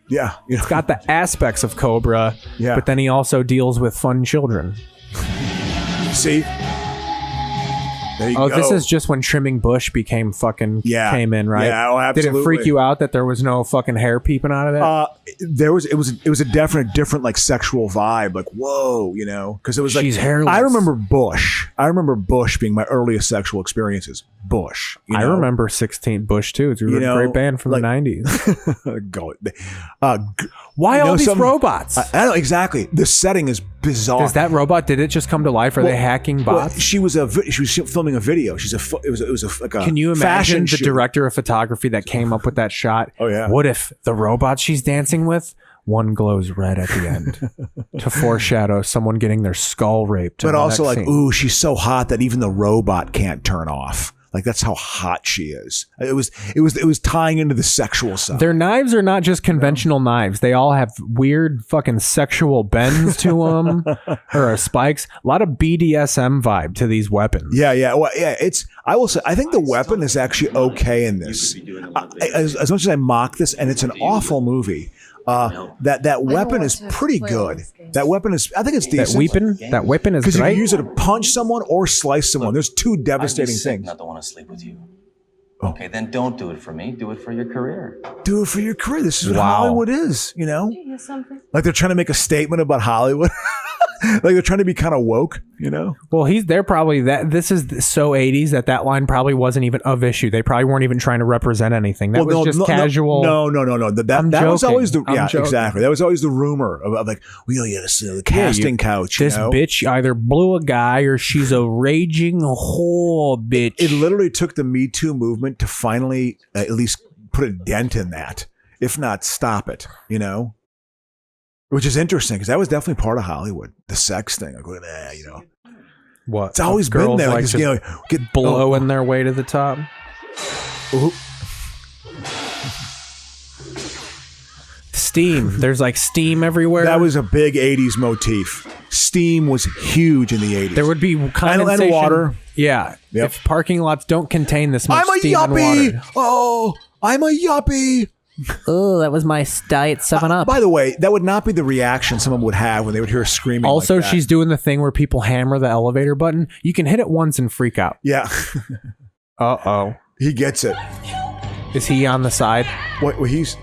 Yeah. It's got the aspects of Cobra, Yeah. but then he also deals with fun children. See? There you go. This is just when trimming bush became fucking came in, right? Yeah, oh, Did it freak absolutely. you out that there was no fucking hair peeping out of it? It was a different like sexual vibe, like whoa, you know, because it was like She's hairless. I remember Bush being my earliest sexual experiences. Bush, you I know? remember 16 Bush too. It's a great band from the 90s. Why all these robots? I don't exactly. The setting is bizarre. Is that robot? Did it just come to life? Are they hacking bots? She was filming a video. It was like a Can you fashion imagine the shoot. director of photography that came up with that shot? Oh, yeah. What if the robot she's dancing with, one glows red at the end to foreshadow someone getting their skull raped? But in the also next like, scene? ooh, she's so hot that even the robot can't turn off. Like that's how hot she is. It was tying into the sexual side. Their knives are not just conventional knives. They all have weird fucking sexual bends to them or spikes. A lot of BDSM vibe to these weapons. Yeah. Well, yeah. I will say, I think the weapon is actually okay in this. As much as I mock this, and it's an awful movie. That weapon is pretty good. That weapon is, I think it's decent. That weapon is because you great. can use it to punch someone or slice someone. There's two devastating things. Not to want to sleep with you. Okay, then don't do it for me. Do it for your career. Do it for your career. This is what Wow. Hollywood is, you know? Did you hear something? Like they're trying to make a statement about Hollywood. Like they're trying to be kind of woke, you know? Well, they're probably this is so 80s that line probably wasn't even of issue. They probably weren't even trying to represent anything. That was just casual. No. That was joking. always I'm joking. exactly. That was always the rumor of like, we gotta get the casting couch. This you know? bitch either blew a guy or she's a raging whore bitch. It literally took the Me Too movement to finally at least put a dent in that, if not stop it, you know? Which is interesting because that was definitely part of Hollywood, the sex thing. Like, you know, What? it's always been Girls there. Like, like just, to you know, get blowing their way to the top. Ooh. Steam. There's like steam everywhere. That was a big 80s motif. Steam was huge in the 80s. There would be condensation. And water. Yeah. Yep. If parking lots don't contain this much I'm a steam and yuppie. water. Oh, I'm a yuppie. Oh, that was my diet 7-Up. By the way, that would not be the reaction someone would have when they would hear her screaming. Also, like that. she's doing the thing where people hammer the elevator button. You can hit it once and freak out. Yeah. Uh-oh. He gets it. Is he on the side? What? Well, he's.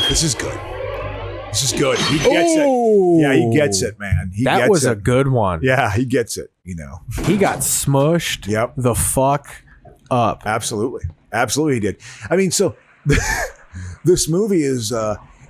This is good. This is good. He gets it. Yeah, he gets it, man. He That gets was it. a good one. Yeah, he gets it. You know, He got smushed the fuck up. absolutely, absolutely, he did. I mean, so this movie is.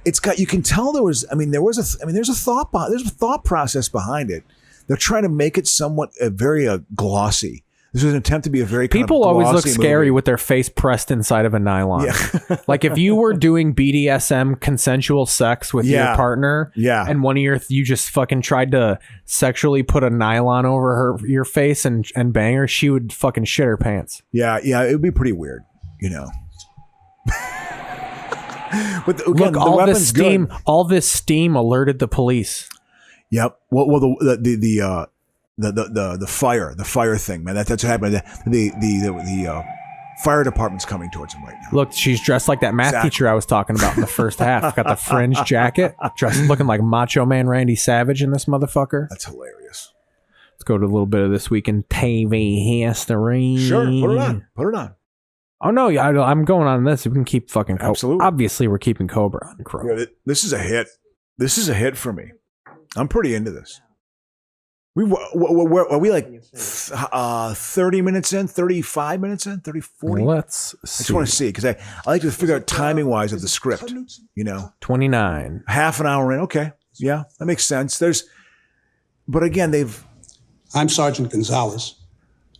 It's got. You can tell there was. I mean, there was a. I mean, there's a thought. There's a thought process behind it. They're trying to make it somewhat very glossy. This was an attempt to be a very kind People of always look glossy scary movie. with their face pressed inside of a nylon. Yeah. Like if you were doing BDSM consensual sex with your Yeah. partner, Yeah. and one of you just fucking tried to sexually put a nylon over your face and bang her, she would fucking shit her pants. Yeah, it would be pretty weird, you know. But again, Look, the all weapon's this steam, good. all this steam alerted the police. Yep. Well, the fire thing, man. That's what happened. The fire department's coming towards him right now. Look, she's dressed like that math teacher I was talking about in the first half. Got the fringe jacket, dressed looking like Macho Man Randy Savage in this motherfucker. That's hilarious. Let's go to a little bit of this week in TV history. Sure, put it on. Oh no, I'm going on this. We can keep fucking Cobra. Absolutely. Obviously, we're keeping Cobra on Crow. Yeah, this is a hit. This is a hit for me. I'm pretty into this. Are we like 30 minutes in, 35 minutes in, 30, 40? Let's see. I just want to see because I like to figure out timing wise of the script. 29. Half an hour in. Okay. Yeah, that makes sense. But again, I'm Sergeant Gonzalez,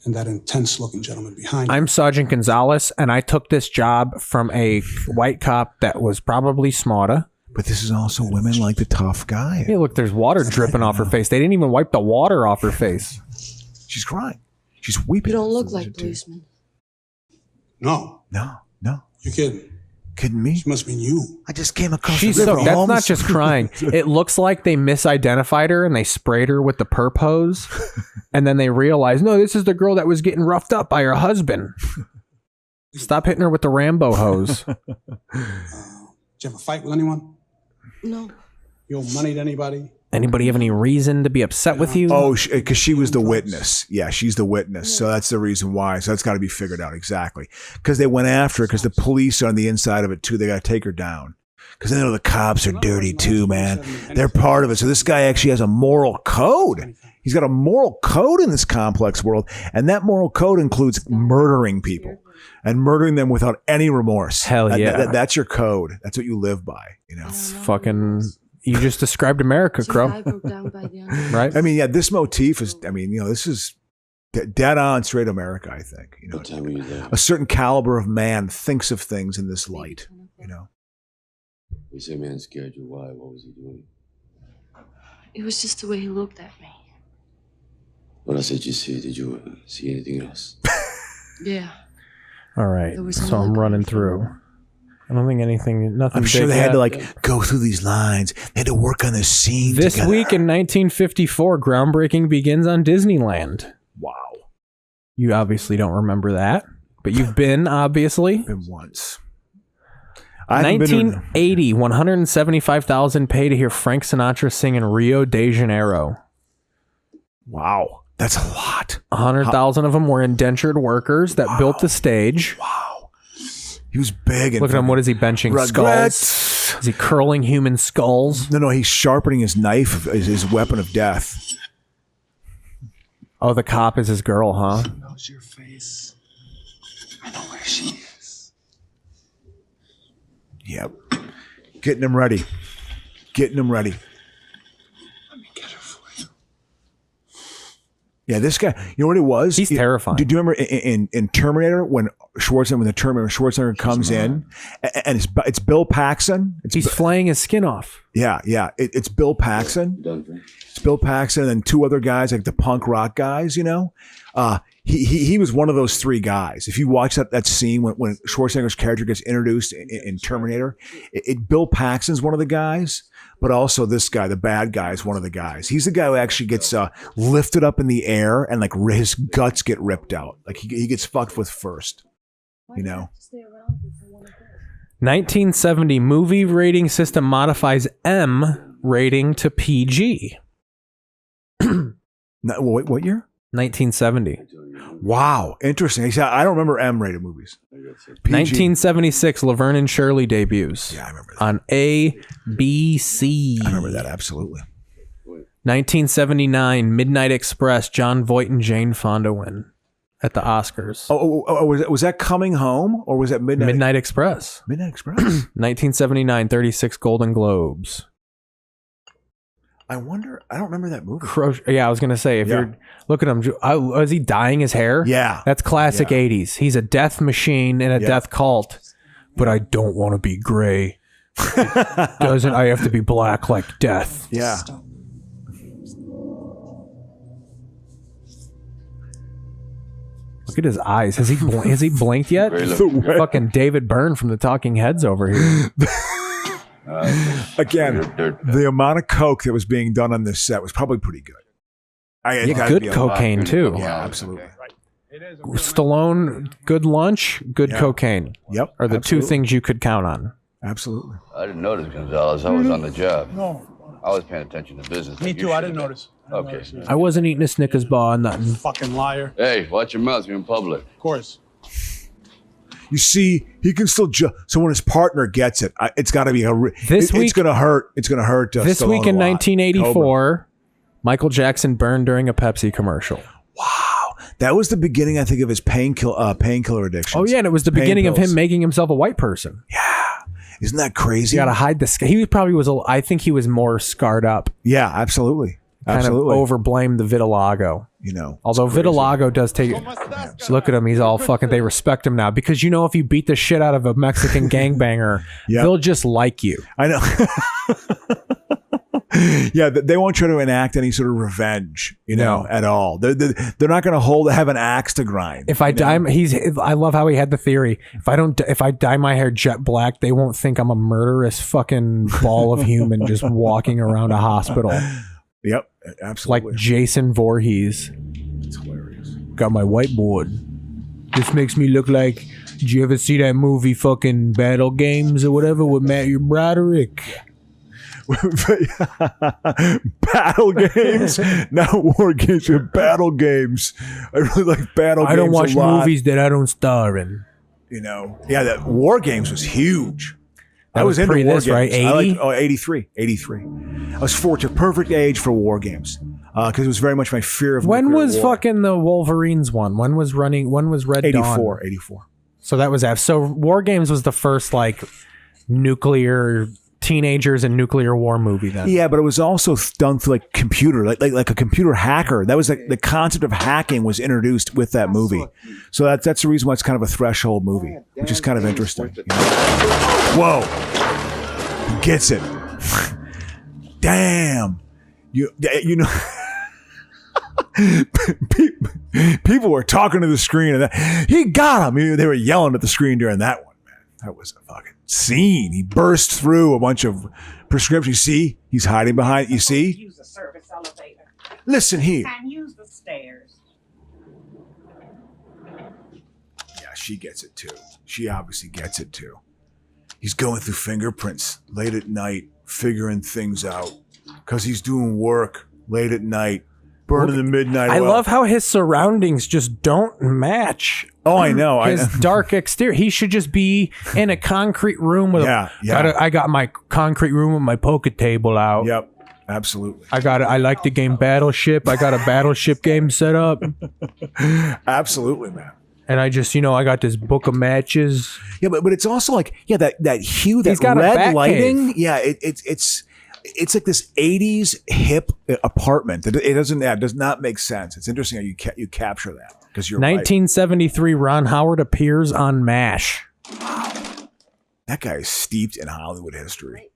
and that intense-looking gentleman behind you. I'm Sergeant Gonzalez, and I took this job from a white cop that was probably smarter. But this is also women like the tough guy. Hey, look, there's water dripping off her face. They didn't even wipe the water off her face. She's crying. She's weeping. You don't look like policemen. No. You kidding? Kidding me? She must mean you. I just came across She's the river, so that's Holmes. not just crying. It looks like they misidentified her and they sprayed her with the perp hose, and then they realized, no, this is the girl that was getting roughed up by her husband. Stop hitting her with the Rambo hose. Did you ever fight with anyone? No. You owe money to anybody? Anybody have any reason to be upset with you? Oh, because she was the witness. Yeah, she's the witness. So that's the reason why. So that's got to be figured out exactly. Because they went after her because the police are on the inside of it too. They got to take her down. Because they know the cops are dirty too, man. They're part of it. So this guy actually has a moral code. He's got a moral code in this complex world. And that moral code includes murdering people. And murdering them without any remorse. Hell yeah. That's your code. That's what you live by. It's fucking... You just described America, Crow. Right? I mean, yeah, this motif is, this is dead on straight America, I think. A certain caliber of man thinks of things in this light, You say man scared you. Why? What was he doing? It was just the way he looked at me. What else did you see? Did you see anything else? Yeah. All right. So I'm running through. I don't think nothing. I'm sure they had to go through these lines. They had to work on this scene. This together. week in 1954, groundbreaking begins on Disneyland. Wow. You obviously don't remember that, but you've been, obviously. Been once. 1980, 175,000 pay to hear Frank Sinatra sing in Rio de Janeiro. Wow. That's a lot. 100,000 of them were indentured workers that built the stage. Wow. He was big. Look at him. What is he benching? Regrets. Skulls? Is he curling human skulls? No, he's sharpening his knife, his weapon of death. Oh, the cop is his girl, huh? She knows your face. I know where she is. Yep. Getting him ready. Getting him ready. Let me get her for you. Yeah, this guy, you know what it was? He's terrifying. Do you remember in Terminator when Schwarzenegger comes in and it's Bill Paxton? He's flaying his skin off. Yeah. It's Bill Paxton. It's Bill Paxton and then two other guys, like the punk rock guys, He was one of those three guys. If you watch that scene when Schwarzenegger's character gets introduced in Terminator, Bill Paxton's one of the guys, but also this guy, the bad guy, is one of the guys. He's the guy who actually gets lifted up in the air and like his guts get ripped out. Like he gets fucked with first, 1970 movie rating system modifies M rating to PG. What year? 1970. Wow, interesting. I don't remember M-rated movies. PG. 1976, Laverne and Shirley debuts. Yeah, I remember that. On ABC. I remember that, absolutely. 1979, Midnight Express, John Voight and Jane Fonda win at the Oscars. Oh, was that Coming Home or was that Midnight Express? Midnight Express. 1979, 36 Golden Globes. I wonder. I don't remember that movie. Yeah, I was gonna say you're look at him. Is he dyeing his hair? Yeah, that's classic 80s. He's a death machine in a death cult, but I don't want to be gray. Doesn't I have to be black like death? Yeah. Look at his eyes. Has he blinked yet? Fucking David Byrne from the Talking Heads over here. Again, the amount of coke that was being done on this set was probably pretty good. Good cocaine too. Yeah, absolutely. Stallone, good lunch, good cocaine. Yep, are the absolutely. two things you could count on. Absolutely. I didn't notice Gonzalez. I was on the job. No. I was paying attention to business. Me like you too. I should didn't have notice. been. Okay. I wasn't eating a Snickers bar or nothing. Fucking liar. Hey, watch your mouth. You're in public. Of course. You see, he can still. So when his partner gets it, it's got to be This week. It's going to hurt. It's going to hurt. This Stallone week in a lot. 1984, Cobra. Michael Jackson burned during a Pepsi commercial. That was the beginning, I think, of his painkiller addiction. Oh yeah, and it was the beginning of him making himself a white person. Isn't that crazy? You got to hide the scar. He probably was. I think he was more scarred up. Yeah, absolutely. Absolutely. Kind of overblamed the vitiligo. You know, although vitiligo does take. So look at him. He's all fucking. They respect him now because if you beat the shit out of a Mexican gangbanger, they'll just like you. I know. Yeah, they won't try to enact any sort of revenge, at all. They're not going to have an axe to grind. If I dye, I love how he had the theory. If I dye my hair jet black, they won't think I'm a murderous fucking ball of human just walking around a hospital. Yep, absolutely. Like Jason Voorhees. It's hilarious. Got my whiteboard. This makes me look like. Did you ever see that movie, fucking Battle Games or whatever, with Matthew Broderick? Battle games, not war games, but battle games. I really like battle games. I don't watch a lot. movies that I don't star in. Yeah, that war games was huge. That was into pre war this, games. right? 80? 83. I was fortunate, perfect age for war games because it was very much my fear of. When nuclear was war. fucking the Wolverines one? When was Red 84, Dawn? 84. So that was so War Games was the first like nuclear teenagers and nuclear war movie then. Yeah, but it was also done through like computer, like a computer hacker. That was like the concept of hacking was introduced with that movie. So that's the reason why it's kind of a threshold movie, which is kind of interesting. Whoa, he gets it. Damn, you know. People were talking to the screen and he got him. They were yelling at the screen during that one, man. That was a fucking scene. He burst through a bunch of prescriptions. You see, he's hiding behind. You see, Use the service elevator. Listen here. And use the stairs. Yeah, she gets it too. She obviously gets it too. He's going through fingerprints late at night, figuring things out because he's doing work late at night. Burning the midnight oil. I love how his surroundings just don't match. Oh, I know. His dark exterior. He should just be in a concrete room with I got my concrete room with my poker table out. Yep, absolutely. I like the game Battleship. I got a Battleship game set up. Absolutely, man. And I just, I got this book of matches. Yeah, but it's also like, that hue, that He's got a red bat lighting. cave. Yeah, it's like this 80s hip apartment. It does not make sense. It's interesting how you capture that because you're 1973, Ron Howard appears on MASH. Right. That guy is steeped in Hollywood history.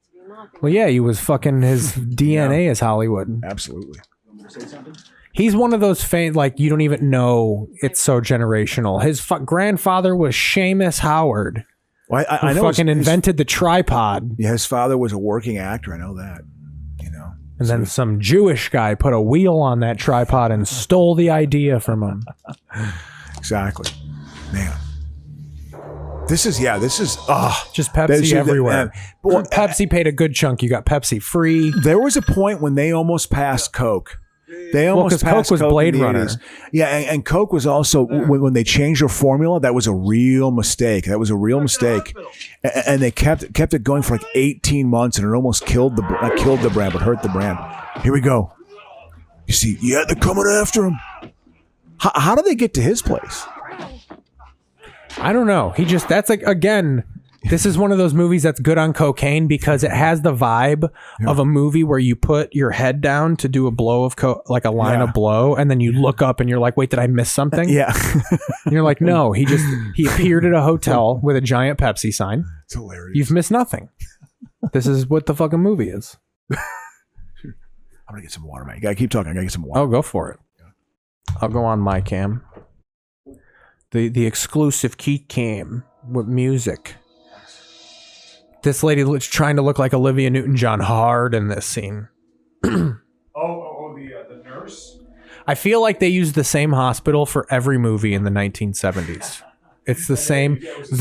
Well, yeah, he was fucking his DNA is Hollywood. Absolutely. He's one of those like you don't even know it's so generational. His grandfather was Seamus Howard. Well, I know fucking invented the tripod. Yeah, his father was a working actor. I know that. And then some Jewish guy put a wheel on that tripod and stole the idea from him. Exactly. Man. This is just Pepsi everywhere. Pepsi paid a good chunk. You got Pepsi free. There was a point when they almost passed Coke. They almost passed Coke was Blade in the Runner. 80s. Yeah, and Coke was also when they changed their formula. That was a real mistake. And they kept it going for like 18 months, and it almost killed the brand, but hurt the brand. Here we go. You see, they're coming after him. How did they get to his place? I don't know. That's like, again, this is one of those movies that's good on cocaine because it has the vibe of a movie where you put your head down to do a blow of like a line of blow, and then you look up and you're like, wait, did I miss something? Yeah. And you're like, no, he appeared at a hotel with a giant Pepsi sign. It's hilarious. You've missed nothing. This is what the fucking movie is. I'm gonna get some water, man. You gotta keep talking. I gotta get some water. Oh, go for it. I'll go on my cam. The exclusive Keith cam with music. This lady was trying to look like Olivia Newton-John hard in this scene. The nurse? I feel like they used the same hospital for every movie in the 1970s. It's the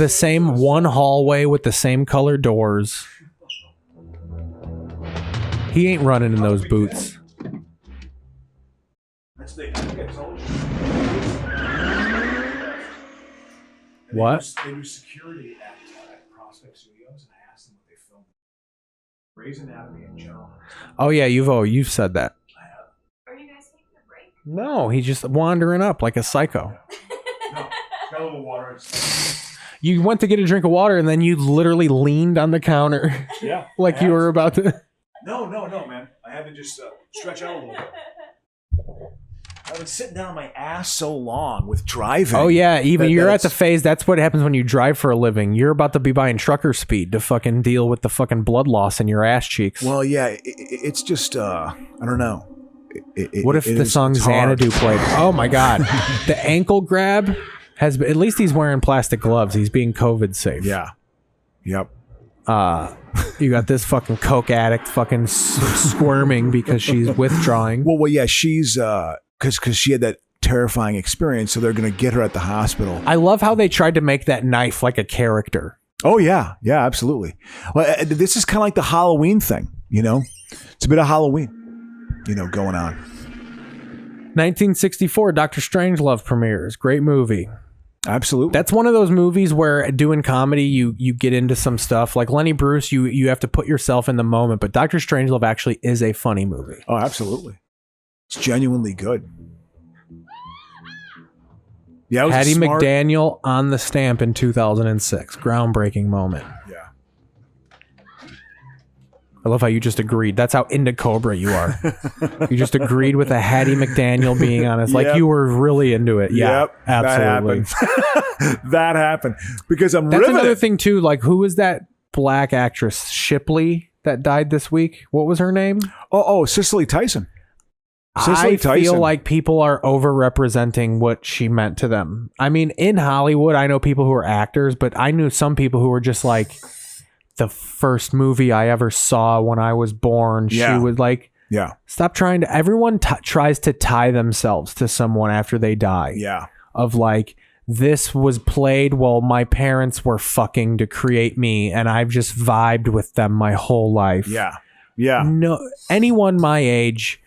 same one hallway with the same color doors. He ain't running in those boots. What? They do security at Prospect Studios, and I asked them what they filmed. Grey's Anatomy in general. Oh yeah, you've said that. Are you guys taking a break? No, he's just wandering up like a psycho. No, got a little water. You went to get a drink of water and then you literally leaned on the counter. Yeah. Like you were about to. No, man. I had to just stretch out a little bit. I've been sitting down on my ass so long with driving. Oh yeah, even you're at the phase. That's what happens when you drive for a living. You're about to be buying trucker speed to fucking deal with the fucking blood loss in your ass cheeks. Well, yeah, it's just I don't know. What if the song Xanadu played? Oh my god, the ankle grab has. At least he's wearing plastic gloves. He's being COVID safe. Yeah. Yep. You got this fucking coke addict fucking squirming because she's withdrawing. Well, yeah, she's because she had that terrifying experience, so they're gonna get her at the hospital. I love how they tried to make that knife like a character. Oh yeah, absolutely. Well, this is kind of like the Halloween thing, you know. It's a bit of Halloween, you know, going on. 1964, Dr. Strangelove premieres. Great movie. Absolutely. That's one of those movies where doing comedy, you get into some stuff. Like Lenny Bruce, you have to put yourself in the moment. But Dr. Strangelove actually is a funny movie. Oh, absolutely. It's genuinely good. Yeah, Hattie McDaniel on the stamp in 2006. Groundbreaking moment. Yeah. I love how you just agreed. That's how into Cobra you are. You just agreed with a Hattie McDaniel being honest. Like you were really into it. Yeah, yep, absolutely. That happened. That happened. Because I'm That's riveted. another thing too. Like, who is that black actress, Shipley, that died this week? What was her name? Oh, Cicely Tyson. I feel like people are overrepresenting what she meant to them. I mean, in Hollywood, I know people who are actors, but I knew some people who were just like, the first movie I ever saw when I was born. Yeah. She would like, stop trying to, everyone tries to tie themselves to someone after they die. Yeah. Of like, this was played while my parents were fucking to create me, and I've just vibed with them my whole life. Yeah. Yeah. No, anyone my age,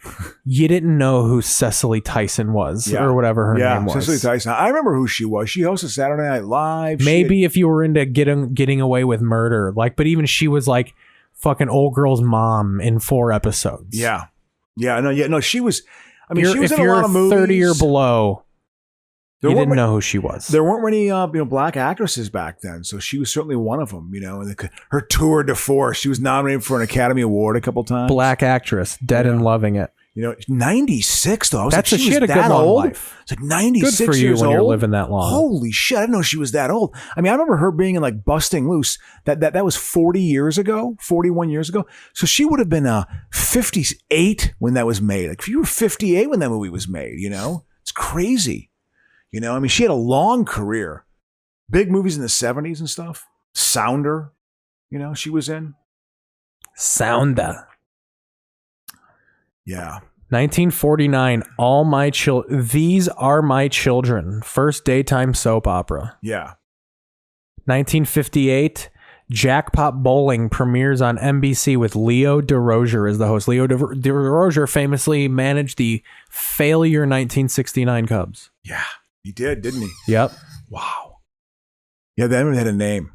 you didn't know who Cicely Tyson was or whatever her name was. Cicely Tyson. I remember who she was. She hosted Saturday Night Live. Maybe if you were into getting away with murder, like, but even she was like fucking old girl's mom in 4 episodes. Yeah. Yeah. No, she was. I mean, she was if in a you're lot of movies. 30 or below, you didn't know who she was. There weren't many, black actresses back then, so she was certainly one of them. You know, and her tour de force. She was nominated for an Academy Award a couple times. Black actress, dead and loving it. You know, 96 though. I was That's like, she had a good long life. It's like 96 Good for you years when old. you're living that long. Holy shit! I didn't know she was that old. I mean, I remember her being in like Busting Loose. That was 41 years ago. So she would have been 58 when that was made. Like if you were 58 when that movie was made, you know, it's crazy. You know, I mean, she had a long career. Big movies in the 70s and stuff. Sounder, you know, she was in. Sounder. Yeah. 1949, These Are My Children, first daytime soap opera. Yeah. 1958, Jackpot Bowling premieres on NBC with Leo DeRozier as the host. Leo DeRozier famously managed the failure 1969 Cubs. Yeah, he did, didn't he? Yep. Wow. Yeah, they had a name.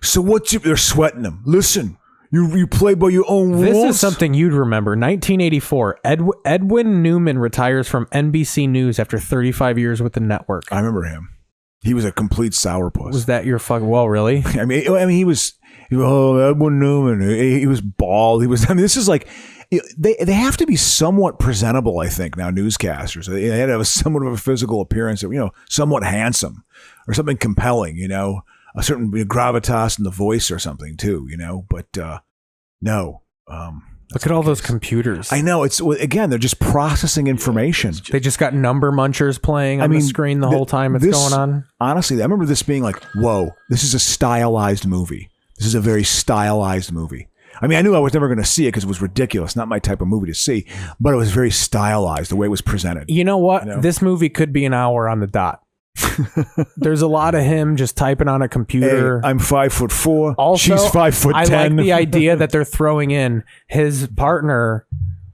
So they're sweating them. Listen, you play by your own rules. This is something you'd remember. 1984, Edwin Newman retires from NBC News after 35 years with the network. I remember him. He was a complete sourpuss. Was that your fucking... Well, really? I mean, he was Edwin Newman. He was bald. This is like... They have to be somewhat presentable, I think, now, newscasters. They had to have somewhat of a physical appearance, you know, somewhat handsome or something compelling, you know, a certain gravitas in the voice or something, too, you know. But no. Look at all those computers. I know. Again, they're just processing information. They just got number munchers playing on the screen the whole time it's going on. Honestly, I remember this being like, whoa, this is a stylized movie. This is a very stylized movie. I mean, I knew I was never going to see it because it was ridiculous, not my type of movie to see, but it was very stylized the way it was presented. You know what? This movie could be an hour on the dot. There's a lot of him just typing on a computer. Hey, I'm 5'4". Also, she's 5'10". I like the idea that they're throwing in his partner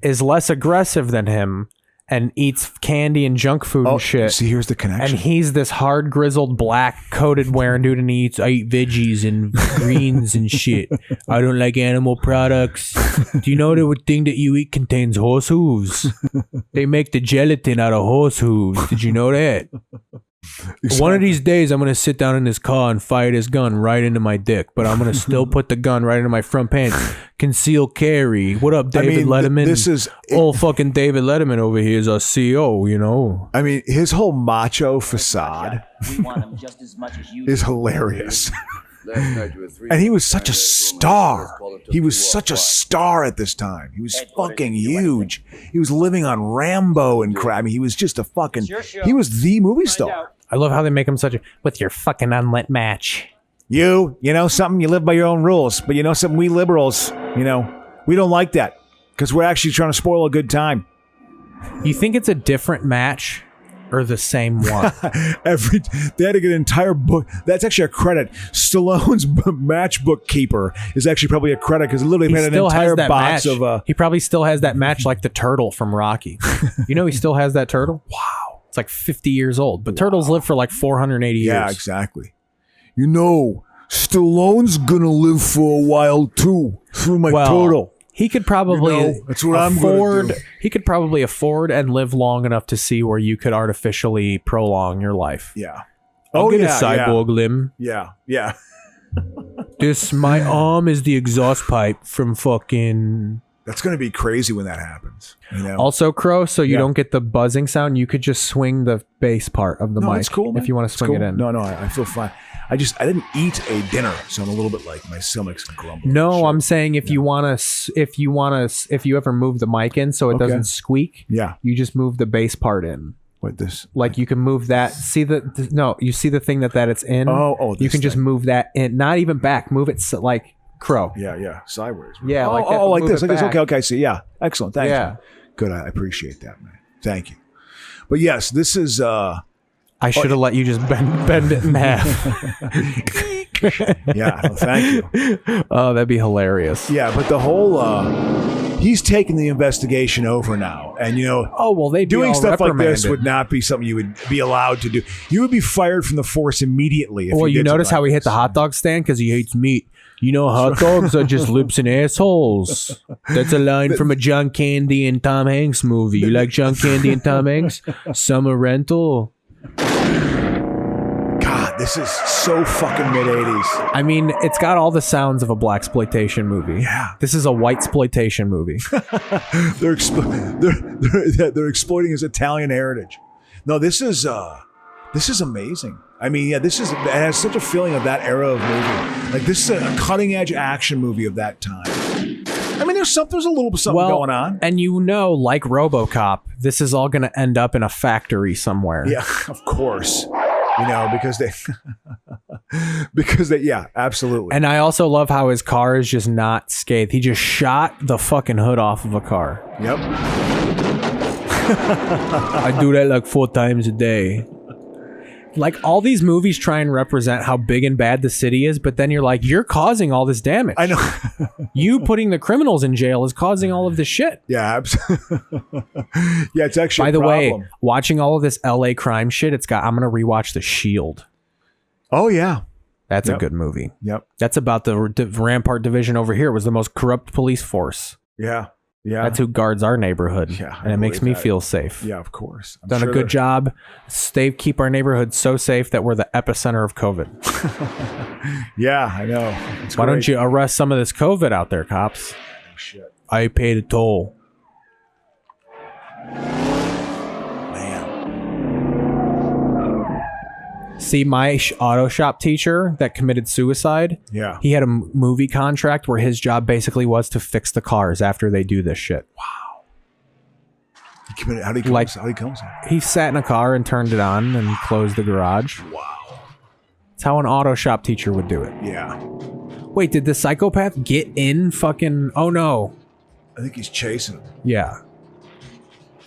is less aggressive than him and eats candy and junk food and shit. See, here's the connection. And he's this hard grizzled black coated wearing dude, and I eat veggies and greens and shit. I don't like animal products. Do you know the thing that you eat contains horse hooves? They make the gelatin out of horse hooves. Did you know that? One of these days, I'm going to sit down in this car and fire this gun right into my dick, but I'm going to still put the gun right into my front pants. Conceal carry. What up, David Letterman? This is... old fucking David Letterman over here is our CEO, you know? I mean, his whole macho facade We want him just as much as you is do. hilarious. And he was such a star. He was such a star at this time. He was fucking huge. He was living on Rambo and crap. I mean, he was just a fucking... He was the movie star. I love how they make him such a... with your fucking unlit match. You know something? You live by your own rules. But you know something? We liberals, we don't like that. Because we're actually trying to spoil a good time. You think it's a different match or the same one? They had to get an entire book. That's actually a credit. Stallone's matchbook keeper is actually probably a credit because literally made an entire box match. of... He probably still has that match like the turtle from Rocky. You know he still has that turtle? Wow. It's like 50 years old. But turtles live for like 480 years. Yeah, exactly. Stallone's gonna live for a while too through my turtle. He could probably that's what I'm gonna do. He could probably afford and live long enough to see where you could artificially prolong your life. Yeah. I'll get a cyborg limb. Yeah. My arm is the exhaust pipe from fucking... That's going to be crazy when that happens. Also, Crow, so you don't get the buzzing sound, you could just swing the bass part of the mic. It's cool, man. If you want to swing it in. No, I feel fine. I didn't eat a dinner, so I'm a little bit like my stomach's grumbling. No, I'm saying if you ever move the mic in so it doesn't squeak, you just move the bass part in. What this? Like you can move that. See you see the thing that it's in. You can just move that in, not even back. Move it like Crow. Yeah, sideways. Yeah, like that. Like Move this. it Like this. back. Okay. See, yeah, excellent. Thank Yeah. you. Good. I appreciate that, man. Thank you. But yes, this is. I should have let you just bend it in half. Yeah, thank you. Oh, that'd be hilarious. Yeah, but the whole he's taking the investigation over now, and they doing stuff like this would not be something you would be allowed to do. You would be fired from the force immediately. Well, you notice how he hit the hot dog stand because he hates meat. Hot dogs are just lips and assholes. That's a line from a John Candy and Tom Hanks movie. You like John Candy and Tom Hanks? Summer Rental. God, this is so fucking mid-80s. I mean, it's got all the sounds of a blaxploitation movie. Yeah. This is a whitesploitation movie. They're exploiting his Italian heritage. No, this is amazing. I mean, yeah, it has such a feeling of that era of movie. Like this is a cutting edge action movie of that time. I mean, there's a little something going on. And like RoboCop, this is all going to end up in a factory somewhere. Yeah, of course. Because they, yeah, absolutely. And I also love how his car is just not scathed. He just shot the fucking hood off of a car. Yep. I do that like 4 times a day. Like all these movies try and represent how big and bad the city is, but then you're like, you're causing all this damage. I know. You putting the criminals in jail is causing all of this shit. Yeah, absolutely. Yeah, it's actually. By the way, watching all of this LA crime shit, I'm gonna rewatch The Shield. Oh yeah, that's a good movie. Yep, that's about the Rampart Division over here. It was the most corrupt police force. Yeah. Yeah, that's who guards our neighborhood. Yeah, and it makes me feel safe. Yeah, of course. Done a good job. They keep our neighborhood so safe that we're the epicenter of COVID. Yeah, I know. Why don't you arrest some of this COVID out there, cops? Oh, shit. I paid a toll. See, my auto shop teacher that committed suicide, yeah, he had a movie contract where his job basically was to fix the cars after they do this shit. Wow. How do he come? He sat in a car and turned it on and closed the garage. Wow. It's how an auto shop teacher would do it. Yeah. Wait, did the psychopath get in fucking... Oh, no. I think he's chasing him. Yeah.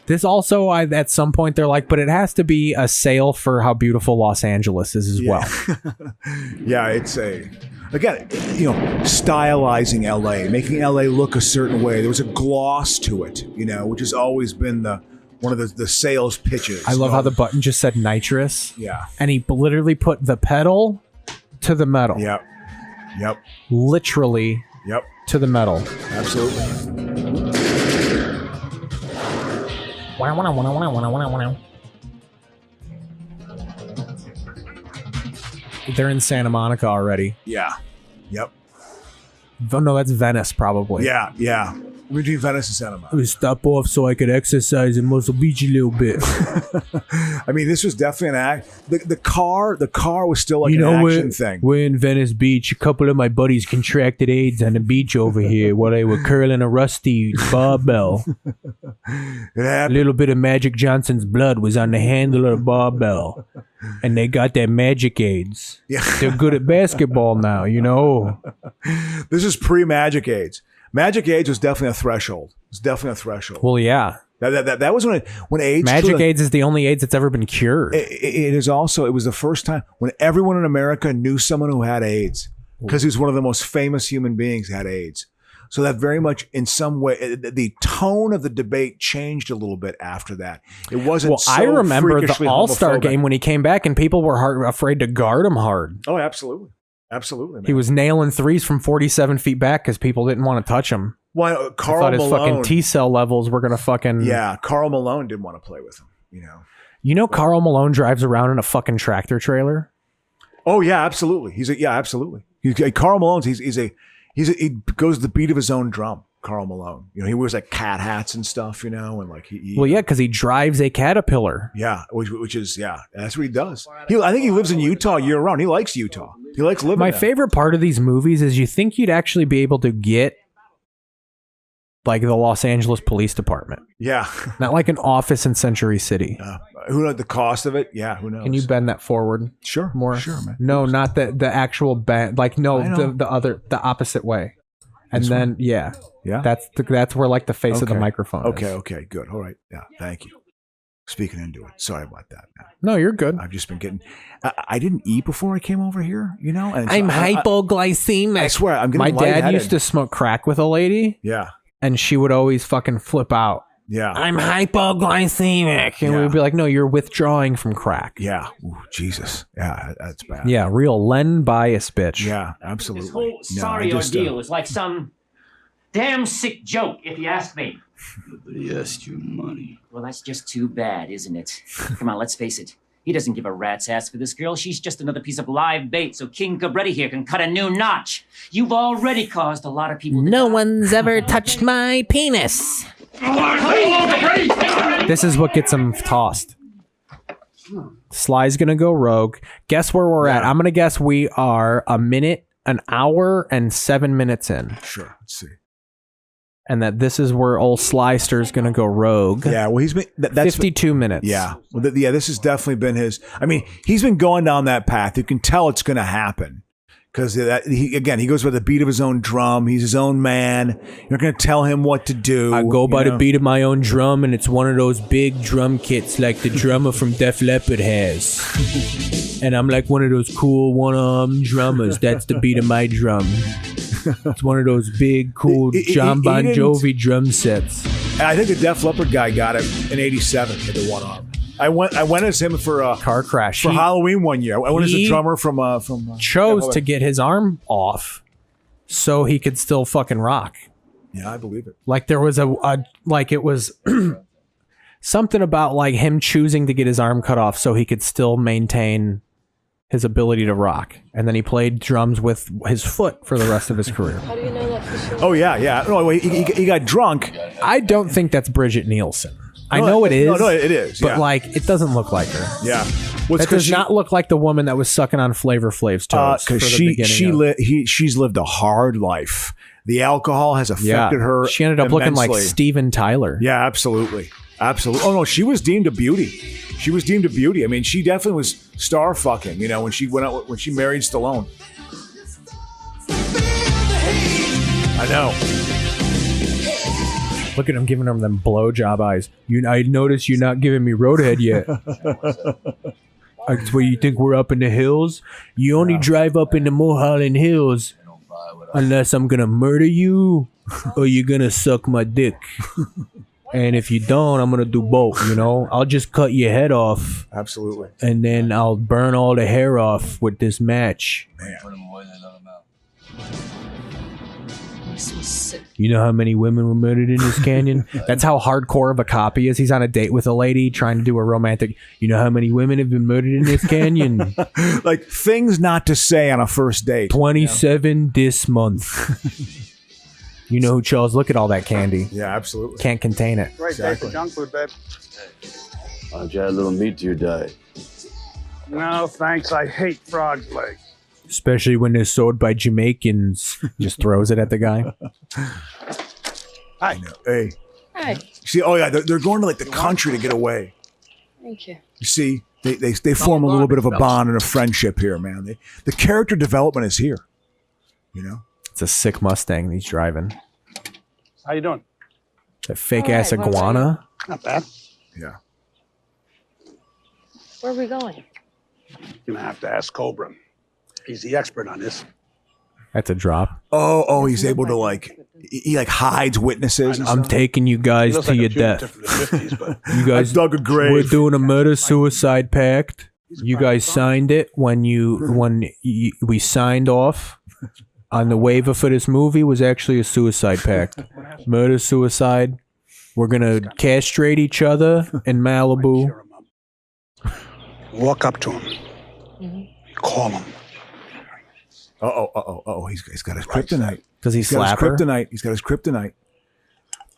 This also, at some point, they're like, but it has to be a sale for how beautiful Los Angeles is as well. Yeah, it's again, stylizing LA, making LA look a certain way. There was a gloss to it, which has always been one of the sales pitches. I love how the button just said nitrous. Yeah. And he literally put the pedal to the metal. Yep. Literally. Yep. To the metal. Absolutely. They're in Santa Monica already. Yeah. Yep. Oh, no, that's Venice, probably. Yeah. We're doing Venice and Santa Monica. We stop off so I could exercise and Muscle Beach a little bit. I mean, this was definitely an act. The car was still like an action thing. We're in Venice Beach. A couple of my buddies contracted AIDS on the beach over here while they were curling a rusty barbell. A little bit of Magic Johnson's blood was on the handle of the barbell. And they got that magic AIDS. Yeah. They're good at basketball now, This is pre-Magic AIDS. Magic AIDS was definitely a threshold. It's definitely a threshold. Well, yeah. That was when AIDS... Magic AIDS is the only AIDS that's ever been cured. It was the first time when everyone in America knew someone who had AIDS because he was one of the most famous human beings who had AIDS. So that very much, in some way, the tone of the debate changed a little bit after that. It wasn't. Well, I remember the All-Star game when he came back, and people were afraid to guard him hard. Oh, absolutely, man. He was nailing threes from 47 feet back because people didn't want to touch him. Well, Karl thought his Malone, fucking T-cell levels were gonna fucking... Yeah, Karl Malone didn't want to play with him. Karl Malone drives around in a fucking tractor trailer. Oh yeah, absolutely. Absolutely. Karl Malone's he goes to the beat of his own drum. Karl Malone, he wears like cat hats and stuff, and like he. Well, yeah, because he drives a Caterpillar. Yeah, which is that's what he does. I think he lives in Utah year round. He likes Utah. He likes living. My there. favorite part of these movies is you think you'd actually be able to get like the Los Angeles Police Department. Yeah, not like an office in Century City. Who knows the cost of it? Yeah, who knows? Can you bend that forward? Sure, more. Sure, man. No, not the actual bend. Like no, the opposite way. And This then one? yeah, Yeah? that's where like the face of the Okay. microphone. Okay, good. All right. Yeah, thank you. Speaking into it. Sorry about that. No, you're good. I've just been getting. I didn't eat before I came over here. And so I'm hypoglycemic. I swear, I'm getting My dad lightheaded. used to smoke crack with a lady. Yeah. And she would always fucking flip out. Yeah. I'm hypoglycemic. And Yeah. we'd be like, no, you're withdrawing from crack. Yeah. Ooh, Jesus. Yeah, that's bad. Yeah, real Len bias, bitch. Yeah, absolutely. This whole sorry ordeal is like some damn sick joke, if you ask me. But he asked you money. Well, that's just too bad, isn't it? Come on, let's face it. He doesn't give a rat's ass for this girl. She's just another piece of live bait so King Cabretti here can cut a new notch. You've already caused a lot of people to No one's ever touched my penis. This is what gets him tossed. Sly's gonna go rogue. Guess where we're at? I'm gonna guess we are an hour and 7 minutes in. Sure. Let's see. And that this is where old Slyster's gonna go rogue. Yeah, well, he's been that's 52 minutes. Yeah, well, this has definitely been his. I mean, he's been going down that path. You can tell it's going to happen because he goes by the beat of his own drum. He's his own man. You're going to tell him what to do. I go by the beat of my own drum, and it's one of those big drum kits like the drummer from Def Leppard has. And I'm like one of those cool one-arm drummers. That's the beat of my drum. It's one of those big, cool John Bon Jovi drum sets. I think the Def Leppard guy got it in '87 with the one arm. I went as him for a car crash for Halloween one year. I went as a drummer from chose to get his arm off so he could still fucking rock. Yeah, I believe it. Like there was it was something about like him choosing to get his arm cut off so he could still maintain his ability to rock. And then he played drums with his foot for the rest of his career. How do you know that for sure? Oh yeah. No, he got drunk. I don't think that's Bridget Nielsen. I know it is. No, it is. But like, it doesn't look like her. Yeah. It does not look like the woman that was sucking on Flavor Flav's toes. Because she's lived a hard life. The alcohol has affected her. She ended up looking like immensely. Steven Tyler. Yeah, absolutely. Oh no, she was deemed a beauty. I mean, she definitely was star fucking. When she went out when she married Stallone. I know. Look at him giving him them blowjob eyes. I noticed you're not giving me roadhead yet. That's where you think we're up in the hills? You only drive up in the Mulholland Hills unless I'm gonna murder you or you're gonna suck my dick. And if you don't, I'm gonna do both, you know? I'll just cut your head off. Absolutely. And then I'll burn all the hair off with this match. Man. So sick. You know how many women were murdered in this canyon? That's how hardcore of a cop he is. He's on a date with a lady trying to do a romantic. You know how many women have been murdered in this canyon? Like things not to say on a first date. 27 this month. You know who chose? Look at all that candy. Yeah, absolutely. Can't contain it. Great day for junk food, babe. Why'd you add a little meat to your diet? No, thanks. I hate frog's legs. Especially when they're sold by Jamaicans. Just throws it at the guy. Hi. Hey. Hi. See, oh yeah, they're going to like the country to get away. Thank you. You see, they form a little bit of a bond and a friendship here, man. The character development is here. You know? It's a sick Mustang he's driving. How you doing? That fake ass iguana. Not bad. Yeah. Where are we going? You're gonna have to ask Cobra. He's the expert on this. That's a drop. Oh, he's able to like he like hides witnesses. I'm taking you guys to your death. You guys dug a grave. We're doing a murder-suicide pact. You guys signed it when we signed off on the waiver for this movie was actually a suicide pact. Murder-suicide. We're going to castrate each other in Malibu. Walk up to him. Call him. He's got his kryptonite. Does he slap her? He's got his kryptonite.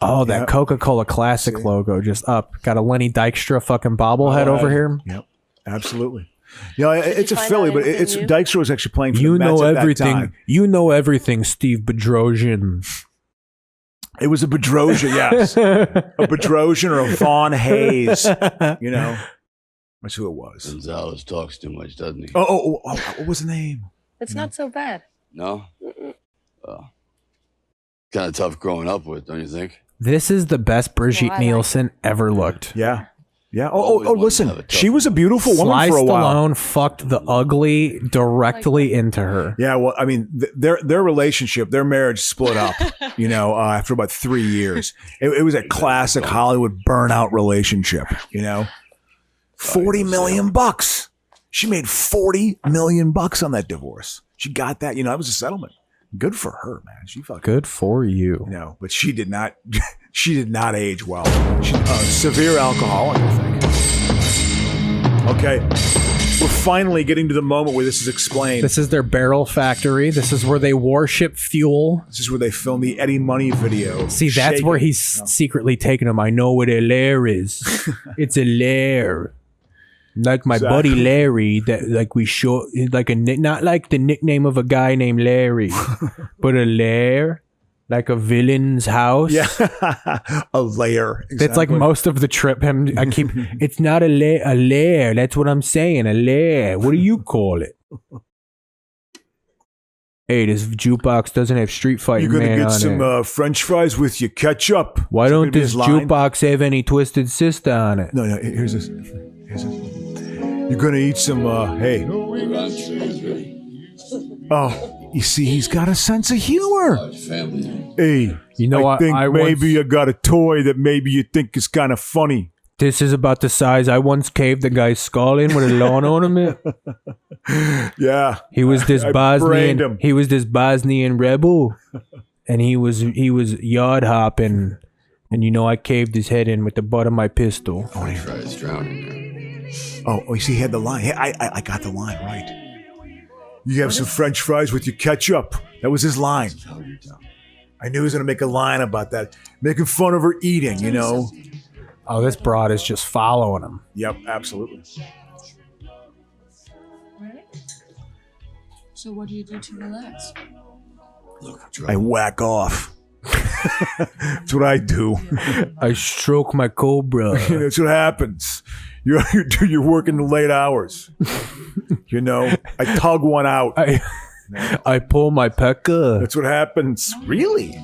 Oh, that Coca-Cola Classic logo just up. Got a Lenny Dykstra fucking bobblehead over here. Yep, absolutely. Yeah, it's a Philly, but it's Dykstra was actually playing for You the Mets know at that everything. time. You know everything, Steve Bedrosian. It was a Bedrosian, yes. A Bedrosian or a Vaughn Hayes. You know, that's who it was. Gonzalez talks too much, doesn't he? Oh, what was the name? It's not so bad. No? Kind of tough growing up with, don't you think? This is the best Brigitte Nielsen ever looked. Yeah. Yeah. Listen. She was a beautiful woman Sly for a while. Stallone fucked the ugly directly into her. Yeah. Well, I mean, their relationship, their marriage split up, you know, after about 3 years. It was a classic Hollywood burnout relationship, you know. $40 million. She made $40 million on that divorce. She got that, you know, that was a settlement. Good for her, man. She fucking good for you. No, but she did not. She did not age well. She's severe alcoholic, I think. Okay, we're finally getting to the moment where this is explained. This is their barrel factory. This is where they warship fuel. This is where they film the Eddie Money video. See, that's where he's secretly taking them. I know where their lair is. It's a lair. Like my buddy Larry, that like we show like not like the nickname of a guy named Larry, but a lair, like a villain's house. Yeah, a lair. Exactly. That's like most of the trip. It's not a lair. That's what I'm saying. A lair. What do you call it? Hey, this jukebox doesn't have Street Fighting You're Man gonna on get some it. French fries with your ketchup. Why don't this jukebox have any Twisted Sister on it? No. Here's this. You're gonna eat some. Hey. Oh, you see, he's got a sense of humor. Hey, you know I think maybe I got a toy that maybe you think is kind of funny. This is about the size I once caved the guy's skull in with a lawn ornament. Yeah, he was this I brained him. He was this Bosnian rebel, and he was yard hopping, and you know I caved his head in with the butt of my pistol. Oh, he tries drowning. Oh, you see, he had the line. Hey, I got the line right. You have some French fries with your ketchup. That was his line. I knew he was going to make a line about that. Making fun of her eating, you know. Oh, this broad is just following him. Yep, absolutely. So what do you do to relax? I whack off. That's what I do. I stroke my Cobra. That's what happens. You're working the late hours. You know, I tug one out. I pull my pecker. That's what happens. Really?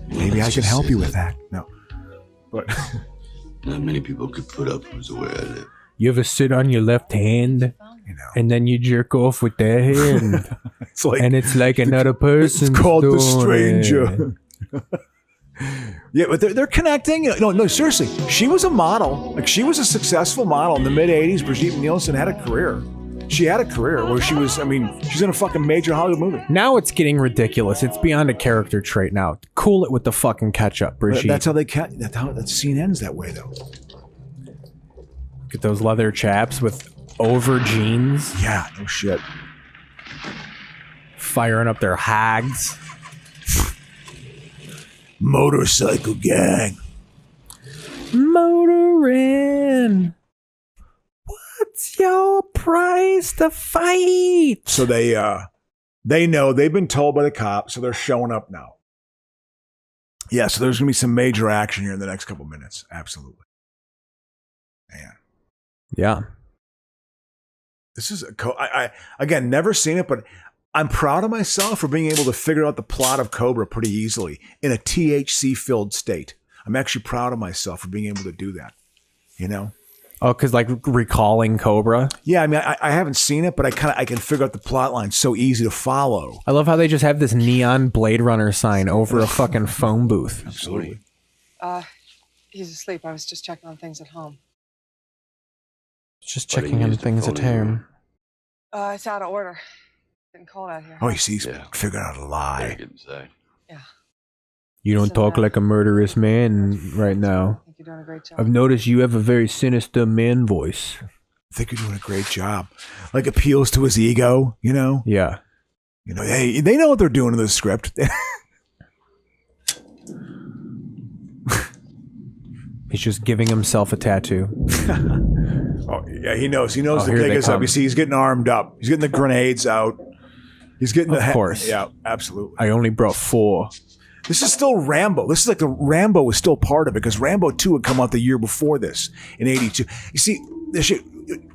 Maybe I can help you with that. No. But not many people could put up with the way I live. You ever sit on your left hand, and then you jerk off with that hand, and it's like another person. It's called the stranger. Yeah, but they're connecting. No, seriously. She was a model. Like, she was a successful model in the mid '80s. Brigitte Nielsen had a career. She had a career where she was. I mean, she's in a fucking major Hollywood movie. Now it's getting ridiculous. It's beyond a character trait now. Cool it with the fucking ketchup, Brigitte. That's how they cut. That's how that scene ends that way, though. Get those leather chaps with over jeans. Yeah, no shit. Firing up their hags. Motorcycle gang. Motorin. What's your price to fight? So they know they've been told by the cops, so they're showing up now. Yeah, so there's gonna be some major action here in the next couple minutes. Absolutely. Man. Yeah. This is I again never seen it, but I'm proud of myself for being able to figure out the plot of Cobra pretty easily in a THC-filled state. I'm actually proud of myself for being able to do that. You know? Oh, because like recalling Cobra? Yeah, I mean, I haven't seen it, but I can figure out the plot line so easy to follow. I love how they just have this neon Blade Runner sign over a fucking phone booth. Absolutely. He's asleep. I was just checking on things at home. Just checking on things at home. It's out of order. Getting cold out here. Oh, you see, he's figuring out a lie. Yeah. You don't talk like a murderous man right now. I think you're doing a great job. I've noticed you have a very sinister man voice. I think you're doing a great job. Like, appeals to his ego, you know? Yeah. You know, hey, they know what they're doing in the script. He's just giving himself a tattoo. Oh, yeah, he knows. He knows the here gig they is up. come. You see, he's getting armed up. He's getting the grenades out. He's getting Of course. Yeah, absolutely. I only brought 4. This is still Rambo. This is like the Rambo was still part of it because Rambo 2 had come out the year before this in '82. You see,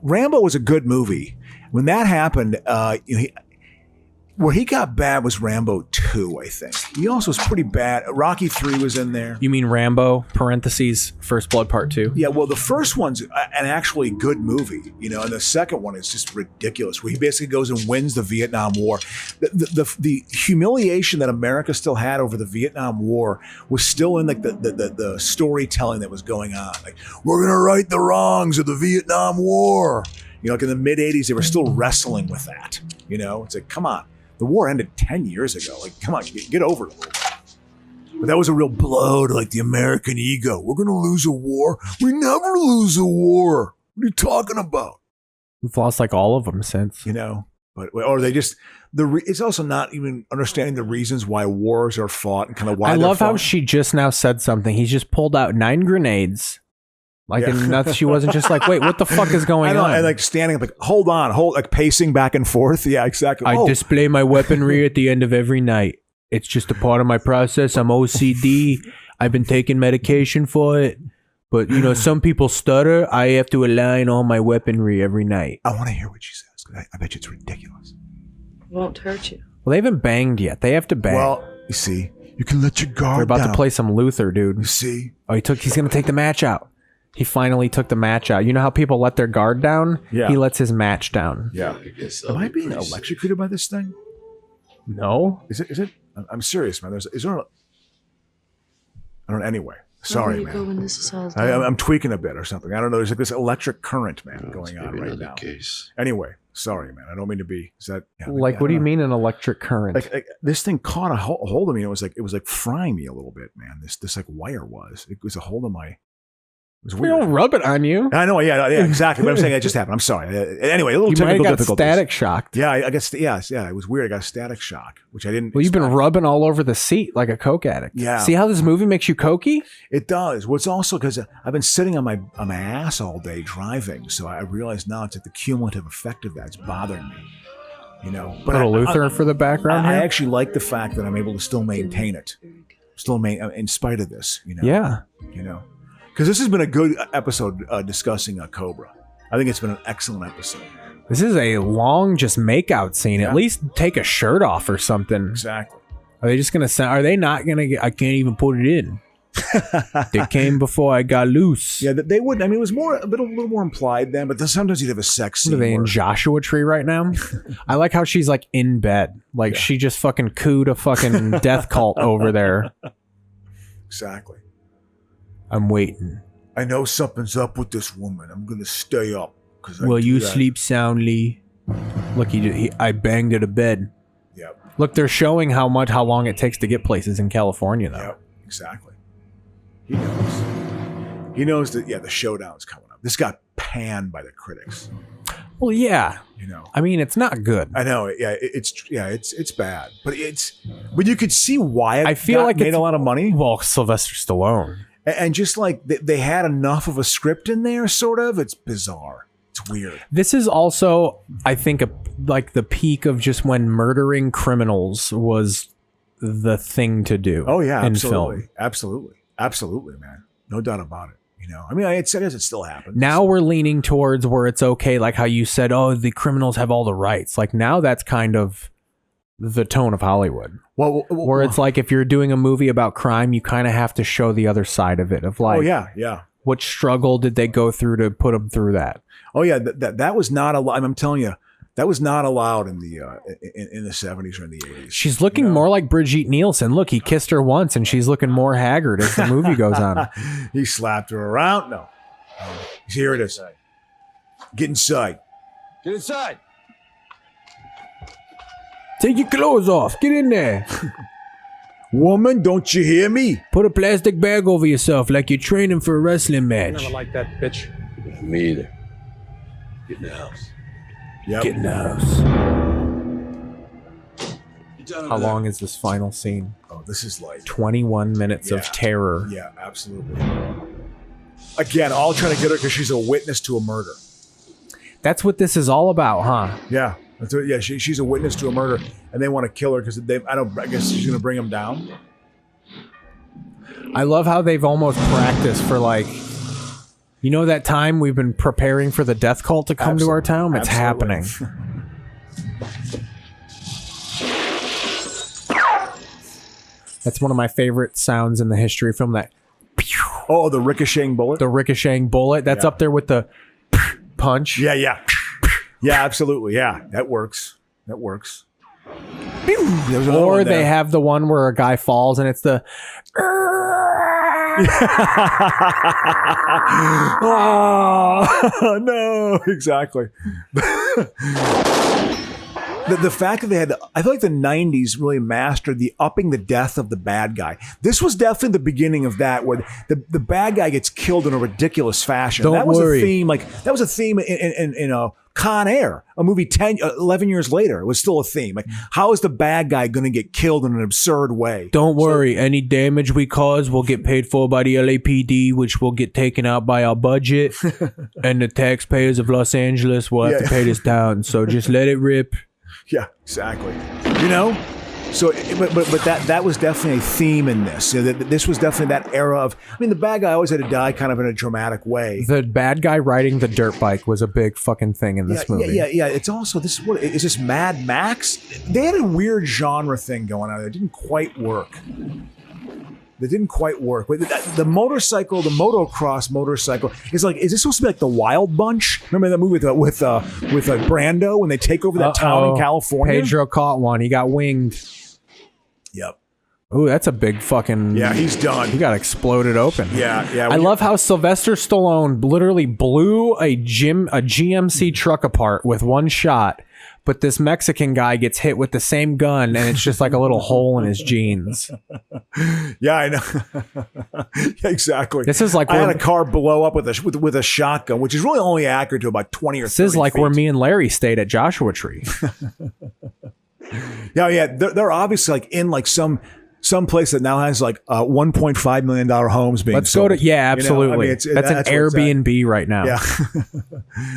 Rambo was a good movie. When that happened, where he got bad was Rambo 2, I think. He also was pretty bad. Rocky 3 was in there. You mean Rambo, parentheses, First Blood Part 2? Yeah, well, the first one's an actually good movie, you know, and the second one is just ridiculous, where he basically goes and wins the Vietnam War. The humiliation that America still had over the Vietnam War was still in like the storytelling that was going on. Like, we're gonna right the wrongs of the Vietnam War. You know, like in the mid '80s, they were still wrestling with that. You know, it's like, come on, the war ended 10 years ago. Like, come on, get over it a little bit. But that was a real blow to like the American ego. We're going to lose a war. We never lose a war. What are you talking about? We've lost like all of them since. You know, but or they just it's also not even understanding the reasons why wars are fought and kind of why. I they're love how fought. she just now said something. He's just pulled out 9 grenades. Like, and nothing. She wasn't just like, wait, what the fuck is going on? And like standing up, like, hold on, like pacing back and forth. Yeah, exactly. I display my weaponry at the end of every night. It's just a part of my process. I'm OCD. I've been taking medication for it. But, you know, some people stutter. I have to align all my weaponry every night. I want to hear what she says. 'Cause I bet you it's ridiculous. Won't hurt you. Well, they haven't banged yet. They have to bang. Well, you see, you can let your guard They're about down. to play some Luther, dude. You see? Oh, he's going to take the match out. He finally took the match out. You know how people let their guard down? Yeah. He lets his match down. Yeah. Am I being electrocuted by this thing? No. Is it? I'm serious, man. Is there I don't know. Anyway. Sorry, man. When this is all I'm tweaking a bit or something. I don't know. There's like this electric current, man, going on right now. Anyway, sorry, man. I don't mean to be. Is that Like, what do you mean an electric current? Like this thing caught a hold of me. And it was like frying me a little bit, man. This like wire was. It was a hold of my. It was We weird. don't rub it on you. I know, yeah, exactly. But I'm saying it just happened. I'm sorry. Anyway, a little You might have technical got difficulties. static shocked. Yeah, I guess. Yeah, it was weird. I got a static shock, which I didn't. Well, you've been rubbing all over the seat like a coke addict. Yeah. See how this movie makes you cokey? It does. Well, it's also because I've been sitting on my ass all day driving, so I realize now it's like the cumulative effect of that's bothering me. You know, Put a Luther for the background I here? actually like the fact that I'm able to still maintain it, in spite of this. You know. Yeah. You know. Because this has been a good episode discussing Cobra. I think it's been an excellent episode. This is a long just makeout scene. Yeah. At least take a shirt off or something. Exactly. Are they just gonna send? Are they not gonna get? I can't even put it in. They came before I got loose. Yeah, they wouldn't. I mean, it was a little more implied then, but then sometimes you'd have a sex scene. What are they in where- Joshua Tree right now? I like how she's like in bed, like she just fucking cooed a fucking death cult over there. Exactly. I'm waiting. I know something's up with this woman. I'm gonna stay up. Will you sleep soundly? Look, I banged at a bed. Yep. Look, they're showing how long it takes to get places in California, though. Yep. Exactly. He knows. He knows that. Yeah, the showdown's coming up. This got panned by the critics. Well, yeah. You know. I mean, it's not good. I know. Yeah, it's bad, but you could see why I feel like made it's a lot of money. Well, Sylvester Stallone, and just like they had enough of a script in there, sort of. It's bizarre. It's weird. This is also, I think, like the peak of just when murdering criminals was the thing to do. Oh yeah, in absolutely, film. absolutely, man. No doubt about it. You know, I mean, it still happens. Now we're leaning towards where it's okay, like how you said, oh, the criminals have all the rights. Like now that's kind of the tone of Hollywood. Well, where it's like if you're doing a movie about crime, you kind of have to show the other side of it. Of like, oh yeah. What struggle did they go through to put them through that? Oh yeah, that was not allowed. I'm telling you, that was not allowed in the in the 70s or in the 80s. She's looking more like Brigitte Nielsen. Look, he kissed her once, and she's looking more haggard as the movie goes on. He slapped her around. No, here it is. Get inside. Get inside. Take your clothes off. Get in there. Woman, don't you hear me? Put a plastic bag over yourself like you're training for a wrestling match. Never like that bitch. Me either. Get in the house. Yep. Get in the house. How long is this final scene? Oh, this is like 21 minutes of terror. Yeah, absolutely. Again, all trying to get her because she's a witness to a murder. That's what this is all about, huh? Yeah. She's a witness to a murder, and they want to kill her because I guess she's going to bring them down. I love how they've almost practiced for like, you know, that time we've been preparing for the death cult to come to our town. It's happening. That's one of my favorite sounds in the history of film. That oh, the ricocheting bullet. The ricocheting bullet. That's up there with the punch. Yeah, absolutely. Yeah, that works. Or they have the one where a guy falls and it's the. Oh no! Exactly. The fact that they had, I feel like the 90s really mastered the upping the death of the bad guy. This was definitely the beginning of that, where the bad guy gets killed in a ridiculous fashion. Don't that was worry. a theme. That was a theme in Con Air, a movie 11 years later. It was still a theme. Like, how is the bad guy going to get killed in an absurd way? Don't worry. Any damage we cause will get paid for by the LAPD, which will get taken out by our budget, and the taxpayers of Los Angeles will have to pay this down. So just let it rip. Yeah, exactly. You know, so but that was definitely a theme in this. You know, this was definitely that era of. I mean, the bad guy always had to die kind of in a dramatic way. The bad guy riding the dirt bike was a big fucking thing in this movie. Yeah. It's also this. What is this? Mad Max? They had a weird genre thing going on. It didn't quite work. The motorcycle, the motocross motorcycle is like. Is this supposed to be like the Wild Bunch? Remember that movie with Brando when they take over that town in California? Pedro caught one. He got winged. Yep. Ooh, that's a big fucking. Yeah, he's done. He got exploded open. Yeah. I love how Sylvester Stallone literally blew a GMC truck apart with one shot. But this Mexican guy gets hit with the same gun, and it's just like a little hole in his jeans. Yeah, I know. Yeah, exactly. This is like I had a car blow up with a shotgun, which is really only accurate to about 20 or 30 This is like feet. where me and Larry stayed at Joshua Tree. Yeah. They're obviously like in like some place that now has like $1.5 million homes being Let's sold. go to absolutely. You know? I mean, that's an where it's at. Airbnb right now. Yeah.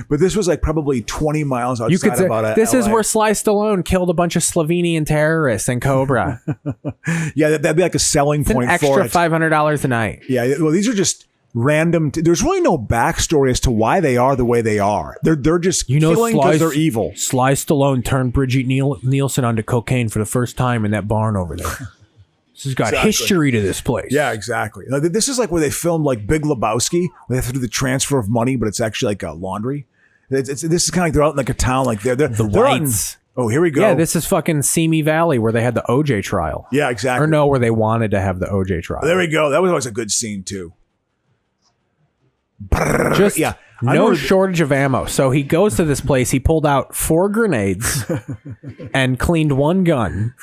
But this was like probably 20 miles outside You could say about this LA. is where Sly Stallone killed a bunch of Slovenian terrorists in Cobra. Yeah, that'd be like a selling It's an point extra for it. $500 a night. Yeah, well, these are just random. There's really no backstory as to why they are the way they are. They're just killing because they're evil. Sly Stallone turned Bridget Nielsen onto cocaine for the first time in that barn over there. This has got history to this place. Yeah, exactly. Now, this is like where they filmed like Big Lebowski, where they have to do the transfer of money, but it's actually like a laundry. This is kind of like they're out in like a town, like they're whites. Oh, here we go. Yeah, this is fucking Simi Valley where they had the OJ trial. Yeah, exactly. Or no, where they wanted to have the OJ trial. There we go. That was always a good scene too. Just no shortage of ammo. So he goes to this place. He pulled out 4 grenades and cleaned 1 gun,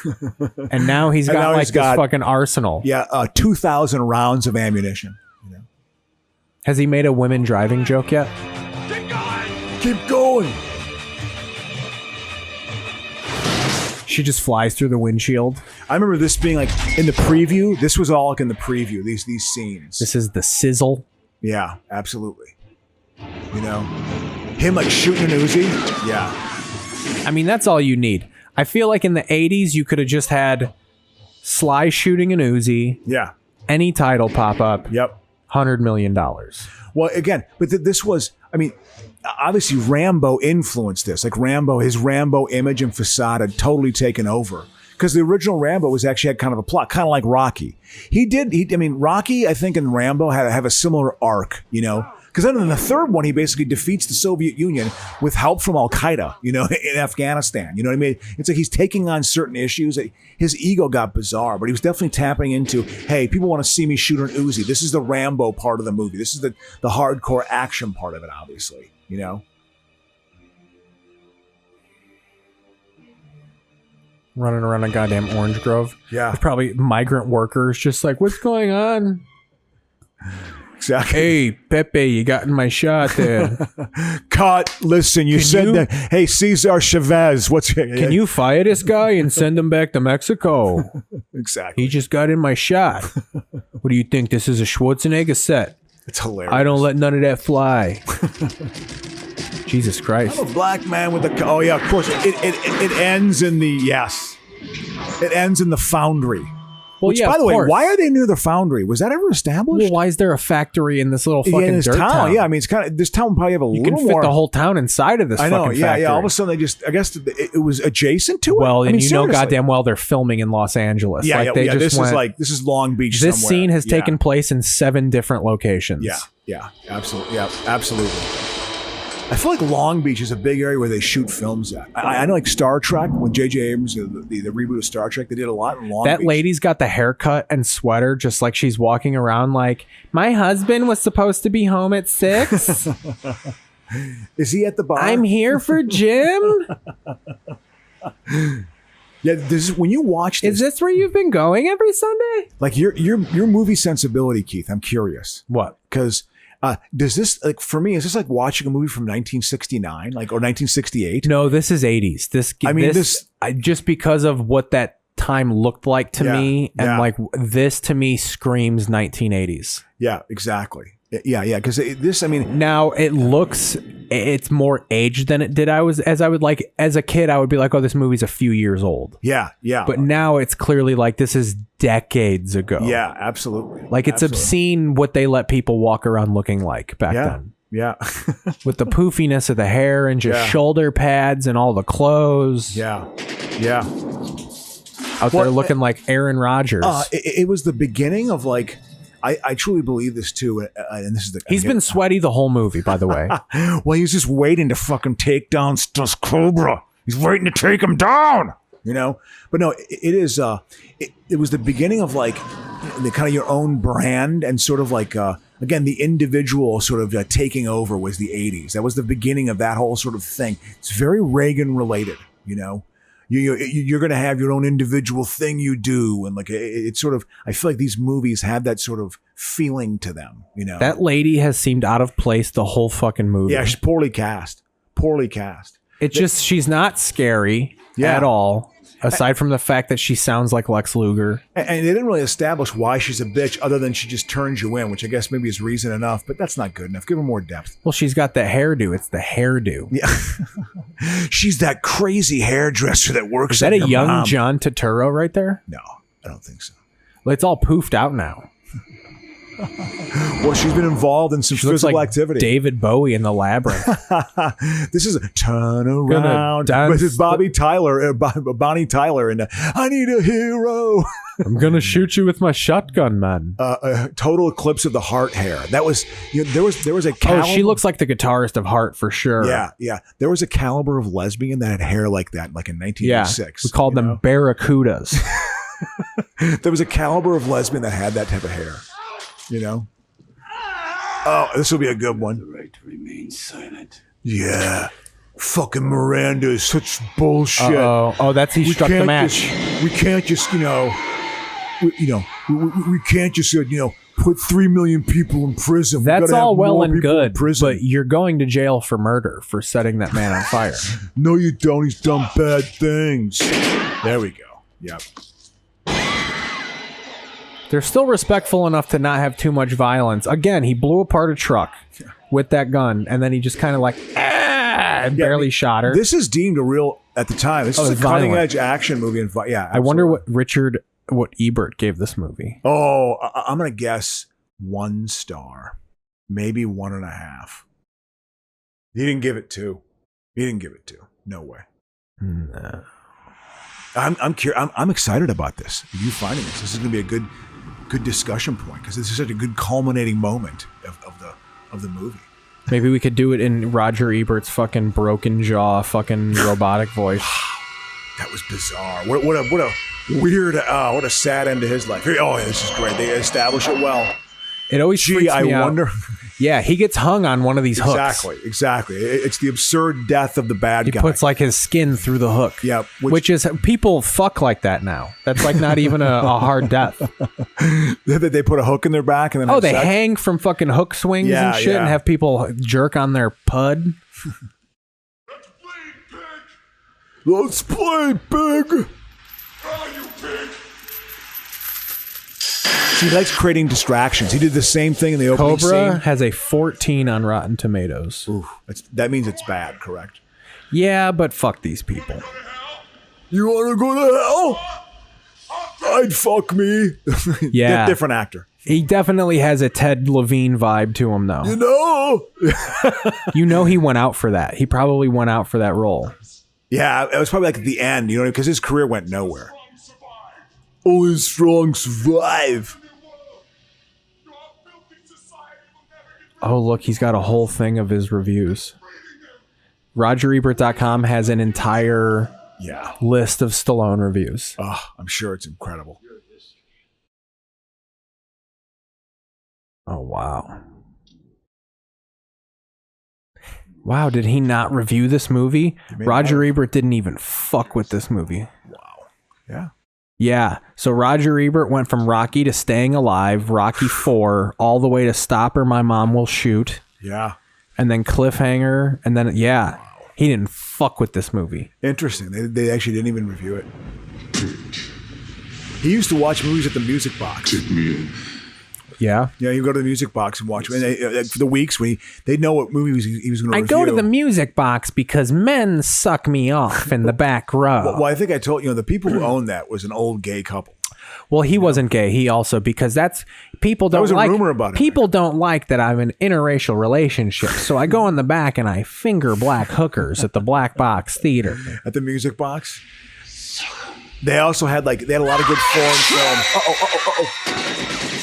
and now he's got this fucking arsenal. Yeah, 2,000 rounds of ammunition. You know? Has he made a women driving joke yet? Keep going. She just flies through the windshield. I remember this being like in the preview. This was all like in the preview. These scenes. This is the sizzle. Yeah, absolutely. You know, him like shooting an Uzi. Yeah. I mean, that's all you need. I feel like in the 80s, you could have just had Sly shooting an Uzi. Yeah. Any title pop up. Yep. $100 million. Well, again, but this was, I mean, obviously Rambo influenced this. Like his Rambo image and facade had totally taken over. Because the original Rambo was actually had kind of a plot, kind of like Rocky. Rocky, I think, and Rambo have a similar arc, you know? Because then in the third one, he basically defeats the Soviet Union with help from Al-Qaeda, you know, in Afghanistan. You know what I mean? It's like he's taking on certain issues. His ego got bizarre, but he was definitely tapping into, hey, people want to see me shoot an Uzi. This is the Rambo part of the movie. This is the hardcore action part of it, obviously, you know? Running around a goddamn orange grove. Yeah. There's probably migrant workers just like, what's going on? Exactly. Hey, Pepe, you got in my shot there. Cut. Listen, you said that. Hey, Cesar Chavez, Can you fire this guy and send him back to Mexico? Exactly. He just got in my shot. What do you think? This is a Schwarzenegger set? It's hilarious. I don't let none of that fly. Jesus Christ. I'm a black man with a... Oh, yeah, of course. It ends in the... Yes. It ends in the foundry. Well, Which, by the way, why are they near the foundry? Was that ever established? Well, why is there a factory in this little fucking in this dirt town? Yeah, I mean, it's kind of... This town probably have a You little can fit more... the whole town inside of this fucking factory. Yeah. All of a sudden, they just... I guess it was adjacent to it? Well, I and mean, you seriously. know goddamn well they're filming in Los Angeles. Yeah, they just went, this is Long Beach This somewhere. scene has taken place in 7 different locations. Yeah, absolutely. Yeah, absolutely. I feel like Long Beach is a big area where they shoot films at. I know, like Star Trek, when J.J. Abrams, the reboot of Star Trek, they did a lot in Long Beach. That lady's got the haircut and sweater just like she's walking around like, my husband was supposed to be home at 6. Is he at the bar? I'm here for Jim. Yeah, this is when you watch this. Is this where you've been going every Sunday? Like your movie sensibility, Keith, I'm curious. What? Because does this, like, for me, is this like watching a movie from 1969, like, or 1968? No, this is 80s. Just because of what that time looked like to me, and like this to me screams 1980s. Yeah, exactly. Yeah, because this, I mean, now it's more aged than it did. As a kid, I would be like, oh, this movie's a few years old. Yeah. But now it's clearly like this is decades ago. Yeah, absolutely. Like it's obscene what they let people walk around looking like back then. Yeah. With the poofiness of the hair and just shoulder pads and all the clothes. Yeah. Out there looking like Aaron Rodgers. It was the beginning of like, I truly believe this too, and this is the... He's been sweaty the whole movie, by the way. Well, he's just waiting to fucking take down Cobra. He's waiting to take him down, you know? But no, it is, it was the beginning of like, the kind of your own brand and sort of like, again, the individual sort of taking over was the 80s. That was the beginning of that whole sort of thing. It's very Reagan related, you know? You're going to have your own individual thing you do. And like, it's sort of, I feel like these movies have that sort of feeling to them, you know? That lady has seemed out of place the whole fucking movie. Yeah, she's poorly cast. She's not scary at all. Aside from the fact that she sounds like Lex Luger. And they didn't really establish why she's a bitch other than she just turns you in, which I guess maybe is reason enough, but that's not good enough. Give her more depth. Well, she's got the hairdo. It's the hairdo. Yeah. She's that crazy hairdresser that works Is that a young John Turturro right there? No, I don't think so. Well, it's all poofed out now. Well, she's been involved in some She looks physical like activity. David Bowie in the Labyrinth. This is a turn around. This is Bonnie Tyler, and I Need a Hero. I'm gonna shoot you with my shotgun, man. Total eclipse of the Heart hair. That was there was a Oh, she looks like the guitarist of Heart for sure. Yeah. There was a caliber of lesbian that had hair like that, like in 1986. We called them barracudas. There was a caliber of lesbian that had that type of hair. You know? Oh, this will be a good one. The right to remain silent. Yeah. Fucking Miranda is such bullshit. Oh, that's he struck the match. We can't just, we can't just, put 3 million people in prison. That's all well and good, but you're going to jail for murder for setting that man on fire. No, you don't. He's done bad things. There we go. Yep. They're still respectful enough to not have too much violence. Again, he blew apart a truck with that gun, and then he just kind of barely shot her. This is deemed a real, at the time, this is a cutting edge action movie. I wonder what Ebert gave this movie. Oh, I'm going to guess 1 star, maybe 1.5. He didn't give it 2. No way. No. I'm curious. I'm excited about this. You finding this? This is going to be a good discussion point because this is such a good culminating moment of the movie. Maybe we could do it in Roger Ebert's fucking broken jaw, fucking robotic voice. That was bizarre. What a weird, what a sad end to his life. Oh, this is great. They establish it well. It always freaks me out. Wonder. Yeah, he gets hung on one of these hooks. Exactly. It's the absurd death of the bad guy. He puts like his skin through the hook. Yeah, which is people fuck like that now. That's like not even a hard death. They put a hook in their back and then they hang from fucking hook swings and shit and have people jerk on their pud. Let's play, pig. He likes creating distractions. He did the same thing in the opening Cobra scene. has a 14 on Rotten Tomatoes. Ooh, that means it's bad, correct? Yeah, but fuck these people. You want to go to hell? I'd fuck me. Yeah. Different actor. He definitely has a Ted Levine vibe to him, though. You know? He went out for that. He probably went out for that role. Yeah, it was probably like at the end, because his career went nowhere. Only strong survive. Oh, look, he's got a whole thing of his reviews. RogerEbert.com has an entire list of Stallone reviews. Oh, I'm sure it's incredible. Oh, wow. Wow, did he not review this movie? Roger Ebert didn't even fuck with this movie. Wow. Yeah. Yeah, so Roger Ebert went from Rocky to Staying Alive, Rocky 4, all the way to Stop or My Mom Will Shoot. Yeah. And then Cliffhanger, and then, he didn't fuck with this movie. Interesting. They actually didn't even review it. He used to watch movies at the Music Box. Take me in. Yeah? Yeah, he'd go to the Music Box and watch. And for the weeks, they'd know what movie he was going to review. I go to the Music Box because men suck me off in the back row. Well, I think I told the people who owned that was an old gay couple. Well, he wasn't gay. He also, because people don't was a like. rumor about it. People don't like that I'm in interracial relationships. So I go in the back and I finger black hookers at the Black Box Theater. At the Music Box. They also had a lot of good foreign films.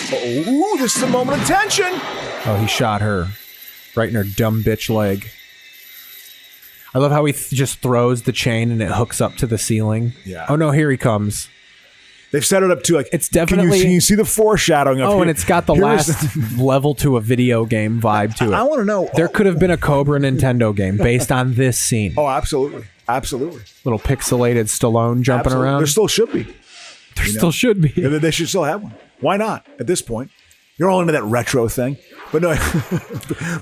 Oh, this is a moment of tension. Oh, he shot her right in her dumb bitch leg. I love how he just throws the chain and it hooks up to the ceiling. Yeah. Oh no, here he comes. They've set it up to it's definitely. Can you see the foreshadowing of Oh, here? and it's got the last level to a video game vibe to it. I want to know. There could have been a Cobra Nintendo game based on this scene. Oh, absolutely. Absolutely. Little pixelated Stallone jumping around. There still should be. Still should be. They should still have one. Why not? At this point, you're all into that retro thing. But no.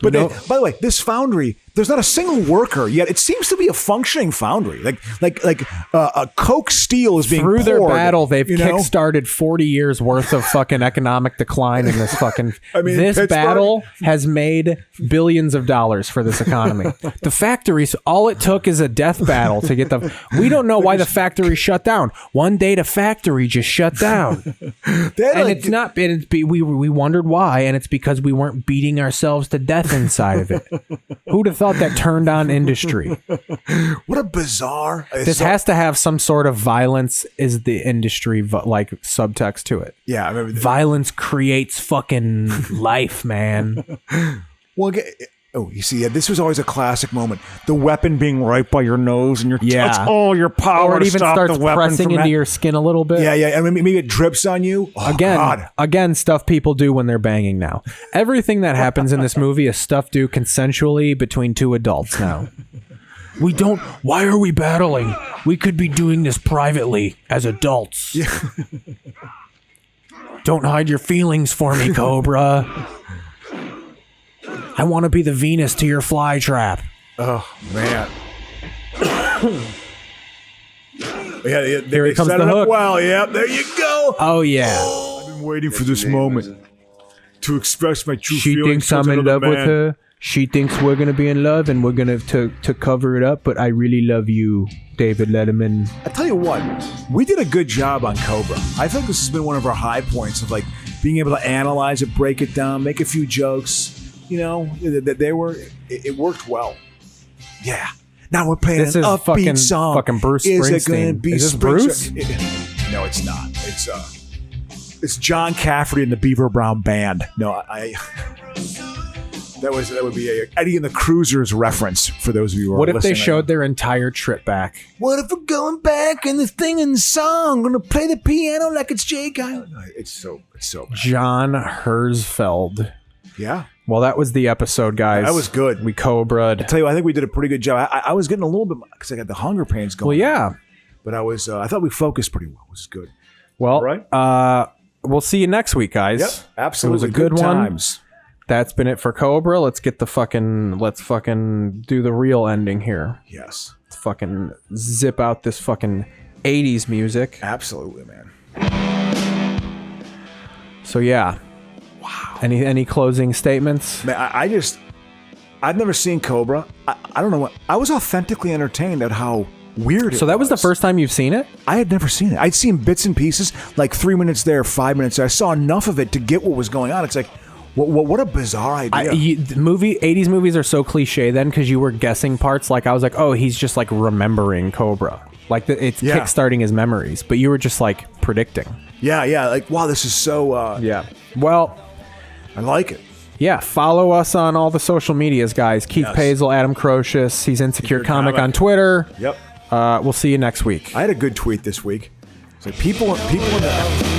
By the way, this foundry there's not a single worker yet. It seems to be a functioning foundry. Like a coke steel is being through poured, their battle. They've you know? kickstarted 40 years worth of fucking economic decline in this fucking. This Pittsburgh? battle has made billions of dollars for this economy. The factories, all it took is a death battle to get the. We don't know why the factory shut down. One day the factory just shut down, and it's not. We wondered why, and it's because we weren't beating ourselves to death inside of it. Who'd have thought that turned on industry? What a bizarre. This has to have some sort of violence is the industry like subtext to it. Yeah, I remember violence creates fucking life, man. Well, you see, this was always a classic moment. The weapon being right by your nose, and it's all your power. Or it to even stop starts the weapon pressing from into your skin a little bit. Yeah. I mean, maybe it drips on you. Oh, God. Again, stuff people do when they're banging now. Everything that happens in this movie is stuff do consensually between two adults now. We don't. Why are we battling? We could be doing this privately as adults. Yeah. Don't hide your feelings for me, Cobra. I want to be the Venus to your fly trap. Oh, man. Yeah, Here comes set the it up hook. well, yeah, there you go. Oh, yeah. I've been waiting for this moment to express my true She feelings. thinks I'm in towards love another with man. her. She thinks we're going to be in love and we're going to cover it up. But I really love you, David Letterman. I tell you what, we did a good job on Cobra. I think this has been one of our high points of like being able to analyze it, break it down, make a few jokes. You know, it worked well. Yeah. Now we're playing This an is upbeat song. fucking Bruce Is it gonna Springsteen. be Is this Springsteen? No, it's not. It's John Cafferty and the Beaver Brown Band. No, that would be a Eddie and the Cruisers reference for those of you who are What if listening. they showed their entire trip back? What if we're going back and the thing in the song? Gonna play the piano like it's Jake Island. It's so bad. John Herzfeld. Yeah. Well, that was the episode, guys. That was good. We Cobra'd. I tell you, I think we did a pretty good job. I was getting a little bit because I got the hunger pains going. Well, yeah. But I thought we focused pretty well, which is good. Well, right. We'll see you next week, guys. Yep, absolutely. It was a good one. Times. That's been it for Cobra. Let's do the real ending here. Yes. Let's fucking zip out this fucking 80s music. Absolutely, man. So yeah. Wow. Any closing statements? Man, I've never seen Cobra. I don't know what. I was authentically entertained at how weird it was. So that was the first time you've seen it? I had never seen it. I'd seen bits and pieces, like 3 minutes there, 5 minutes there. I saw enough of it to get what was going on. It's like, what a bizarre idea. 80s movies are so cliche then because you were guessing parts. Like I was like, oh, he's just like remembering Cobra. Like it's kickstarting his memories, but you were just like predicting. Yeah. Like, wow, this is so... yeah. Well... I like it. Yeah, follow us on all the social medias, guys. Keith Pazel, Adam Crocious. He's Insecure Comic on Twitter. Yep. We'll see you next week. I had a good tweet this week. It's like people in the...